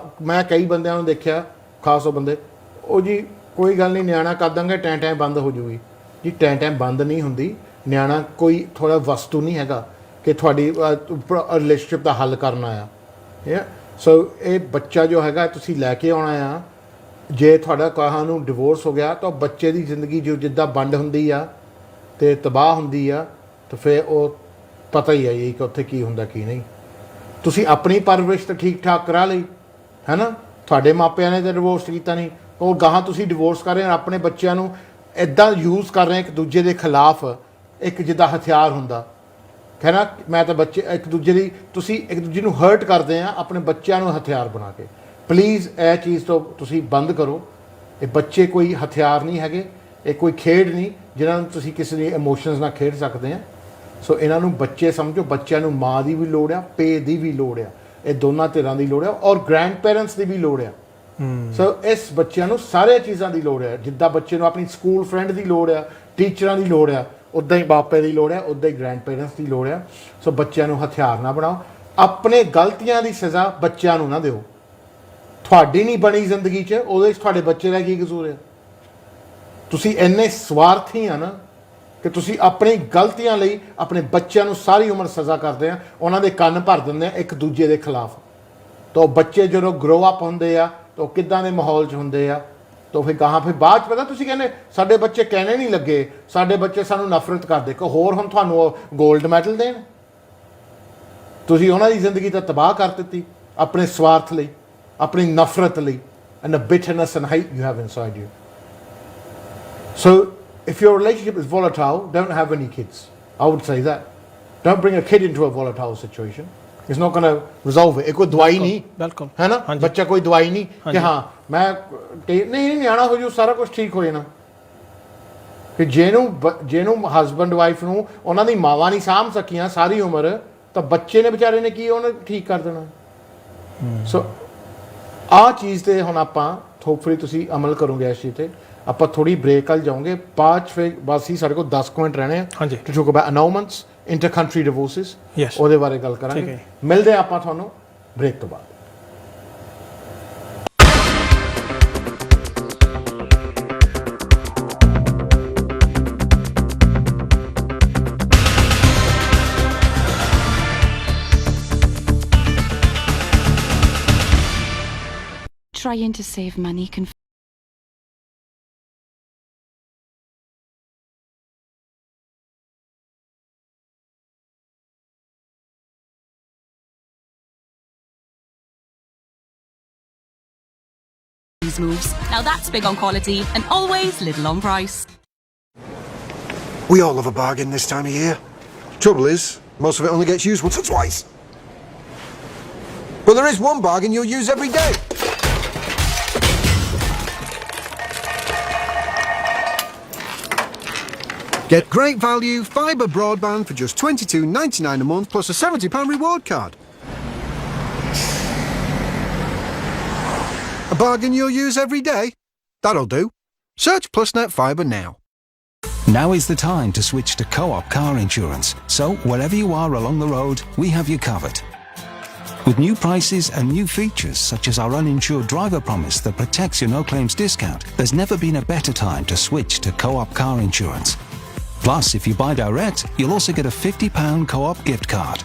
ਮੈਂ ਕਈ ਬੰਦਿਆਂ ਨੂੰ ਦੇਖਿਆ, ਖਾਸ ਉਹ ਬੰਦੇ, ਉਹ ਜੀ ਕੋਈ ਗੱਲ ਨਹੀਂ, ਨਿਆਣਾ ਕਰ ਦਾਂਗੇ, ਟੈਂ ਬੰਦ ਹੋ ਜੂਗੀ ਜੀ। ਟੈਂ ਬੰਦ ਨਹੀਂ ਹੁੰਦੀ, ਨਿਆਣਾ ਕੋਈ ਥੋੜ੍ਹਾ ਵਸਤੂ ਨਹੀਂ ਹੈਗਾ ਕਿ ਤੁਹਾਡੀ ਰਿਲੇਸ਼ਨਸ਼ਿਪ ਦਾ ਹੱਲ ਕਰਨਾ ਆ। ਸੋ ਇਹ ਬੱਚਾ ਜੋ ਹੈਗਾ ਤੁਸੀਂ ਲੈ ਕੇ ਆਉਣਾ ਆ। ਜੇ ਤੁਹਾਡਾ ਕਹਾਂ ਨੂੰ ਡਿਵੋਰਸ ਹੋ ਗਿਆ ਤਾਂ ਬੱਚੇ ਦੀ ਜ਼ਿੰਦਗੀ ਜੋ ਜਿੱਦਾਂ ਵੰਡ ਹੁੰਦੀ ਆ ਅਤੇ ਤਬਾਹ ਹੁੰਦੀ ਆ, ਤਾਂ ਫਿਰ ਉਹ ਪਤਾ ਹੀ ਹੈ ਜੀ ਕਿ ਉੱਥੇ ਕੀ ਹੁੰਦਾ ਕੀ ਨਹੀਂ। ਤੁਸੀਂ ਆਪਣੀ ਪਰਵਰਿਸ਼ ਤਾਂ ਠੀਕ ਠਾਕ ਕਰਾ ਲਈ ਹੈ ਨਾ, ਤੁਹਾਡੇ ਮਾਪਿਆਂ ਨੇ ਤਾਂ ਡਿਵੋਰਸ ਕੀਤਾ ਨਹੀਂ, ਉਹ ਗਾਹਾਂ ਤੁਸੀਂ ਡਿਵੋਰਸ ਕਰ ਰਹੇ ਹੋ, ਆਪਣੇ ਬੱਚਿਆਂ ਨੂੰ ਇੱਦਾਂ ਯੂਜ਼ ਕਰ ਰਹੇ ਇੱਕ ਦੂਜੇ ਦੇ ਖਿਲਾਫ, ਇੱਕ ਜਿੱਦਾਂ ਹਥਿਆਰ ਹੁੰਦਾ ਹੈ ਨਾ। ਮੈਂ ਤਾਂ ਬੱਚੇ ਇੱਕ ਦੂਜੇ ਦੀ, ਤੁਸੀਂ ਇੱਕ ਦੂਜੇ ਨੂੰ ਹਰਟ ਕਰਦੇ ਆ ਆਪਣੇ ਬੱਚਿਆਂ ਨੂੰ ਹਥਿਆਰ ਬਣਾ ਕੇ। ਪਲੀਜ਼ ਇਹ ਚੀਜ਼ ਤੋਂ ਤੁਸੀਂ ਬੰਦ ਕਰੋ। ਇਹ ਬੱਚੇ ਕੋਈ ਹਥਿਆਰ ਨਹੀਂ ਹੈਗੇ, ਇਹ ਕੋਈ ਖੇਡ ਨਹੀਂ ਜਿਹਨਾਂ ਨੂੰ ਤੁਸੀਂ ਕਿਸੇ ਦੀ ਇਮੋਸ਼ਨਸ ਨਾਲ ਖੇਡ ਸਕਦੇ ਆ। ਸੋ ਇਹਨਾਂ ਨੂੰ ਬੱਚੇ ਸਮਝੋ, ਬੱਚਿਆਂ ਨੂੰ ਮਾਂ ਦੀ ਵੀ ਲੋੜ ਆ, ਪੇ ਦੀ ਵੀ ਲੋੜ ਆ, ਇਹ ਦੋਨਾਂ ਧਿਰਾਂ ਦੀ ਲੋੜ ਆ, ਔਰ ਗ੍ਰੈਂਡ ਪੇਰੈਂਟਸ ਦੀ ਵੀ ਲੋੜ ਆ। ਸੋ ਇਸ ਬੱਚਿਆਂ ਨੂੰ ਸਾਰੀਆਂ ਚੀਜ਼ਾਂ ਦੀ ਲੋੜ ਆ। ਜਿੱਦਾਂ ਬੱਚੇ ਨੂੰ ਆਪਣੀ ਸਕੂਲ ਫਰੈਂਡ ਦੀ ਲੋੜ ਆ, ਟੀਚਰਾਂ ਦੀ ਲੋੜ ਆ, ਉੱਦਾਂ ਹੀ ਬਾਪੇ ਦੀ ਲੋੜ ਆ, ਉੱਦਾਂ ਹੀ ਗ੍ਰੈਂਡ ਪੇਰੈਂਟਸ ਦੀ ਲੋੜ ਆ। ਸੋ ਬੱਚਿਆਂ ਨੂੰ ਹਥਿਆਰ ਨਾ ਬਣਾਓ, ਆਪਣੇ ਗਲਤੀਆਂ ਦੀ ਸਜ਼ਾ ਬੱਚਿਆਂ ਨੂੰ ਨਾ ਦਿਓ। ਤੁਹਾਡੀ ਨਹੀਂ ਬਣੀ ਜ਼ਿੰਦਗੀ 'ਚ, ਉਹਦੇ 'ਚ ਤੁਹਾਡੇ ਬੱਚੇ ਦਾ ਕੀ ਕਸੂਰ ਆ? ਤੁਸੀਂ ਇੰਨੇ ਸਵਾਰਥੀ ਆ ਨਾ ਕਿ ਤੁਸੀਂ ਆਪਣੀ ਗਲਤੀਆਂ ਲਈ ਆਪਣੇ ਬੱਚਿਆਂ ਨੂੰ ਸਾਰੀ ਉਮਰ ਸਜ਼ਾ ਕਰਦੇ ਆ, ਉਹਨਾਂ ਦੇ ਕੰਨ ਭਰ ਦਿੰਦੇ ਆ ਇੱਕ ਦੂਜੇ ਦੇ ਖਿਲਾਫ। ਤਾਂ ਬੱਚੇ ਜਦੋਂ ਗਰੋ ਅਪ ਹੁੰਦੇ ਆ ਤਾਂ ਕਿੱਦਾਂ ਦੇ ਮਾਹੌਲ 'ਚ ਹੁੰਦੇ ਆ, ਤਾਂ ਫਿਰ ਕਹਾਂ ਫਿਰ ਬਾਅਦ 'ਚ ਪਤਾ ਤੁਸੀਂ ਕਹਿੰਦੇ ਸਾਡੇ ਬੱਚੇ ਕਹਿਣੇ ਨਹੀਂ ਲੱਗੇ, ਸਾਡੇ ਬੱਚੇ ਸਾਨੂੰ ਨਫ਼ਰਤ ਕਰਦੇ, ਕਿ ਹੋਰ ਹੁਣ ਤੁਹਾਨੂੰ ਉਹ ਗੋਲਡ ਮੈਡਲ ਦੇਣ? ਤੁਸੀਂ ਉਹਨਾਂ ਦੀ ਜ਼ਿੰਦਗੀ ਤਾਂ ਤਬਾਹ ਕਰ ਦਿੱਤੀ ਆਪਣੇ ਸਵਾਰਥ ਲਈ, ਆਪਣੀ ਨਫ਼ਰਤ ਲਈ, and the bitterness and hate you have inside you. So if your relationship is volatile, don't have any kids. I would say that. Don't bring a kid into a volatile situation. It's not going to resolve it. ਇਹ ਕੋਈ ਦਵਾਈ ਨਹੀਂ, ਬਿਲਕੁਲ ਹੈ ਨਾ, ਬੱਚਾ ਕੋਈ ਦਵਾਈ ਨਹੀਂ ਕਿ ਹਾਂ ਮੈਂ ਨਹੀਂ ਨਿਆਣਾ ਹੋ ਜੂ ਸਾਰਾ ਕੁਝ ਠੀਕ ਹੋ ਜਾਣਾ। ਕਿ ਜਿਹਨੂੰ ਹਸਬੈਂਡ ਵਾਈਫ ਨੂੰ ਉਹਨਾਂ ਦੀ ਮਾਵਾਂ ਨਹੀਂ ਸਾਂਭ ਸਕੀਆਂ ਸਾਰੀ ਉਮਰ, ਤਾਂ ਬੱਚੇ ਨੇ ਵਿਚਾਰੇ ਨੇ ਕੀ ਉਹਨੇ ਠੀਕ ਕਰ ਦੇਣਾ। ਸੋ ਆਹ ਚੀਜ਼ 'ਤੇ ਹੁਣ ਆਪਾਂ ਹੋਪਫੁਲੀ ਤੁਸੀਂ ਅਮਲ ਕਰੋਗੇ ਇਸ ਚੀਜ਼ 'ਤੇ। ਆਪਾਂ ਥੋੜੀ ਬ੍ਰੇਕ ਵੱਲ ਜਾਓਗੇ, ਬਾਅਦ ਫਿਰ ਬਸ ਹੀ ਸਾਡੇ ਕੋਲ 10 ਮਿੰਟ ਰਹਿਣੇ ਆ to talk about announcements, inter country divorces, ਉਹਦੇ ਬਾਰੇ ਗੱਲ ਕਰਾਂਗੇ। ਮਿਲਦੇ ਆਪਾਂ ਤੁਹਾਨੂੰ ਬ੍ਰੇਕ ਤੋਂ ਬਾਅਦ। Trying to save money can moves. Now that's big on quality and always little on price. We all love a bargain this time of year. Trouble is, most of it only gets used once or twice. But there is one bargain you'll use every day. Get great value fibre broadband for just £22.99 a month plus a £70 reward card. A bargain you'll use every day? That'll do. Search PlusNet Fibre now. Now is the time to switch to Co-op car insurance. So wherever you are along the road, we have you covered. With new prices and new features such as our uninsured driver promise that protects your no-claims discount, there's never been a better time to switch to Co-op car insurance. Plus, if you buy direct, you'll also get a £50 Co-op gift card.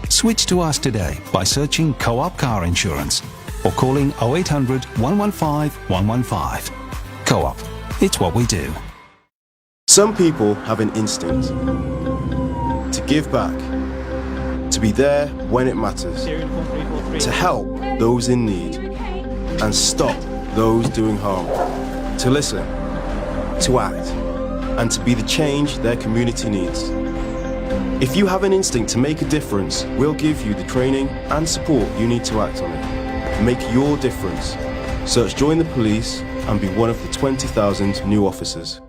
Switch to us today by searching Co-op car insurance or calling 0800 115 115. Co-op. It's what we do. Some people have an instinct to give back, to be there when it matters, to help those in need and stop those doing harm, to listen, to act, and to be the change their community needs. If you have an instinct to make a difference, we'll give you the training and support you need to act on it. Make your difference. Search Join the Police and be one of the 20,000 new officers.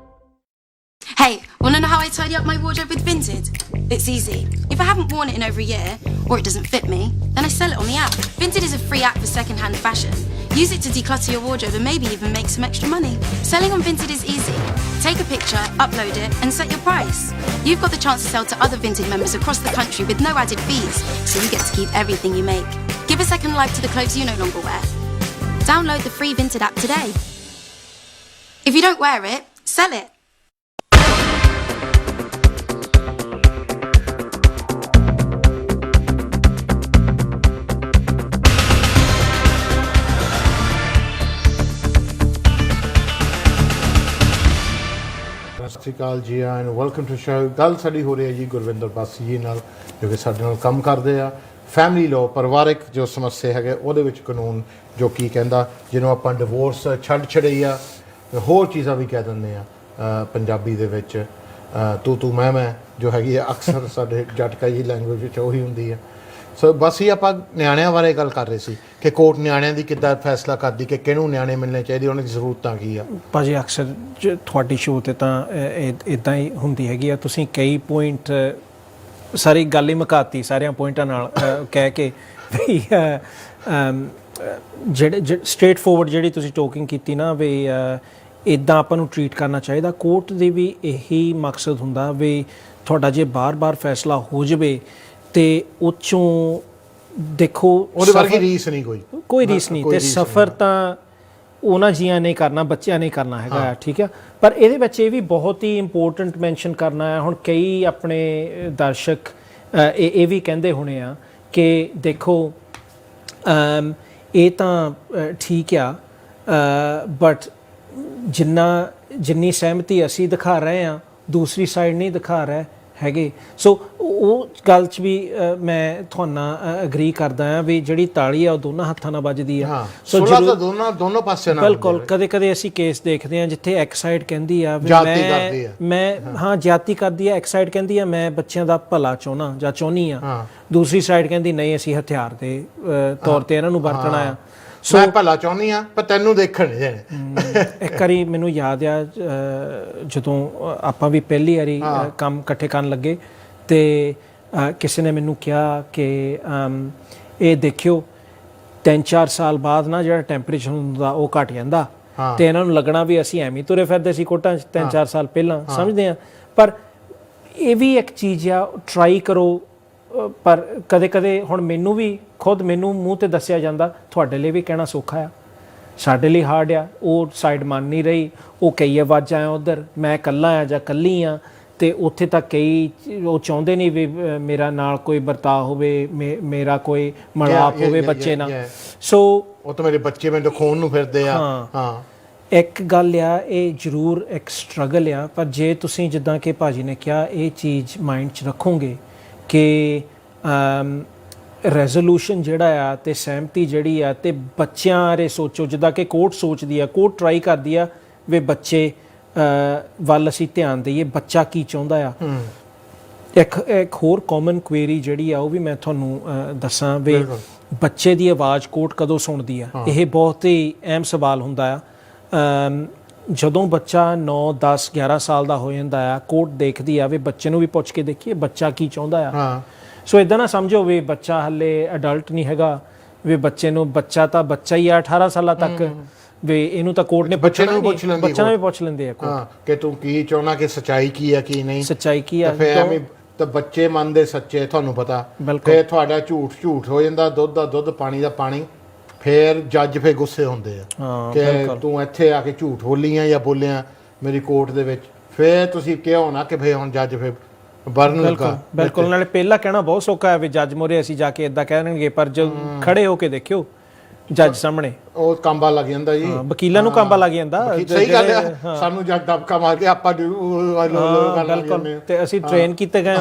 Hey, wanna know how I tidy up my wardrobe with Vinted? It's easy. If I haven't worn it in over a year, or it doesn't fit me, then I sell it on the app. Vinted is a free app for second-hand fashion. Use it to declutter your wardrobe and maybe even make some extra money. Selling on Vinted is easy. Take a picture, upload it, and set your price. You've got the chance to sell to other Vinted members across the country with no added fees, so you get to keep everything you make. Give a second life to the clothes you no longer wear. Download the free Vinted app today. If you don't wear it, sell it. ਸਤਿ ਸ਼੍ਰੀ ਅਕਾਲ ਜੀ and welcome to show. ਗੱਲ ਸਾਡੀ ਹੋ ਰਹੀ ਹੈ ਜੀ ਗੁਰਵਿੰਦਰ ਬਾਸੀ ਜੀ ਨਾਲ, ਜੋ ਕਿ ਸਾਡੇ ਨਾਲ ਕੰਮ ਕਰਦੇ ਆ। ਫੈਮਿਲੀ ਲਾਅ, ਪਰਿਵਾਰਿਕ ਜੋ ਸਮੱਸਿਆ ਹੈਗੇ ਉਹਦੇ ਵਿੱਚ ਕਾਨੂੰਨ ਜੋ ਕੀ ਕਹਿੰਦਾ, ਜਿਹਨੂੰ ਆਪਾਂ ਡਿਵੋਰਸ ਛੱਡ ਛੜਈ ਆ, ਹੋਰ ਚੀਜ਼ਾਂ ਵੀ ਕਹਿ ਦਿੰਦੇ ਆ ਪੰਜਾਬੀ ਦੇ ਵਿੱਚ। ਤੂੰ ਮੈਂ ਜੋ ਹੈਗੀ ਆ ਅਕਸਰ ਸਾਡੇ ਜਟਕਾ ਜੀ ਲੈਂਗੁਏਜ ਵਿੱਚ ਉਹੀ ਹੁੰਦੀ ਹੈ। ਸੋ ਬਸ ਹੀ ਆਪਾਂ ਨਿਆਣਿਆਂ ਬਾਰੇ ਗੱਲ ਕਰ ਰਹੇ ਸੀ ਕਿ ਕੋਰਟ ਨਿਆਣਿਆਂ ਦੀ ਕਿੱਦਾਂ ਫੈਸਲਾ ਕਰਦੀ ਕਿ ਕਿਹਨੂੰ ਨਿਆਣੇ ਮਿਲਣੇ ਚਾਹੀਦੇ, ਉਹਨਾਂ ਦੀ ਜ਼ਰੂਰਤਾਂ ਕੀ ਆ। ਭਾਜੀ ਅਕਸਰ ਤੁਹਾਡੀ ਸ਼ੋਅ 'ਤੇ ਤਾਂ ਇੱਦਾਂ ਹੀ ਹੁੰਦੀ ਹੈਗੀ ਆ। ਤੁਸੀਂ ਕਈ ਪੁਆਇੰਟ ਸਾਰੀ ਗੱਲ ਹੀ ਮੁਕਾਤੀ ਸਾਰਿਆਂ ਪੁਆਇੰਟਾਂ ਨਾਲ ਕਹਿ ਕੇ ਵੀ ਜਿਹੜੇ ਸਟ੍ਰੇਟ ਫੋਰਵਰਡ ਜਿਹੜੀ ਤੁਸੀਂ ਟੋਕਿੰਗ ਕੀਤੀ ਨਾ ਵੀ ਇੱਦਾਂ ਆਪਾਂ ਨੂੰ ਟਰੀਟ ਕਰਨਾ ਚਾਹੀਦਾ। ਕੋਰਟ ਦੇ ਵੀ ਇਹੀ ਮਕਸਦ ਹੁੰਦਾ ਵੀ ਤੁਹਾਡਾ ਜੇ ਬਾਰ-ਬਾਰ ਫੈਸਲਾ ਹੋ ਜਾਵੇ ਤੇ ਉਹ 'ਚੋਂ ਦੇਖੋ ਉਹਦੇ ਵਰਗੀ ਰੀਸ ਨਹੀਂ ਕੋਈ ਰੀਸ ਨਹੀਂ, ਤੇ ਸਫ਼ਰ ਤਾਂ ਉਹਨਾਂ ਜੀਆਂ ਨੇ ਕਰਨਾ, ਬੱਚਿਆਂ ਨੇ ਕਰਨਾ ਹੈਗਾ, ਠੀਕ ਆ। ਪਰ ਇਹਦੇ ਵਿੱਚ ਇਹ ਵੀ ਬਹੁਤ ਹੀ ਇੰਪੋਰਟੈਂਟ ਮੈਂਸ਼ਨ ਕਰਨਾ ਹੈ। ਹੁਣ ਕਈ ਆਪਣੇ ਦਰਸ਼ਕ ਇਹ ਵੀ ਕਹਿੰਦੇ ਹੋਣੇ ਆ ਕਿ ਦੇਖੋ ਇਹ ਤਾਂ ਠੀਕ ਆ, ਬਟ ਜਿੰਨੀ ਸਹਿਮਤੀ ਅਸੀਂ ਦਿਖਾ ਰਹੇ ਹਾਂ ਦੂਸਰੀ ਸਾਈਡ ਨਹੀਂ ਦਿਖਾ ਰਹੇ ਹੈਗੇ। ਸੋ ਉਹ ਗੱਲ 'ਚ ਵੀ ਮੈਂ ਤੁਹਾਡੇ ਨਾਲ ਅਗਰੀ ਕਰਦਾ ਹਾਂ ਵੀ ਜਿਹੜੀ ਤਾਲੀ ਆ ਉਹ ਦੋਨਾਂ ਹੱਥਾਂ ਨਾਲ ਵੱਜਦੀ ਆ। ਸੋ ਦੋਨੋਂ ਪਾਸੇ ਨਾਲ ਬਿਲਕੁਲ। ਕਦੇ ਅਸੀਂ ਕੇਸ ਦੇਖਦੇ ਹਾਂ ਜਿੱਥੇ ਇੱਕ ਸਾਈਡ ਕਹਿੰਦੀ ਆ ਵੀ ਮੈਂ ਜ਼ਿਆਦਤੀ ਕਰਦੀ ਆ, ਇੱਕ ਸਾਈਡ ਕਹਿੰਦੀ ਆ ਮੈਂ ਬੱਚਿਆਂ ਦਾ ਭਲਾ ਚਾਹੁੰਦਾ ਜਾਂ ਚਾਹੁੰਦੀ ਆ, ਦੂਸਰੀ ਸਾਈਡ ਕਹਿੰਦੀ ਨਹੀਂ ਅਸੀਂ ਹਥਿਆਰ ਦੇ ਤੌਰ ਤੇ ਇਹਨਾਂ ਨੂੰ ਵਰਤਣਾ ਆ। ਮੈਂ ਭਲਾ ਚਾਹੁੰਦੀ ਆ ਪਰ ਤੈਨੂੰ ਦੇਖਣ ਨਹੀਂ ਦੇਣੇ। ਇੱਕ ਵਾਰੀ ਮੈਨੂੰ ਯਾਦ ਆ ਜਦੋਂ ਆਪਾਂ ਵੀ ਪਹਿਲੀ ਵਾਰੀ ਕੰਮ ਇਕੱਠੇ ਕਰਨ ਲੱਗੇ ਤੇ ਕਿਸੇ ਨੇ ਮੈਨੂੰ ਕਿਹਾ ਕਿ ਇਹ ਦੇਖਿਓ 3-4 ਸਾਲ ਬਾਅਦ ਨਾ ਜਿਹੜਾ ਟੈਂਪਰੇਚਰ ਹੁੰਦਾ ਉਹ ਘਟ ਜਾਂਦਾ ਤੇ ਇਹਨਾਂ ਨੂੰ ਲੱਗਣਾ ਵੀ ਅਸੀਂ ਐਵੇਂ ਤੁਰੇ ਫਿਰਦੇ ਸੀ ਕੋਟਾਂ 'ਚ 3-4 ਸਾਲ ਪਹਿਲਾਂ, ਸਮਝਦੇ ਆ। ਪਰ ਇਹ ਵੀ ਇੱਕ ਚੀਜ਼ ਆ, ਟਰਾਈ ਕਰੋ। ਪਰ ਕਦੇ ਹੁਣ ਮੈਨੂੰ ਵੀ ਖੁਦ ਮੈਨੂੰ ਮੂੰਹ 'ਤੇ ਦੱਸਿਆ ਜਾਂਦਾ ਤੁਹਾਡੇ ਲਈ ਵੀ ਕਹਿਣਾ ਸੌਖਾ ਆ, ਸਾਡੇ ਲਈ ਹਾਰਡ ਆ। ਉਹ ਸਾਈਡ ਮੰਨ ਨਹੀਂ ਰਹੀ, ਉਹ ਕਈ ਆਵਾਜ਼ਾਂ ਆ ਉੱਧਰ, ਮੈਂ ਇਕੱਲਾ ਆ ਜਾਂ ਇਕੱਲੀ ਆ, ਤੇ ਉੱਥੇ ਤੱਕ ਕਈ ਉਹ ਚਾਹੁੰਦੇ ਨਹੀਂ ਵੀ ਮੇਰਾ ਨਾਲ ਕੋਈ ਵਰਤਾਅ ਹੋਵੇ, ਮੇਰਾ ਕੋਈ ਮਿਲਾਪ ਹੋਵੇ ਬੱਚੇ ਨਾਲ। ਸੋ ਉਹ ਤਾਂ ਮੇਰੇ ਬੱਚੇ ਮੈਨੂੰ ਖੋਣ ਨੂੰ ਫਿਰਦੇ ਆ। ਇੱਕ ਗੱਲ ਆ, ਇਹ ਜ਼ਰੂਰ ਇੱਕ ਸਟਰਗਲ ਆ, ਪਰ ਜੇ ਤੁਸੀਂ ਜਿੱਦਾਂ ਕਿ ਭਾਜੀ ਨੇ ਕਿਹਾ ਇਹ ਚੀਜ਼ ਮਾਈਂਡ 'ਚ ਰੱਖੋਗੇ ਕਿ ਰੈਜ਼ੋਲੂਸ਼ਨ ਜਿਹੜਾ ਆ ਤੇ ਸਹਿਮਤੀ ਜਿਹੜੀ ਆ ਤੇ ਬੱਚਿਆਂ ਬਾਰੇ ਸੋਚੋ, ਜਿੱਦਾਂ ਕਿ ਕੋਰਟ ਸੋਚਦੀ ਆ, ਕੋਰਟ ਟਰਾਈ ਕਰਦੀ ਆ ਵੀ ਬੱਚੇ ਵੱਲ ਅਸੀਂ ਧਿਆਨ ਦੇਈਏ, ਬੱਚਾ ਕੀ ਚਾਹੁੰਦਾ ਆ। ਇੱਕ ਹੋਰ ਕਾਮਨ ਕੁਐਰੀ ਜਿਹੜੀ ਆ ਉਹ ਵੀ ਮੈਂ ਤੁਹਾਨੂੰ ਦੱਸਾਂ ਵੀ ਬੱਚੇ ਦੀ ਆਵਾਜ਼ ਕੋਰਟ ਕਦੋਂ ਸੁਣਦੀ ਆ। ਇਹ ਬਹੁਤ ਹੀ ਅਹਿਮ ਸਵਾਲ ਹੁੰਦਾ ਆ। ਜਦੋਂ ਬੱਚਾ 9 10 11 ਸਾਲ ਦਾ ਹੋ ਜਾਂਦਾ ਆ, ਕੋਰਟ ਦੇਖਦੀ ਆ ਵੀ ਬੱਚੇ ਨੂੰ ਵੀ ਪੁੱਛ ਕੇ ਦੇਖੀਏ ਬੱਚਾ ਕੀ ਚਾਹੁੰਦਾ ਆ। ਸੋ ਇਦਾਂ ਨਾ ਸਮਝੋ ਵੀ ਬੱਚਾ ਹਲੇ ਅਡਲਟ ਨਹੀਂ ਹੈਗਾ, ਵੀ ਬੱਚੇ ਨੂੰ ਬੱਚਾ ਤਾਂ ਬੱਚਾ ਹੀ ਆ 18 ਸਾਲਾਂ ਤੱਕ, ਵੀ ਇਹਨੂੰ ਤਾਂ ਕੋਰਟ ਨੇ ਬੱਚੇ ਨੂੰ ਪੁੱਛ ਲੈਂਦੇ, ਬੱਚਾ ਨੂੰ ਵੀ ਪੁੱਛ ਲੈਂਦੇ ਆ ਕਿ ਤੂੰ ਕੀ ਚਾਹੁੰਦਾ, ਕਿ ਸੱਚਾਈ ਕੀ ਆ ਕੀ ਨਹੀਂ, ਸੱਚਾਈ ਕੀ ਆ। ਫਿਰ ਐਵੇਂ ਤਾਂ ਬੱਚੇ ਮੰਨਦੇ ਸੱਚੇ, ਤੁਹਾਨੂੰ ਪਤਾ, ਫਿਰ ਤੁਹਾਡਾ ਝੂਠ ਹੋ ਜਾਂਦਾ, ਦੁੱਧ ਦਾ ਦੁੱਧ ਪਾਣੀ ਦਾ ਪਾਣੀ। ਫਿਰ ਜੱਜ ਫਿਰ ਗੁੱਸੇ ਹੁੰਦੇ ਆ ਕਿ ਤੂੰ ਇੱਥੇ ਆ ਕੇ ਝੂਠ ਬੋਲੀਆਂ ਜਾਂ ਬੋਲਿਆ ਮੇਰੀ ਕੋਰਟ ਦੇ ਵਿੱਚ। ਫਿਰ ਤੁਸੀਂ ਕਿਹਾ ਨਾ ਕਿ ਫਿਰ ਹੁਣ ਜੱਜ ਫਿਰ ਬਰਨ ਲੱਗਾ। ਬਿਲਕੁਲ, ਨਾਲੇ ਪਹਿਲਾਂ ਕਹਿਣਾ ਬਹੁਤ ਸੌਖਾ ਹੈ ਵੀ ਜੱਜ ਮੋਰੇ ਅਸੀਂ ਜਾ ਕੇ ਇਦਾਂ ਕਹਿਣਗੇ, ਪਰ ਜਦੋਂ ਖੜੇ ਹੋ ਕੇ ਦੇਖਿਓ ਜੱਜ ਸਾਹਮਣੇ ਉਹ ਕਾਂਬਾ ਲੱਗ ਜਾਂਦਾ ਜੀ, ਵਕੀਲਾਂ ਨੂੰ ਕਾਂਬਾ ਲੱਗ ਜਾਂਦਾ। ਸਹੀ ਗੱਲ ਹੈ, ਸਾਨੂੰ ਜੱਜ ਦਬਕਾ ਮਾਰ ਕੇ ਆਪਾਂ ਬਿਲਕੁਲ, ਤੇ ਅਸੀਂ ਟ੍ਰੇਨ ਕੀਤੇ ਗਏ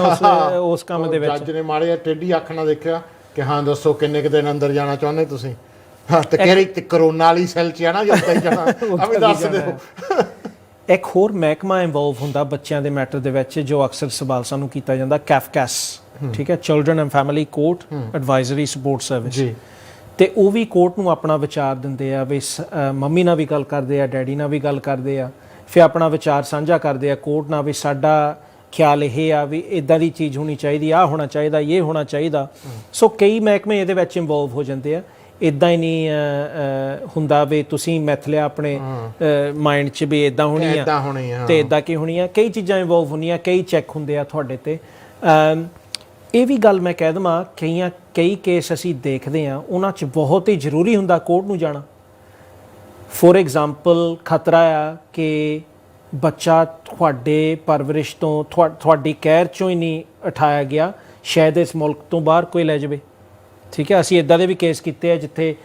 ਉਸ ਕੰਮ ਦੇ ਵਿੱਚ। ਜੱਜ ਨੇ ਮਾੜੇ ਟੇਢੀ ਅੱਖ ਨਾਲ ਦੇਖਿਆ ਕਿ ਹਾਂ ਦੱਸੋ ਕਿੰਨੇ ਕੁ ਦਿਨ ਅੰਦਰ ਜਾਣਾ ਚਾਹੁੰਦੇ ਤੁਸੀਂ। ਹਾਂ, ਤੇ ਕਹਿ ਰਹੀ ਤੇ ਕਰੋਨਾ ਵਾਲੀ ਸੈੱਲ 'ਚ ਆ ਨਾ ਜਦੋਂ ਤੱਕ ਜਾਣਾ, ਅਭੀ ਦੱਸ ਦਿਓ। ਇੱਕ ਹੋਰ ਮਹਿਕਮਾ ਇਨਵੋਲਵ ਹੁੰਦਾ ਬੱਚਿਆਂ ਦੇ ਮੈਟਰ ਦੇ ਵਿੱਚ, ਜੋ ਅਕਸਰ ਸਵਾਲ ਸਾਨੂੰ ਕੀਤਾ ਜਾਂਦਾ, ਕੈਫਕੈਸ, ਠੀਕ ਹੈ, children and family court advisory support service. ਤੇ ਉਹ ਵੀ ਕੋਰਟ ਨੂੰ ਆਪਣਾ ਵਿਚਾਰ ਦਿੰਦੇ ਆ, ਵੀ ਮੰਮੀ ਨਾਲ ਵੀ ਗੱਲ ਕਰਦੇ ਆ, ਡੈਡੀ ਨਾਲ ਵੀ ਗੱਲ ਕਰਦੇ ਆ, ਫਿਰ ਆਪਣਾ ਵਿਚਾਰ ਸਾਂਝਾ ਕਰਦੇ ਆ ਕੋਰਟ ਨਾਲ, ਵੀ ਸਾਡਾ ਖਿਆਲ ਇਹ ਆ ਵੀ ਇਦਾਂ ਦੀ ਚੀਜ਼ ਹੋਣੀ ਚਾਹੀਦੀ, ਆਹ ਹੋਣਾ ਚਾਹੀਦਾ, ਇਹ ਹੋਣਾ ਚਾਹੀਦਾ। ਸੋ ਕਈ ਮਹਿਕਮੇ ਇਹਦੇ ਵਿੱਚ ਇਨਵੋਲਵ ਹੋ ਜਾਂਦੇ ਆ। ਇੱਦਾਂ ਹੀ ਨਹੀਂ ਹੁੰਦਾ ਵੀ ਤੁਸੀਂ ਮੈਥ ਲਿਆ ਆਪਣੇ ਮਾਈਂਡ 'ਚ ਵੀ ਇੱਦਾਂ ਹੋਣੀ ਆ ਤੇ ਇੱਦਾਂ ਕੀ ਹੋਣੀ ਆ। ਕਈ ਚੀਜ਼ਾਂ ਇਨਵੋਲਵ ਹੁੰਦੀਆਂ, ਕਈ ਚੈੱਕ ਹੁੰਦੇ ਆ ਤੁਹਾਡੇ 'ਤੇ। ਇਹ ਵੀ ਗੱਲ ਮੈਂ ਕਹਿ ਦੇਵਾਂ, ਕਈ ਕੇਸ ਅਸੀਂ ਦੇਖਦੇ ਹਾਂ ਉਹਨਾਂ 'ਚ ਬਹੁਤ ਹੀ ਜ਼ਰੂਰੀ ਹੁੰਦਾ ਕੋਰਟ ਨੂੰ ਜਾਣਾ। ਫੋਰ ਐਗਜ਼ਾਮਪਲ, ਖਤਰਾ ਆ ਕਿ ਬੱਚਾ ਤੁਹਾਡੇ ਪਰਵਰਿਸ਼ ਤੋਂ, ਤੁਹਾਡੀ ਕੈਰ 'ਚੋਂ ਹੀ ਨਹੀਂ ਉਠਾਇਆ ਗਿਆ, ਸ਼ਾਇਦ ਇਸ ਮੁਲਕ ਤੋਂ ਬਾਹਰ ਕੋਈ ਲੈ ਜਾਵੇ। ਠੀਕ ਹੈ, ਅਸੀਂ ਇੱਦਾਂ ਦੇ ਵੀ ਕੇਸ ਕੀਤੇ ਆ ਜਿੱਥੇ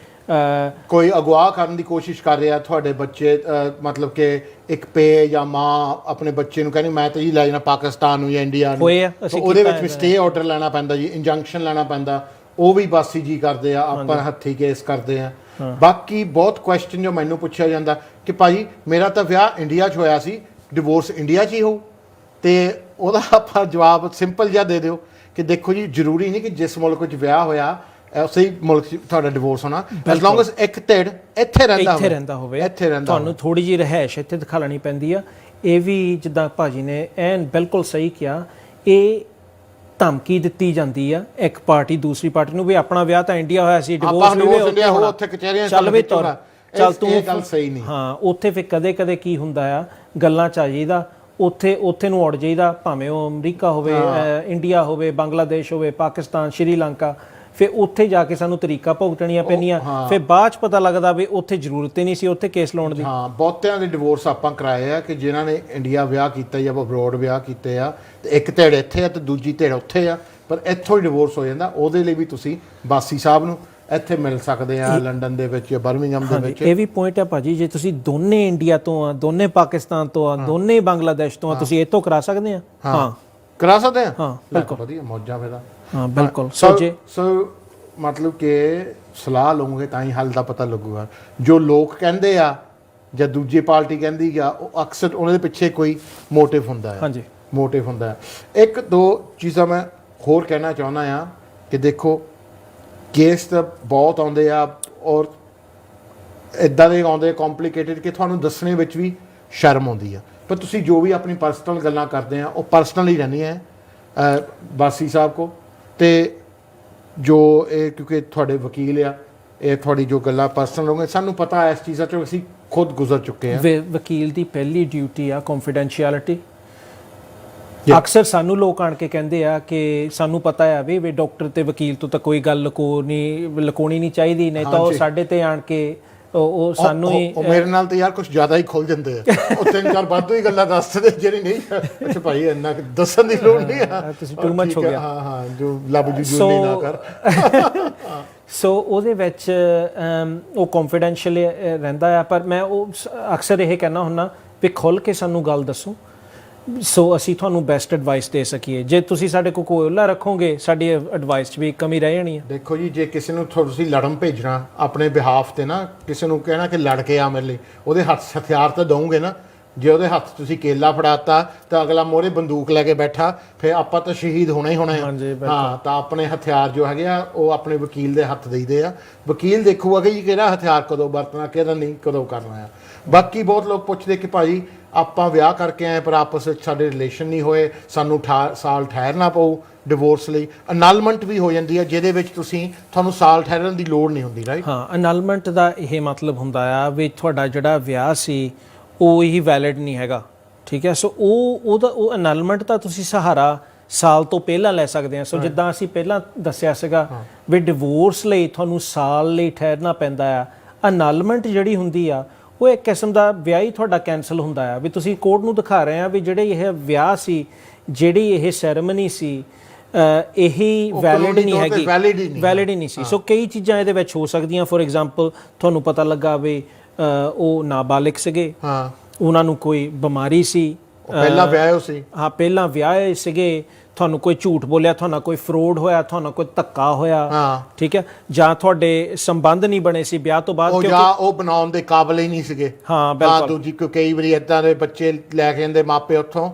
ਕੋਈ ਅਗਵਾ ਕਰਨ ਦੀ ਕੋਸ਼ਿਸ਼ ਕਰ ਰਿਹਾ ਤੁਹਾਡੇ ਬੱਚੇ, ਮਤਲਬ ਕਿ ਇੱਕ ਪੇ ਜਾਂ ਮਾਂ ਆਪਣੇ ਬੱਚੇ ਨੂੰ ਕਹਿੰਦੀ ਮੈਂ ਤਾਂ ਜੀ ਲੈ ਜਾਣਾ ਪਾਕਿਸਤਾਨ ਨੂੰ ਜਾਂ ਇੰਡੀਆ ਨੂੰ, ਉਹਦੇ ਵਿੱਚ ਵੀ ਸਟੇ ਆਰਡਰ ਲੈਣਾ ਪੈਂਦਾ ਜੀ, ਇੰਜੰਕਸ਼ਨ ਲੈਣਾ ਪੈਂਦਾ। ਉਹ ਵੀ ਬਾਸੀ ਜੀ ਕਰਦੇ ਆ, ਆਪਾਂ ਹੱਥੀਂ ਕੇਸ ਕਰਦੇ ਆ। ਬਾਕੀ ਬਹੁਤ ਕੁਐਸਚਨ ਜੋ ਮੈਨੂੰ ਪੁੱਛਿਆ ਜਾਂਦਾ ਕਿ ਭਾਜੀ ਮੇਰਾ ਤਾਂ ਵਿਆਹ ਇੰਡੀਆ 'ਚ ਹੋਇਆ ਸੀ, ਡਿਵੋਰਸ ਇੰਡੀਆ 'ਚ ਹੀ ਹੋਊ, ਤੇ ਉਹਦਾ ਆਪਾਂ ਜਵਾਬ ਸਿੰਪਲ ਜਿਹਾ ਦੇ ਦਿਓ ਕਿ ਦੇਖੋ ਜੀ ਜ਼ਰੂਰੀ ਨਹੀਂ ਕਿ ਜਿਸ ਮੁਲਕ ਵਿੱਚ ਵਿਆਹ ਹੋਇਆ ਉਸੇ ਮੁਲਕ 'ਚ ਤੁਹਾਡਾ ਡਿਵੋਰਸ ਹੋਣਾ, ਐਸ ਲੌਂਗ ਐਸ ਇੱਕ ਧਿਰ ਇੱਥੇ ਰਹਿੰਦਾ ਹੋਵੇ, ਤੁਹਾਨੂੰ ਥੋੜੀ ਜਿਹੀ ਰਹਿائش ਇੱਥੇ ਦਿਖਾ ਲੈਣੀ ਪੈਂਦੀ ਆ। ਇਹ ਵੀ ਜਿੱਦਾਂ ਭਾਜੀ ਨੇ ਐਨ ਬਿਲਕੁਲ ਸਹੀ ਕਿਹਾ, ਇਹ ਧਮਕੀ ਦਿੱਤੀ ਜਾਂਦੀ ਆ ਇੱਕ ਪਾਰਟੀ ਦੂਸਰੀ ਪਾਰਟੀ ਨੂੰ ਵੀ ਆਪਣਾ ਵਿਆਹ ਤਾਂ ਇੰਡੀਆ ਹੋਇਆ ਸੀ, ਡਿਵੋਰਸ ਨਹੀਂ ਹੋਇਆ, ਉੱਥੇ ਕਚਹਿਰੀਆਂ ਚੱਲ ਵੀ ਤੁਰ ਚੱਲ ਤੂੰ, ਗੱਲ ਸਹੀ ਨਹੀਂ। ਹਾਂ, ਉੱਥੇ ਫਿਰ ਕਦੇ ਕਦੇ ਕੀ ਹੁੰਦਾ ਆ, ਗੱਲਾਂ 'ਚ ਆ ਜਾਈਦਾ, ਉੱਥੇ ਨੂੰ ਉੜ ਜਾਈਦਾ, ਭਾਵੇਂ ਉਹ ਅਮਰੀਕਾ ਹੋਵੇ, ਇੰਡੀਆ ਹੋਵੇ, ਬੰਗਲਾਦੇਸ਼ ਹੋਵੇ, ਪਾਕਿਸਤਾਨ, ਸ਼੍ਰੀਲੰਕਾ। ਫਿਰ ਉੱਥੇ ਜਾ ਕੇ ਸਾਨੂੰ ਤਰੀਕਾ ਭੁਗਤਣੀਆਂ ਪੈਂਦੀਆਂ, ਫਿਰ ਬਾਅਦ 'ਚ ਪਤਾ ਲੱਗਦਾ ਵੀ ਉੱਥੇ ਜ਼ਰੂਰਤ ਹੀ ਨਹੀਂ ਸੀ ਉੱਥੇ ਕੇਸ ਲਾਉਣ ਦੀ। ਹਾਂ, ਬਹੁਤਿਆਂ ਦੇ ਡਿਵੋਰਸ ਆਪਾਂ ਕਰਾਏ ਆ ਕਿ ਜਿਨ੍ਹਾਂ ਨੇ ਇੰਡੀਆ ਵਿਆਹ ਕੀਤਾ ਜਾਂ ਅਬਰੋਡ ਵਿਆਹ ਕੀਤੇ ਆ, ਤੇ ਇੱਕ ਧਿਰ ਇੱਥੇ ਆ ਤੇ ਦੂਜੀ ਧਿਰ ਉੱਥੇ ਆ, ਪਰ ਇੱਥੋਂ ਹੀ ਡਿਵੋਰਸ ਹੋ ਜਾਂਦਾ। ਉਹਦੇ ਲਈ ਵੀ ਤੁਸੀਂ ਬਾਸੀ ਸਾਹਿਬ ਨੂੰ ਇੱਥੇ ਮਿਲ ਸਕਦੇ ਆ, ਲੰਡਨ ਦੇ ਵਿੱਚ ਜਾਂ ਬਰਮਿੰਘਮ ਦੇ ਵਿੱਚ। ਇਹ ਵੀ ਪੁਆਇੰਟ ਹੈ ਭਾਜੀ, ਜੇ ਤੁਸੀਂ ਦੋਨੇ ਇੰਡੀਆ ਤੋਂ ਆ, ਦੋਨੇ ਪਾਕਿਸਤਾਨ ਤੋਂ ਆ, ਦੋਨੇ ਬੰਗਲਾਦੇਸ਼ ਤੋਂ ਆ, ਤੁਸੀਂ ਇਹ ਤੋਂ ਕਰਾ ਸਕਦੇ ਆ। ਹਾਂ, ਕਰਾ ਸਕਦੇ ਆ। ਹਾਂ, ਬਿਲਕੁਲ ਵਧੀਆ, ਮੌਜਾਂ ਫਿਰ। ਹਾਂ, ਬਿਲਕੁਲ। ਸੋ ਮਤਲਬ ਕਿ ਸਲਾਹ ਲਓਗੇ ਤਾਂ ਹੀ ਹੱਲ ਦਾ ਪਤਾ ਲੱਗੂਗਾ। ਜੋ ਲੋਕ ਕਹਿੰਦੇ ਆ ਜਾਂ ਦੂਜੀ ਪਾਰਟੀ ਕਹਿੰਦੀ ਆ, ਉਹ ਅਕਸਰ ਉਹਨਾਂ ਦੇ ਪਿੱਛੇ ਕੋਈ ਮੋਟਿਵ ਹੁੰਦਾ ਹੈ। ਹਾਂਜੀ, ਮੋਟਿਵ ਹੁੰਦਾ ਹੈ। ਇੱਕ ਦੋ ਚੀਜ਼ਾਂ ਮੈਂ ਹੋਰ ਕਹਿਣਾ ਚਾਹੁੰਦਾ ਆ ਕਿ ਦੇਖੋ ਕੇਸ ਤਾਂ ਬਹੁਤ ਆਉਂਦੇ ਆ, ਔਰ ਇੱਦਾਂ ਦੇ ਆਉਂਦੇ ਕੰਪਲੀਕੇਟਡ ਕਿ ਤੁਹਾਨੂੰ ਦੱਸਣੇ ਵਿੱਚ ਵੀ ਸ਼ਰਮ ਆਉਂਦੀ ਆ, ਪਰ ਤੁਸੀਂ ਜੋ ਵੀ ਆਪਣੀ ਪਰਸਨਲ ਗੱਲਾਂ ਕਰਦੇ ਆ ਉਹ ਪਰਸਨਲ ਹੀ ਰਹਿੰਦੀਆਂ ਬਾਸੀ ਸਾਹਿਬ ਕੋ। ਤੇ ਜੋ ਇਹ ਕਿਉਂਕਿ ਤੁਹਾਡੇ ਵਕੀਲ ਆ, ਇਹ ਤੁਹਾਡੀ ਜੋ ਗੱਲਾਂ ਪਰਸਨਲ ਹੋਣਗੀਆਂ, ਸਾਨੂੰ ਪਤਾ ਇਸ ਚੀਜ਼ਾਂ 'ਚੋਂ ਅਸੀਂ ਖੁਦ ਗੁਜ਼ਰ ਚੁੱਕੇ ਹਾਂ। ਵਕੀਲ ਦੀ ਪਹਿਲੀ ਡਿਊਟੀ ਆ ਕੰਫੀਡੈਂਸ਼ੀਅਲਿਟੀ। ਅਕਸਰ ਸਾਨੂੰ ਲੋਕ ਆਣ ਕੇ ਕਹਿੰਦੇ ਆ ਕਿ ਸਾਨੂੰ ਪਤਾ ਆ ਵੀ ਡਾਕਟਰ ਤੇ ਵਕੀਲ ਤੋਂ ਤਾਂ ਕੋਈ ਗੱਲ ਲੁਕਾਉਣੀ ਨਹੀਂ ਚਾਹੀਦੀ, ਨਹੀਂ ਤਾਂ ਉਹ ਸਾਡੇ ਤੇ ਆਣ ਕੇ ਉਹ ਸਾਨੂੰ ਹੀ। ਮੇਰੇ ਨਾਲ ਤਾਂ ਯਾਰ ਕੁਝ ਜ਼ਿਆਦਾ ਹੀ ਖੁੱਲ ਜਾਂਦੇ ਆ, ਉਹ 3-4 ਵਾਧੂ ਹੀ ਗੱਲਾਂ ਦੱਸਦੇ ਜਿਹੜੀ ਨਹੀਂ। ਅੱਛਾ ਭਾਈ ਇੰਨਾ ਦੱਸਣ ਦੀ ਲੋੜ ਨਹੀਂ ਆ, ਤੁਸੀਂ ਟੂ ਮੱਚ ਹੋ ਗਿਆ। ਹਾਂ, ਜੋ ਲੱਭ ਜੂ ਨਹੀਂ ਨਾ ਕਰ। ਸੋ ਉਹਦੇ ਵਿੱਚ ਉਹ ਕੰਫੀਡੈਂਸ਼ੀਅਲ ਰਹਿੰਦਾ ਆ, ਪਰ ਮੈਂ ਉਹ ਅਕਸਰ ਇਹ ਕਹਿਣਾ ਹੁੰਦਾ ਵੀ ਖੁੱਲ੍ਹ ਕੇ ਸਾਨੂੰ ਗੱਲ ਦੱਸੋ, ਸੋ ਅਸੀਂ ਤੁਹਾਨੂੰ ਬੈਸਟ ਐਡਵਾਈਸ ਦੇ ਸਕੀਏ। ਜੇ ਤੁਸੀਂ ਸਾਡੇ ਕੋਲ ਕੋਈ ਓਲਾ ਰੱਖੋਗੇ, ਸਾਡੀ ਐਡਵਾਈਸ 'ਚ ਵੀ ਕਮੀ ਰਹਿ ਜਾਣੀ ਹੈ। ਦੇਖੋ ਜੀ, ਜੇ ਕਿਸੇ ਨੂੰ ਤੁਸੀਂ ਲੜਨ ਭੇਜਣਾ ਆਪਣੇ ਬਿਹਾਫ ਤੇ ਨਾ, ਕਿਸੇ ਨੂੰ ਕਹਿਣਾ ਕਿ ਲੜ ਕੇ ਆ ਮੇਰੇ ਲਈ, ਉਹਦੇ ਹੱਥ ਹਥਿਆਰ ਤਾਂ ਦਓਗੇ ਨਾ, ਜੇ ਉਹਦੇ ਹੱਥ ਤੁਸੀਂ ਕੇਲਾ ਫੜਾਤਾ ਤਾਂ ਅਗਲਾ ਮੋਹਰੇ ਬੰਦੂਕ ਲੈ ਕੇ ਬੈਠਾ, ਫਿਰ ਆਪਾਂ ਤਾਂ ਸ਼ਹੀਦ ਹੋਣਾ ਹੀ ਹੋਣਾ ਆ। ਹਾਂ, ਤਾਂ ਆਪਣੇ ਹਥਿਆਰ ਜੋ ਹੈਗੇ ਆ ਉਹ ਆਪਣੇ ਵਕੀਲ ਦੇ ਹੱਥ ਦੇਈਦੇ ਆ। ਵਕੀਲ ਦੇਖੂਗਾ ਕਿ ਜੀ ਕਿਹੜਾ ਹਥਿਆਰ ਕਦੋਂ ਵਰਤਣਾ, ਕਿਹੜਾ ਨਹੀਂ, ਕਦੋਂ ਕਰਨਾ ਆ। ਬਾਕੀ ਬਹੁਤ ਲੋਕ ਪੁੱਛਦੇ ਕਿ ਭਾਜੀ ਆਪਾਂ ਵਿਆਹ ਕਰਕੇ ਆਏ ਪਰ ਆਪਸ ਵਿੱਚ ਸਾਡੇ ਰਿਲੇਸ਼ਨ ਨਹੀਂ ਹੋਏ, ਸਾਨੂੰ ਸਾਲ ਠਹਿਰਨਾ ਪਊ ਡਿਵੋਰਸ ਲਈ। ਅਨਲਮੈਂਟ ਵੀ ਹੋ ਜਾਂਦੀ ਹੈ ਜਿਹਦੇ ਵਿੱਚ ਤੁਹਾਨੂੰ ਸਾਲ ਠਹਿਰਨ ਦੀ ਲੋੜ ਨਹੀਂ ਹੁੰਦੀ, ਰਾਈਟ? ਹਾਂ, ਅਨਲਮੈਂਟ ਦਾ ਇਹ ਮਤਲਬ ਹੁੰਦਾ ਆ ਵੀ ਤੁਹਾਡਾ ਜਿਹੜਾ ਵਿਆਹ ਸੀ ਉਹ ਹੀ ਵੈਲਿਡ ਨਹੀਂ ਹੈਗਾ, ਠੀਕ ਹੈ। ਸੋ ਉਹ ਅਨਲਮੈਂਟ ਤਾਂ ਤੁਸੀਂ ਸਹਾਰਾ ਸਾਲ ਤੋਂ ਪਹਿਲਾਂ ਲੈ ਸਕਦੇ ਆ। ਸੋ ਜਿੱਦਾਂ ਅਸੀਂ ਪਹਿਲਾਂ ਦੱਸਿਆ ਸੀਗਾ ਵੀ ਡਿਵੋਰਸ ਲਈ ਤੁਹਾਨੂੰ ਸਾਲ ਲਈ ਠਹਿਰਨਾ ਪੈਂਦਾ ਆ। ਅਨਲਮੈਂਟ ਜਿਹੜੀ ਹੁੰਦੀ ਆ ਉਹ ਇੱਕ ਕਿਸਮ ਦਾ ਵਿਆਹ ਹੀ ਤੁਹਾਡਾ ਕੈਂਸਲ ਹੁੰਦਾ ਆ, ਵੀ ਤੁਸੀਂ ਕੋਰਟ ਨੂੰ ਦਿਖਾ ਰਹੇ ਆ ਵੀ ਜਿਹੜੇ ਇਹ ਵਿਆਹ ਸੀ, ਜਿਹੜੀ ਇਹ ਸੈਰੇਮਨੀ ਸੀ, ਇਹੀ ਵੈਲਿਡ ਨਹੀਂ ਹੈਗੀ, ਵੈਲਿਡ ਹੀ ਨਹੀਂ ਸੀ। ਸੋ ਕਈ ਚੀਜ਼ਾਂ ਇਹਦੇ ਵਿੱਚ ਹੋ ਸਕਦੀਆਂ। ਫੋਰ ਐਗਜ਼ਾਮਪਲ ਤੁਹਾਨੂੰ ਪਤਾ ਲੱਗਾ ਵੀ ਉਹ ਨਾਬਾਲਿਗ ਸੀਗੇ, ਉਹਨਾਂ ਨੂੰ ਕੋਈ ਬਿਮਾਰੀ ਸੀ, ਪਹਿਲਾਂ ਵਿਆਹੇ ਸੀ, ਹਾਂ ਪਹਿਲਾਂ ਵਿਆਹੇ ਸੀਗੇ, ਤੁਹਾਨੂੰ ਕੋਈ ਝੂਠ ਬੋਲਿਆ, ਤੁਹਾਨੂੰ ਕੋਈ ਫਰੋਡ ਹੋਇਆ, ਤੁਹਾਨੂੰ ਕੋਈ ਧੱਕਾ ਹੋਇਆ, ਠੀਕ ਹੈ, ਜਾਂ ਤੁਹਾਡੇ ਸੰਬੰਧ ਨਹੀਂ ਬਣੇ ਸੀ ਵਿਆਹ ਤੋਂ ਬਾਅਦ, ਜਾਂ ਉਹ ਬਣਾਉਣ ਦੇ ਕਾਬਿਲ ਹੀ ਨਹੀਂ ਸੀਗੇ। ਹਾਂ ਬਿਲਕੁਲ। ਦੂਜੀ ਕਈ ਵਾਰੀ ਏਦਾਂ ਦੇ ਬੱਚੇ ਲੈ ਕੇ ਜਾਂਦੇ ਮਾਪੇ ਉੱਥੋਂ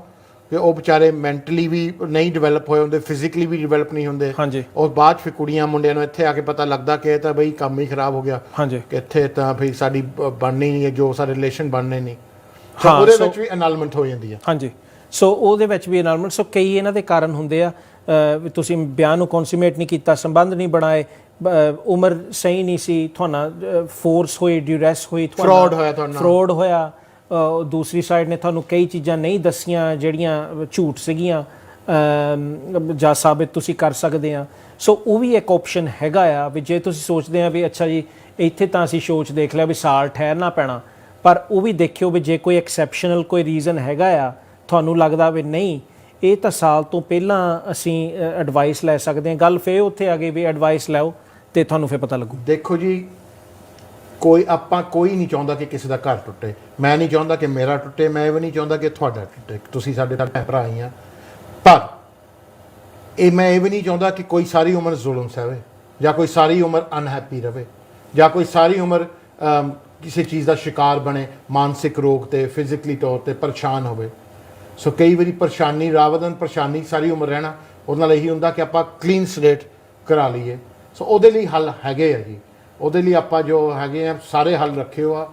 ਕਿ ਉਹ ਵਿਚਾਰੇ ਮੈਂਟਲੀ ਵੀ ਨਹੀਂ ਡਿਵੈਲਪ ਹੋਏ ਹੁੰਦੇ, ਫਿਜ਼ੀਕਲੀ ਵੀ ਡਿਵੈਲਪ ਨਹੀਂ ਹੁੰਦੇ। ਹਾਂਜੀ। ਉਸ ਬਾਅਦ ਫਿਰ ਕੁੜੀਆਂ ਮੁੰਡਿਆਂ ਨੂੰ ਇੱਥੇ ਆ ਕੇ ਪਤਾ ਲੱਗਦਾ ਕਿ ਇਹ ਤਾਂ ਬਈ ਕੰਮ ਹੀ ਖਰਾਬ ਹੋ ਗਿਆ। ਹਾਂਜੀ। ਕਿ ਇੱਥੇ ਤਾਂ ਫਿਰ ਸਾਡੀ ਬਣਨੀ ਨਹੀਂ ਹੈ, ਜੋ ਸਾਡੇ ਰਿਲੇਸ਼ਨ ਬਣਨੇ ਨਹੀਂ। ਹਾਂ, ਉਹਦੇ ਵਿੱਚ ਵੀ ਅਨਲਮੈਂਟ ਹੋ ਜਾਂਦੀ ਹੈ। ਹਾਂਜੀ। ਸੋ ਉਹਦੇ ਵਿੱਚ ਵੀ ਅਨਲਮੈਂਟ। ਸੋ ਕਈ ਇਹਨਾਂ ਦੇ ਕਾਰਨ ਹੁੰਦੇ ਆ, ਤੁਸੀਂ ਵਿਆਹ ਨੂੰ ਕਨਸੂਮੇਟ ਨਹੀਂ ਕੀਤਾ, ਸੰਬੰਧ ਨਹੀਂ ਬਣਾਏ, ਉਮਰ ਸਹੀ ਨਹੀਂ ਸੀ, ਤੁਹਾਨੂੰ ਫੋਰਸ ਹੋਈ, ਡਿਊਰੈਸ ਹੋਈ, ਫਰੋਡ ਹੋਇਆ, ਤੁਹਾਨੂੰ ਫਰੋਡ ਹੋਇਆ, ਦੂਸਰੀ ਸਾਈਡ ਨੇ ਤੁਹਾਨੂੰ ਕਈ ਚੀਜ਼ਾਂ ਨਹੀਂ ਦੱਸੀਆਂ ਜਿਹੜੀਆਂ ਝੂਠ ਸੀਗੀਆਂ ਜਾਂ ਸਾਬਿਤ ਤੁਸੀਂ ਕਰ ਸਕਦੇ ਆ। ਸੋ ਉਹ ਵੀ ਇੱਕ ਆਪਸ਼ਨ ਹੈਗਾ ਆ ਵੀ ਜੇ ਤੁਸੀਂ ਸੋਚਦੇ ਆ ਵੀ ਅੱਛਾ ਜੀ ਇੱਥੇ ਤਾਂ ਅਸੀਂ ਸੋਚ ਦੇਖ ਲਿਆ ਵੀ ਸਾਲ ਠਹਿਰਨਾ ਪੈਣਾ, ਪਰ ਉਹ ਵੀ ਦੇਖਿਓ ਵੀ ਜੇ ਕੋਈ ਐਕਸੈਪਸ਼ਨਲ ਕੋਈ ਰੀਜ਼ਨ ਹੈਗਾ ਆ, ਤੁਹਾਨੂੰ ਲੱਗਦਾ ਵੀ ਨਹੀਂ ਇਹ ਤਾਂ ਸਾਲ ਤੋਂ ਪਹਿਲਾਂ ਅਸੀਂ ਐਡਵਾਈਸ ਲੈ ਸਕਦੇ ਹਾਂ, ਗੱਲ ਫੇਰ ਉੱਥੇ ਆ ਗਈ ਵੀ ਐਡਵਾਈਸ ਲਓ ਤੇ ਤੁਹਾਨੂੰ ਫੇਰ ਪਤਾ ਲੱਗੂ। ਦੇਖੋ ਜੀ, ਕੋਈ ਨਹੀਂ ਚਾਹੁੰਦਾ ਕਿ ਕਿਸੇ ਦਾ ਘਰ ਟੁੱਟੇ। ਮੈਂ ਨਹੀਂ ਚਾਹੁੰਦਾ ਕਿ ਮੇਰਾ ਟੁੱਟੇ, ਮੈਂ ਇਹ ਵੀ ਨਹੀਂ ਚਾਹੁੰਦਾ ਕਿ ਤੁਹਾਡਾ ਟੁੱਟੇ। ਤੁਸੀਂ ਸਾਡੇ ਭੈਣ ਭਰਾ ਹੀ ਆ, ਪਰ ਮੈਂ ਇਹ ਵੀ ਨਹੀਂ ਚਾਹੁੰਦਾ ਕਿ ਕੋਈ ਸਾਰੀ ਉਮਰ ਜ਼ੁਲਮ ਸਹਿਵੇ, ਜਾਂ ਕੋਈ ਸਾਰੀ ਉਮਰ ਅਨਹੈਪੀ ਰਹੇ, ਜਾਂ ਕੋਈ ਸਾਰੀ ਉਮਰ ਕਿਸੇ ਚੀਜ਼ ਦਾ ਸ਼ਿਕਾਰ ਬਣੇ, ਮਾਨਸਿਕ ਰੋਗ ਤੇ ਫਿਜ਼ੀਕਲੀ ਤੌਰ ਤੇ ਪਰੇਸ਼ਾਨ ਹੋਵੇ। ਸੋ ਕਈ ਵਾਰੀ ਪਰੇਸ਼ਾਨੀ ਰਾਵਦਨ ਪਰੇਸ਼ਾਨੀ ਸਾਰੀ ਉਮਰ ਰਹਿਣਾ, ਉਹਦੇ ਨਾਲ ਇਹੀ ਹੁੰਦਾ ਕਿ ਆਪਾਂ ਕਲੀਨ ਸਲੇਟ ਕਰਾ ਲਈਏ। ਸੋ ਉਹਦੇ ਲਈ ਹੱਲ ਹੈਗੇ ਆ ਜੀ, ਉਹਦੇ ਲਈ ਆਪਾਂ ਜੋ ਹੈਗੇ ਆ ਸਾਰੇ ਹੱਲ ਰੱਖੇ ਹੋ ਆ,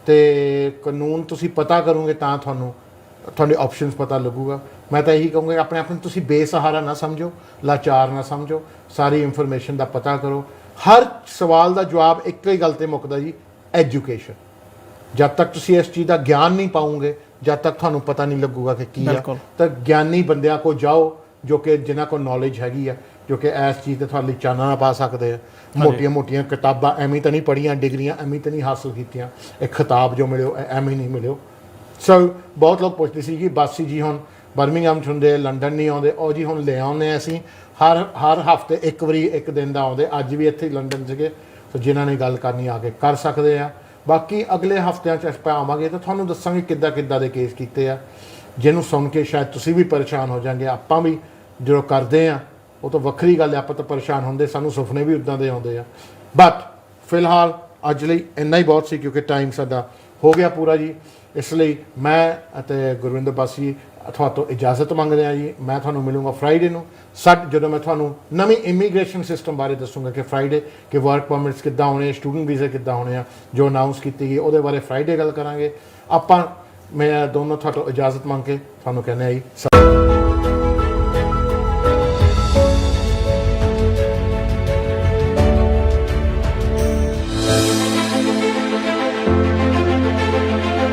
ਤੇ ਕਾਨੂੰਨ ਤੁਸੀਂ ਪਤਾ ਕਰੋਗੇ ਤਾਂ ਤੁਹਾਡੇ ਆਪਸ਼ਨਸ ਪਤਾ ਲੱਗੂਗਾ। ਮੈਂ ਤਾਂ ਇਹੀ ਕਹੂੰਗਾ ਆਪਣੇ ਆਪ ਨੂੰ ਤੁਸੀਂ ਬੇਸਹਾਰਾ ਨਾ ਸਮਝੋ, ਲਾਚਾਰ ਨਾ ਸਮਝੋ, ਸਾਰੀ ਇਨਫੋਰਮੇਸ਼ਨ ਦਾ ਪਤਾ ਕਰੋ। ਹਰ ਸਵਾਲ ਦਾ ਜਵਾਬ ਇੱਕ ਹੀ ਗੱਲ ਤੇ ਮੁੱਕਦਾ ਜੀ, ਐਜੂਕੇਸ਼ਨ। ਜਦ ਤੱਕ ਤੁਸੀਂ ਇਸ ਚੀਜ਼ ਦਾ ਗਿਆਨ ਨਹੀਂ ਪਾਓਗੇ, ਜਦ ਤੱਕ ਤੁਹਾਨੂੰ ਪਤਾ ਨਹੀਂ ਲੱਗੂਗਾ ਕਿ ਕੀ ਆ, ਤਾਂ ਗਿਆਨੀ ਬੰਦਿਆਂ ਕੋਲ ਜਾਓ ਜੋ ਕਿ ਜਿਨ੍ਹਾਂ ਕੋਲ ਨੌਲੇਜ ਹੈਗੀ ਆ, ਜੋ ਕਿ ਇਸ ਚੀਜ਼ ਤੇ ਤੁਹਾਡੀ ਚਾਨਣਾ ਪਾ ਸਕਦੇ ਆ। ਮੋਟੀਆਂ ਕਿਤਾਬਾਂ ਐਵੇਂ ਤਾਂ ਨਹੀਂ ਪੜ੍ਹੀਆਂ, ਡਿਗਰੀਆਂ ਐਵੇਂ ਤਾਂ ਨਹੀਂ ਹਾਸਲ ਕੀਤੀਆਂ, ਇੱਕ ਖਿਤਾਬ ਜੋ ਮਿਲਿਓ ਐਵੇਂ ਨਹੀਂ ਮਿਲਿਓ। ਸੋ ਬਹੁਤ ਲੋਕ ਪੁੱਛਦੇ ਸੀ ਕਿ ਬਾਸੀ ਜੀ ਹੁਣ ਬਰਮਿੰਗਹਮ 'ਚ ਹੁੰਦੇ, ਲੰਡਨ ਨਹੀਂ ਆਉਂਦੇ। ਉਹ ਜੀ ਹੁਣ ਲੈ ਆਉਂਦੇ ਅਸੀਂ ਹਰ ਹਫ਼ਤੇ ਇੱਕ ਵਾਰੀ ਇੱਕ ਦਿਨ ਦਾ ਆਉਂਦੇ। ਅੱਜ ਵੀ ਇੱਥੇ ਲੰਡਨ ਸੀਗੇ, ਸੋ ਜਿਨ੍ਹਾਂ ਨੇ ਗੱਲ ਕਰਨੀ ਆ ਕੇ ਕਰ ਸਕਦੇ ਆ। ਬਾਕੀ ਅਗਲੇ ਹਫ਼ਤਿਆਂ 'ਚ ਆਪਾਂ ਆਵਾਂਗੇ ਤਾਂ ਤੁਹਾਨੂੰ ਦੱਸਾਂਗੇ ਕਿੱਦਾਂ ਦੇ ਕੇਸ ਕੀਤੇ ਆ, ਜਿਹਨੂੰ ਸੁਣ ਕੇ ਸ਼ਾਇਦ ਤੁਸੀਂ ਵੀ ਪਰੇਸ਼ਾਨ ਹੋ ਜਾਓਗੇ। ਆਪਾਂ ਵੀ ਜਦੋਂ ਕਰਦੇ ਆ ਉਹ ਤਾਂ ਵੱਖਰੀ ਗੱਲ ਹੈ, ਆਪਾਂ ਤਾਂ ਪਰੇਸ਼ਾਨ ਹੁੰਦੇ, ਸਾਨੂੰ ਸੁਪਨੇ ਵੀ ਉੱਦਾਂ ਦੇ ਆਉਂਦੇ ਆ। ਬਟ ਫਿਲਹਾਲ ਅੱਜ ਲਈ ਇੰਨਾ ਹੀ ਬਹੁਤ ਸੀ, ਕਿਉਂਕਿ ਟਾਈਮ ਸਾਡਾ ਹੋ ਗਿਆ ਪੂਰਾ ਜੀ। ਇਸ ਲਈ ਮੈਂ ਅਤੇ ਗੁਰਵਿੰਦਰ ਬਾਸੀ ਤੁਹਾਤੋਂ ਇਜਾਜ਼ਤ ਮੰਗਦੇ ਹਾਂ ਜੀ। ਮੈਂ ਤੁਹਾਨੂੰ ਮਿਲੂੰਗਾ ਫਰਾਈਡੇ ਨੂੰ ਜਦੋਂ ਮੈਂ ਤੁਹਾਨੂੰ ਨਵੀਂ ਇਮੀਗ੍ਰੇਸ਼ਨ ਸਿਸਟਮ ਬਾਰੇ ਦੱਸੂੰਗਾ ਕਿ ਫਰਾਈਡੇ ਕਿ ਵਰਕ ਪਰਮਿਟਸ ਕਿੱਦਾਂ ਹੋਣੇ, ਸਟੂਡੈਂਟ ਵੀਜ਼ੇ ਕਿੱਦਾਂ ਹੋਣੇ ਆ, ਜੋ ਅਨਾਊਂਸ ਕੀਤੀ ਗਈ ਉਹਦੇ ਬਾਰੇ ਫਰਾਈਡੇ ਗੱਲ ਕਰਾਂਗੇ ਆਪਾਂ। ਮੈਂ ਦੋਨੋਂ ਤੁਹਾਤੋਂ ਇਜਾਜ਼ਤ ਮੰਗ ਕੇ ਤੁਹਾਨੂੰ ਕਹਿੰਦੇ ਆ ਜੀ।